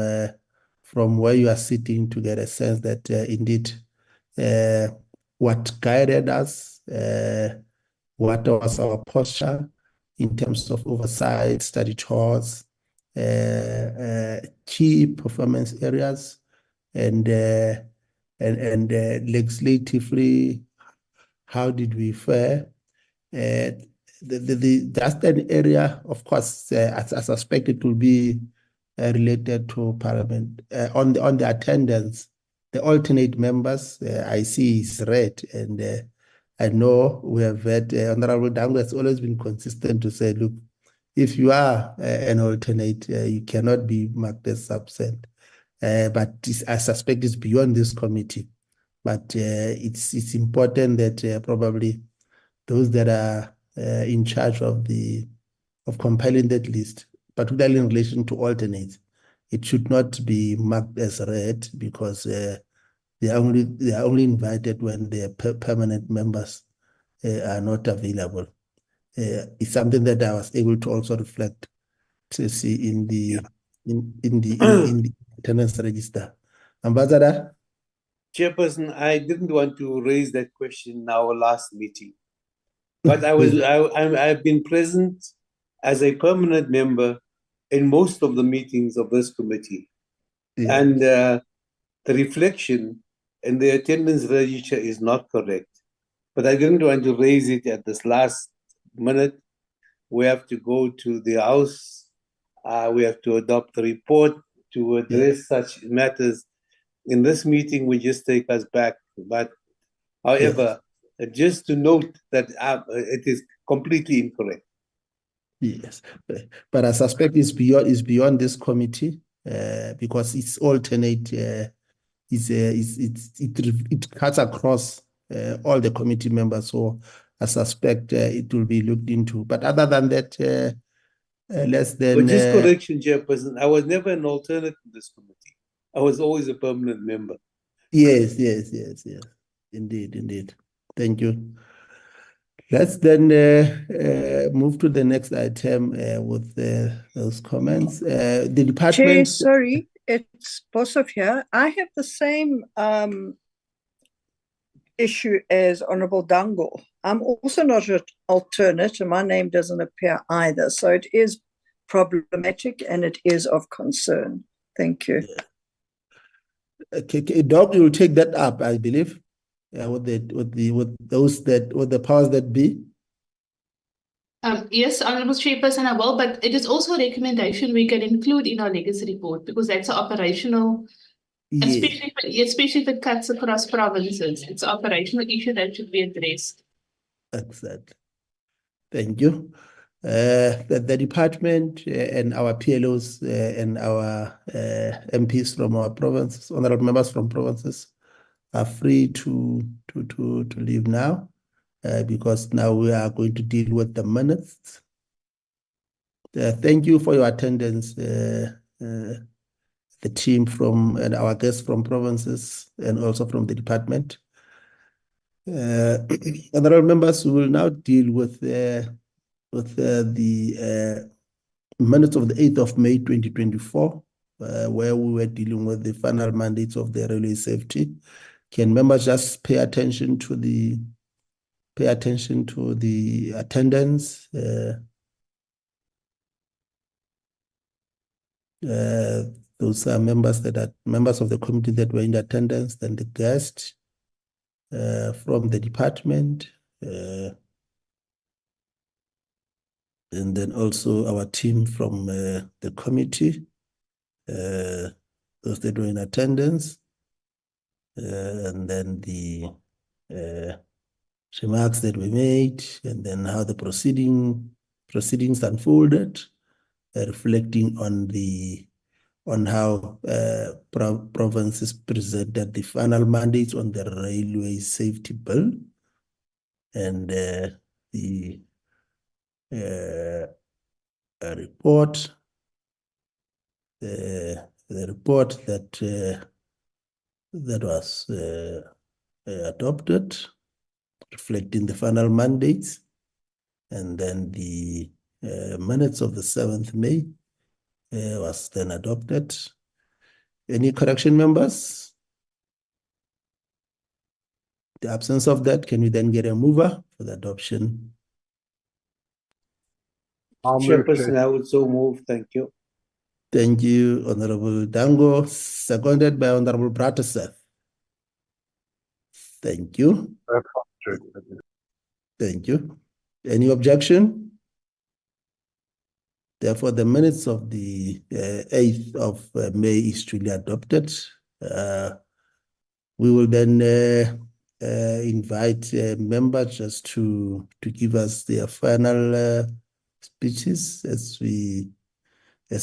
where you are sitting, to get a sense that indeed what guided us, what was our posture in terms of oversight, study tours, key performance areas and legislatively, how did we fare? Just an area, of course, I suspect it will be related to Parliament. On the attendance, the alternate members, I see is red, and I know we have had Honorable Dango has always been consistent to say, look, if you are an alternate, you cannot be marked as absent. But I suspect it's beyond this committee. But it's important that probably those that are in charge of compiling that list, particularly in relation to alternates, it should not be marked as red because they are only invited when their permanent members are not available. It's something that I was able to also reflect to see in the attendance register. Ambassador? Chairperson, I didn't want to raise that question in our last meeting, but I've been present as a permanent member in most of the meetings of this committee. Yeah. And the reflection in the attendance register is not correct. But I didn't want to raise it at this last minute. We have to go to the House. We have to adopt the report to address such matters. In this meeting, we just take us back. But however, just to note that it is completely incorrect. Yes, but I suspect it's beyond this committee because it's alternate. It cuts across all the committee members, so I suspect it will be looked into. But other than that, less than. But just correction, Chairperson, I was never an alternate to this committee. I was always a permanent member. Yes. Indeed. Thank you. Let's then move to the next item with those comments. The department. Chair, sorry, it's Bosov here. I have the same issue as Honorable Dango. I'm also not an alternate, and my name doesn't appear either. So it is problematic and it is of concern. Thank you. Okay, Doc, you will take that up, I believe. With the powers that be. Yes, Honourable Chairperson, I will, but it is also a recommendation we can include in our legacy report because that's an operational, especially if it cuts across provinces. It's an operational issue that should be addressed. Exactly. Thank you. The department and our PLOs and our MPs from our provinces, honorable members from provinces, are free to leave now because now we are going to deal with the minutes. Thank you for your attendance, the team and our guests from provinces and also from the department. Honorable members, we will now deal with the minutes of the 8th of May 2024, where we were dealing with the final mandates of the railway safety. Can members just pay attention to the attendance? Those are members of the committee that were in attendance, then the guests from the department, and then also our team from the committee, those that were in attendance, and then the remarks that were made, and then how the proceedings unfolded, reflecting on how provinces presented the final mandates on the railway safety bill, and the report that was adopted, reflecting the final mandates, and then the minutes of the 7th May was then adopted. Any correction, members? The absence of that, can we then get a mover for the adoption? I'll move, Chairperson, I would so move. Thank you. Thank you, Honorable Dango, seconded by Honorable Prataseth. Thank you. Thank you. Any objection? Therefore, the minutes of the 8th of May is duly adopted. We will then invite members just to give us their final speeches as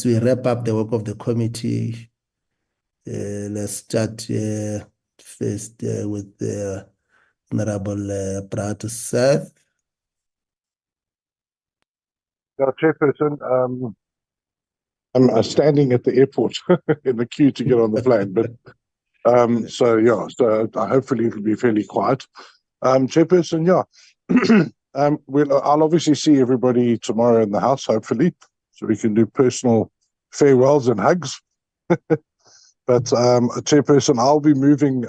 we wrap up the work of the committee. Let's start first with the Honorable Prataseth. Chairperson, I'm standing at the airport in the queue to get on the plane, but so hopefully it'll be fairly quiet. Chairperson, I'll obviously see everybody tomorrow in the House, hopefully, so we can do personal farewells and hugs. But Chairperson, I'll be moving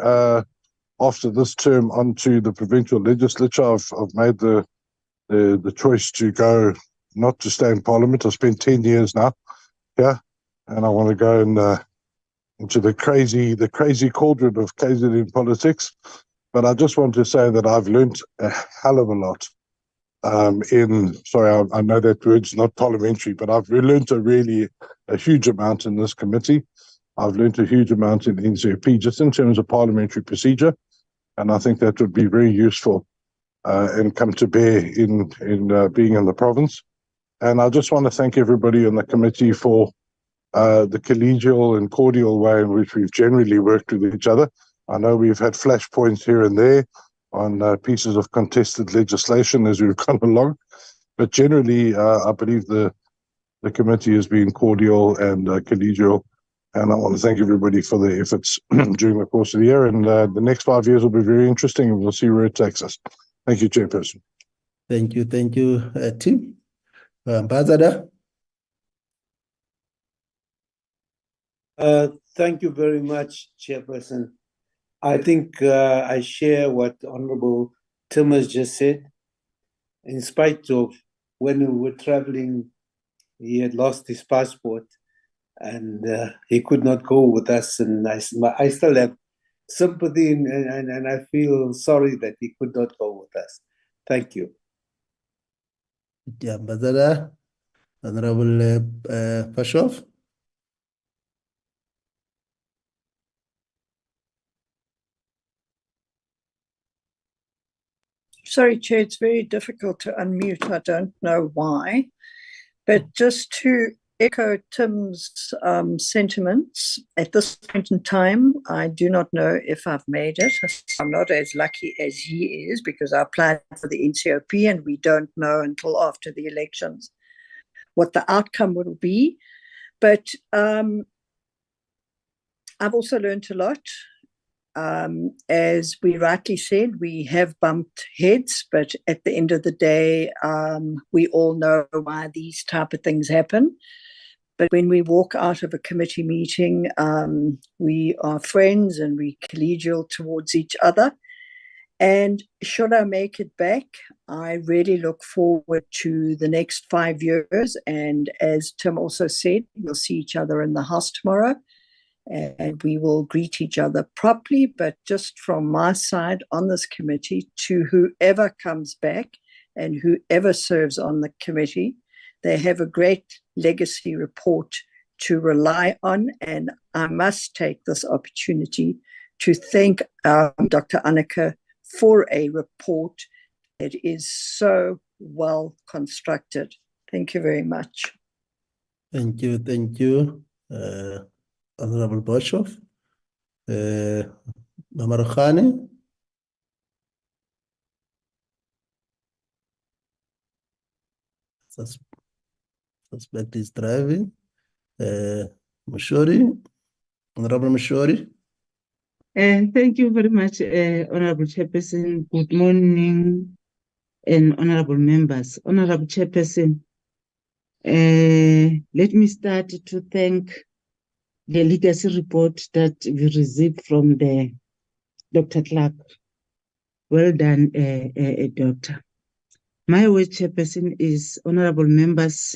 after this term onto the provincial legislature. I've made the choice to go, not to stay in Parliament. I've spent 10 years now, and I want to go into the crazy cauldron of KZN politics. But I just want to say that I've learnt a hell of a lot. I know that word's not parliamentary, but I've learnt a huge amount in this committee. I've learnt a huge amount in NCP, just in terms of parliamentary procedure, and I think that would be very useful and come to bear in being in the province. And I just want to thank everybody in the committee for the collegial and cordial way in which we've generally worked with each other. I know we've had flashpoints here and there on pieces of contested legislation as we've gone along, but generally I believe the committee has been cordial and collegial, and I want to thank everybody for their efforts during the course of the year, and the next 5 years will be very interesting, and we'll see where it takes us. Thank you, Chairperson. Thank you, Tim. Ambassador? Thank you very much, Chairperson. I think I share what Honorable Tim has just said. In spite of when we were traveling, he had lost his passport and he could not go with us. And I still have sympathy and I feel sorry that he could not go with us. Thank you. Yeah, Ambassador. Honorable Pashov? Sorry, Chair, it's very difficult to unmute. I don't know why. But just to echo Tim's sentiments, at this point in time, I do not know if I've made it. I'm not as lucky as he is because I applied for the NCOP and we don't know until after the elections what the outcome will be. But I've also learned a lot. As we rightly said, we have bumped heads, but at the end of the day, we all know why these type of things happen. But when we walk out of a committee meeting, we are friends and we collegial towards each other. And should I make it back, I really look forward to the next 5 years. And as Tim also said, we'll see each other in the House tomorrow. And we will greet each other properly, but just from my side on this committee, to whoever comes back and whoever serves on the committee, they have a great legacy report to rely on. And I must take this opportunity to thank Dr. Anneke for a report that is so well constructed. Thank you very much. Thank you. Honorable Boshoff, Mamarkhani. Suspect is driving. Mashori, Honorable Mashori. Thank you very much, Honorable Chairperson. Good morning, and honorable members. Honorable Chairperson, let me start to thank the legacy report that we received from the Dr. Clark. Well done, Doctor. My word, Chairperson, is honorable members.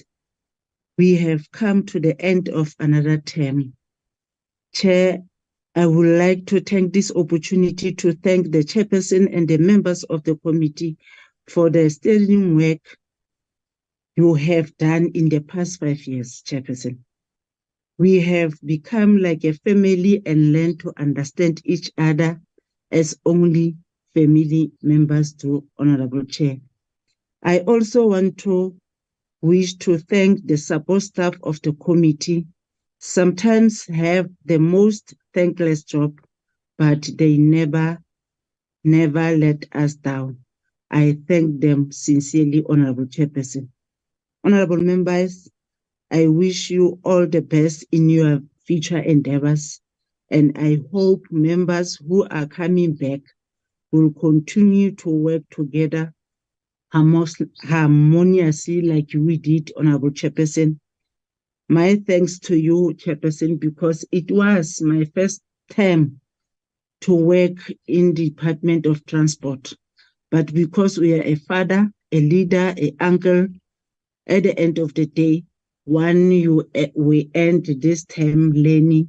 we have come to the end of another term. Chair, I would like to take this opportunity to thank the chairperson and the members of the committee for the sterling work you have done in the past 5 years, chairperson. We have become like a family and learned to understand each other as only family members do, Honorable Chair. I also want to wish to thank the support staff of the committee. Sometimes have the most thankless job, but they never let us down. I thank them sincerely, Honorable Chairperson. Honorable members, I wish you all the best in your future endeavors, and I hope members who are coming back will continue to work together harmoniously like we did, Honorable Chairperson. My thanks to you, Chairperson, because it was my first term to work in the Department of Transport. But because we are a father, a leader, an uncle, at the end of the day, we end this term learning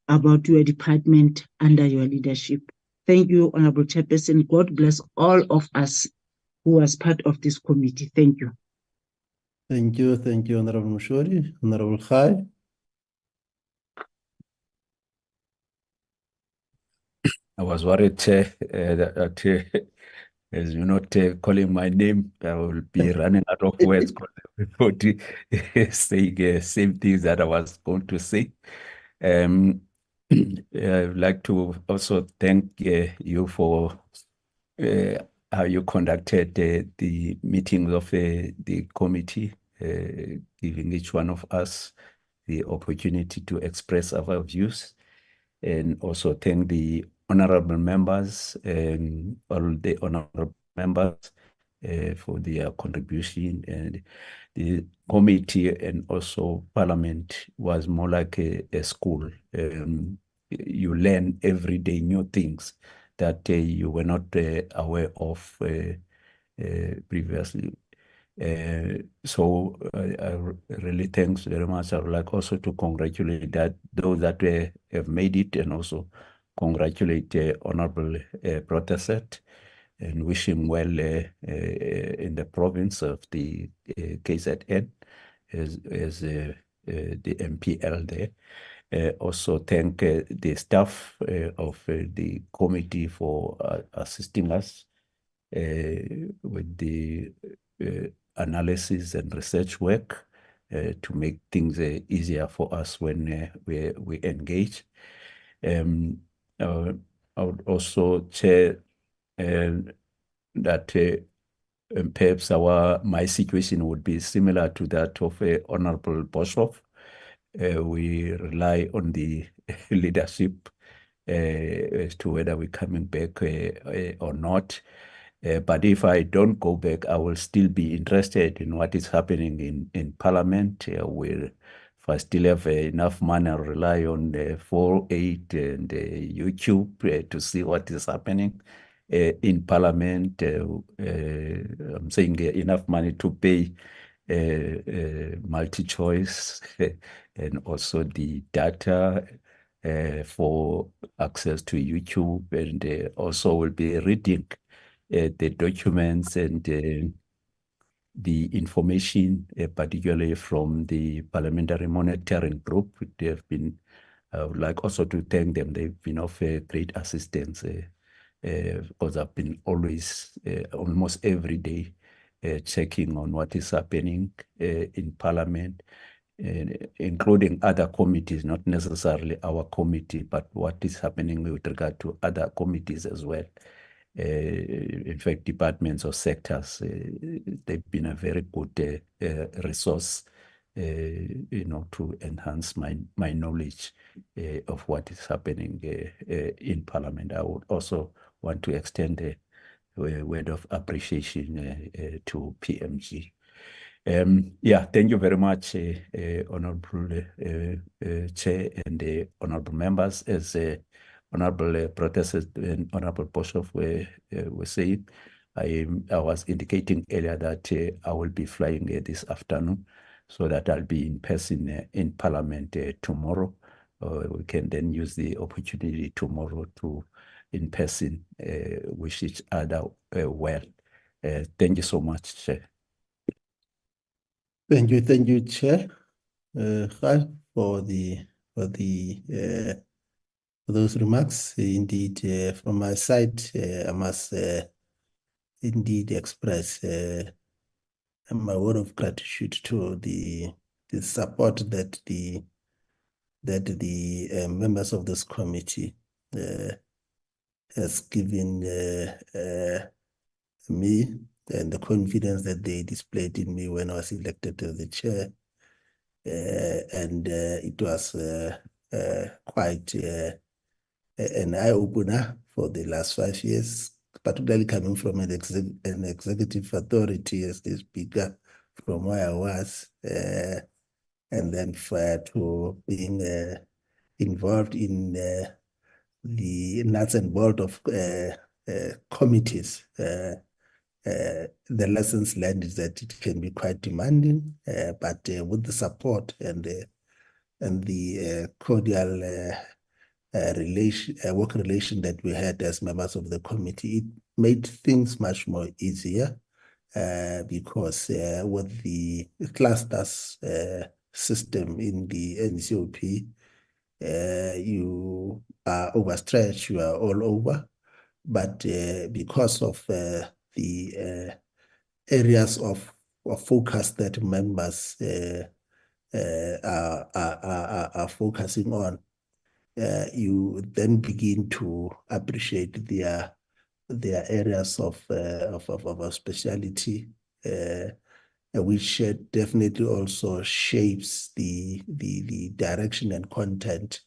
about your department under your leadership. Thank you, Honorable Chairperson. God bless all of us who was part of this committee. Thank you. Thank you, Honorable Mushori. Honorable Khai. I was worried that as you're not calling my name, I will be running out of words everybody saying same things that I was going to say. I would like to also thank you for how you conducted the meetings of the committee, giving each one of us the opportunity to express our views, and also thank the honorable members and all the honorable members for their contribution. And the committee and also Parliament was more like a school. You learn every day new things that you were not aware of previously. So I really thanks very much. I would like also to congratulate those that have made it, and also congratulate Honorable Protestant and wish him well in the province of the KZN as the MPL there. Also thank the staff of the committee for assisting us with the analysis and research work to make things easier for us when we engage. I would also chair that perhaps my situation would be similar to that of Honorable Boshoff. We rely on the leadership as to whether we're coming back or not. But if I don't go back, I will still be interested in what is happening in Parliament. If I still have enough money, I'll rely on the 4.8 and YouTube to see what is happening in Parliament. I'm saying enough money to pay multi-choice and also the data for access to YouTube, and also will be reading the documents and the information, particularly from the Parliamentary Monitoring Group. They have been, I would like also to thank them. They've been of great assistance because I've been always, almost every day, checking on what is happening in Parliament, including other committees, not necessarily our committee, but what is happening with regard to other committees as well. In fact, departments or sectors, they've been a very good resource, to enhance my knowledge of what is happening in Parliament. I would also want to extend a word of appreciation to PMG. Thank you very much, Honorable Chair and honorable members. As Honorable Protestant and Honorable Boshoff were saying, I was indicating earlier that I will be flying this afternoon. so that I'll be in person in Parliament tomorrow. We can then use the opportunity tomorrow to in person wish each other well. Thank you so much, Chair. Thank you, Chair, for those remarks. Indeed, from my side, I must indeed express my word of gratitude to the support that the members of this committee has given me, and the confidence that they displayed in me when I was elected as the chair. And it was quite an eye-opener for the last 5 years, particularly coming from an executive authority as the speaker, from where I was, and then to being involved in the nuts and bolts of committees. The lessons learned is that it can be quite demanding, but with the support and the cordial work relation that we had as members of the committee, it made things much more easier, because with the clusters system in the NCOP, you are overstretched, you are all over. But because of the areas of focus that members are focusing on, you then begin to appreciate their areas of speciality, which definitely also shapes the direction and content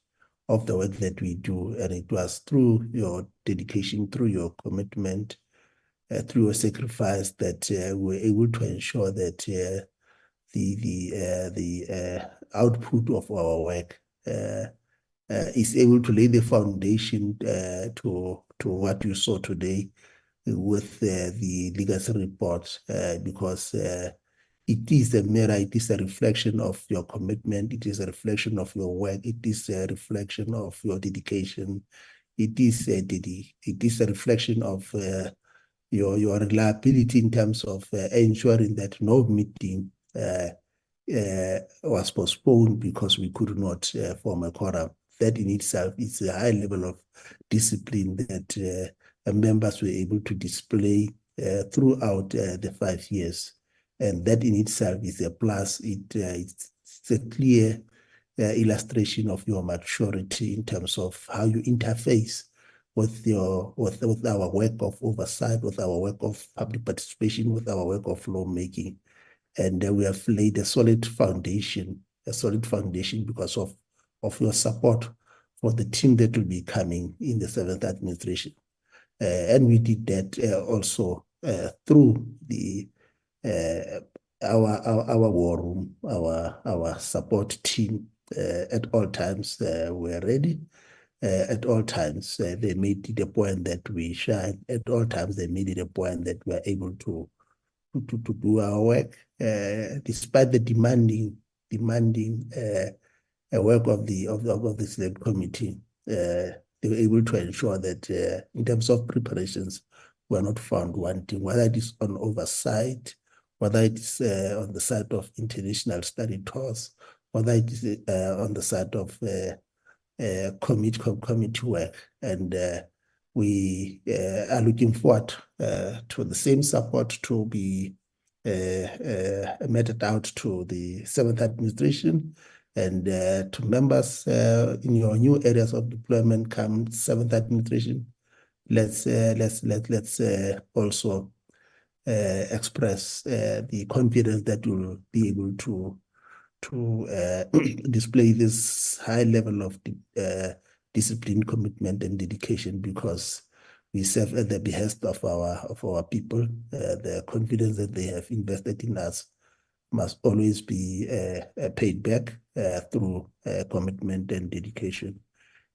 of the work that we do. And it was through your dedication, through your commitment, through your sacrifice that we're able to ensure that the output of our work is able to lay the foundation to what you saw today with the legacy report, because it is a mirror, it is a reflection of your commitment, it is a reflection of your work, it is a reflection of your dedication, it is a reflection of your reliability in terms of ensuring that no meeting was postponed because we could not form a quorum. That in itself is a high level of discipline that members were able to display throughout the 5 years. And that in itself is a plus. It's a clear illustration of your maturity in terms of how you interface with our work of oversight, with our work of public participation, with our work of lawmaking. And we have laid a solid foundation because of your support for the team that will be coming in the 7th administration. And we did that also through the our war room, our support team. At all times we're ready. At all times they made it a point that we shine. At all times they made it a point that we're able to do our work, despite the demanding work of the select committee. They were able to ensure that in terms of preparations, we're not found wanting, whether it is on oversight, whether it is on the side of international study tours, whether it is on the side of committee work. And we are looking forward to the same support to be meted out to the 7th administration and to members in your new areas of deployment come 7th administration. Let's also express the confidence that you'll be able to display this high level of discipline, commitment, and dedication, because we serve at the behest of our people. The confidence that they have invested in us must always be paid back through commitment and dedication.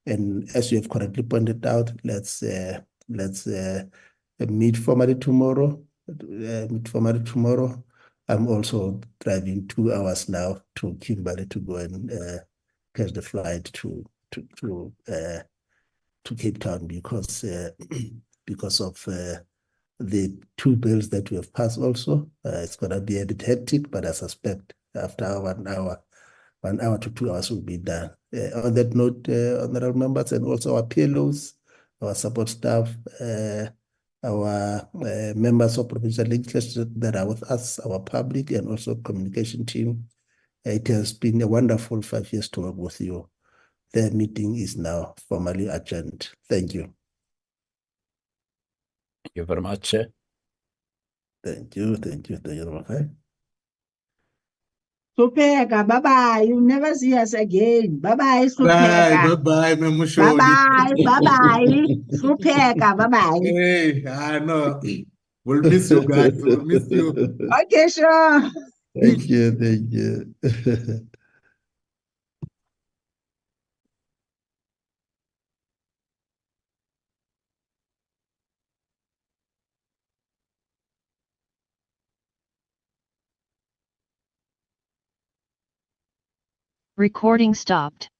And as you have correctly pointed out, let's meet formally tomorrow. I'm also driving 2 hours now to Kimberley to go and catch the flight to Cape Town because of the 2 bills that we have passed also. It's gonna be a bit hectic, but I suspect after 1 hour, 1 hour to 2 hours will be done. On that note, honorable members, and also our PLOs, our support staff, our members of provincial legislature that are with us, our public and also communication team. It has been a wonderful 5 years to work with you. The meeting is now formally adjourned. Thank you. Thank you very much, Chair. Thank you. Okay. Supeka, bye-bye. You'll never see us again. Bye-bye, Supeka. Bye-bye, Memushoni. Bye-bye. Supeka, bye-bye. Hey, I know. We'll miss you guys. We'll miss you. Okay, sure. Thank you. Recording stopped.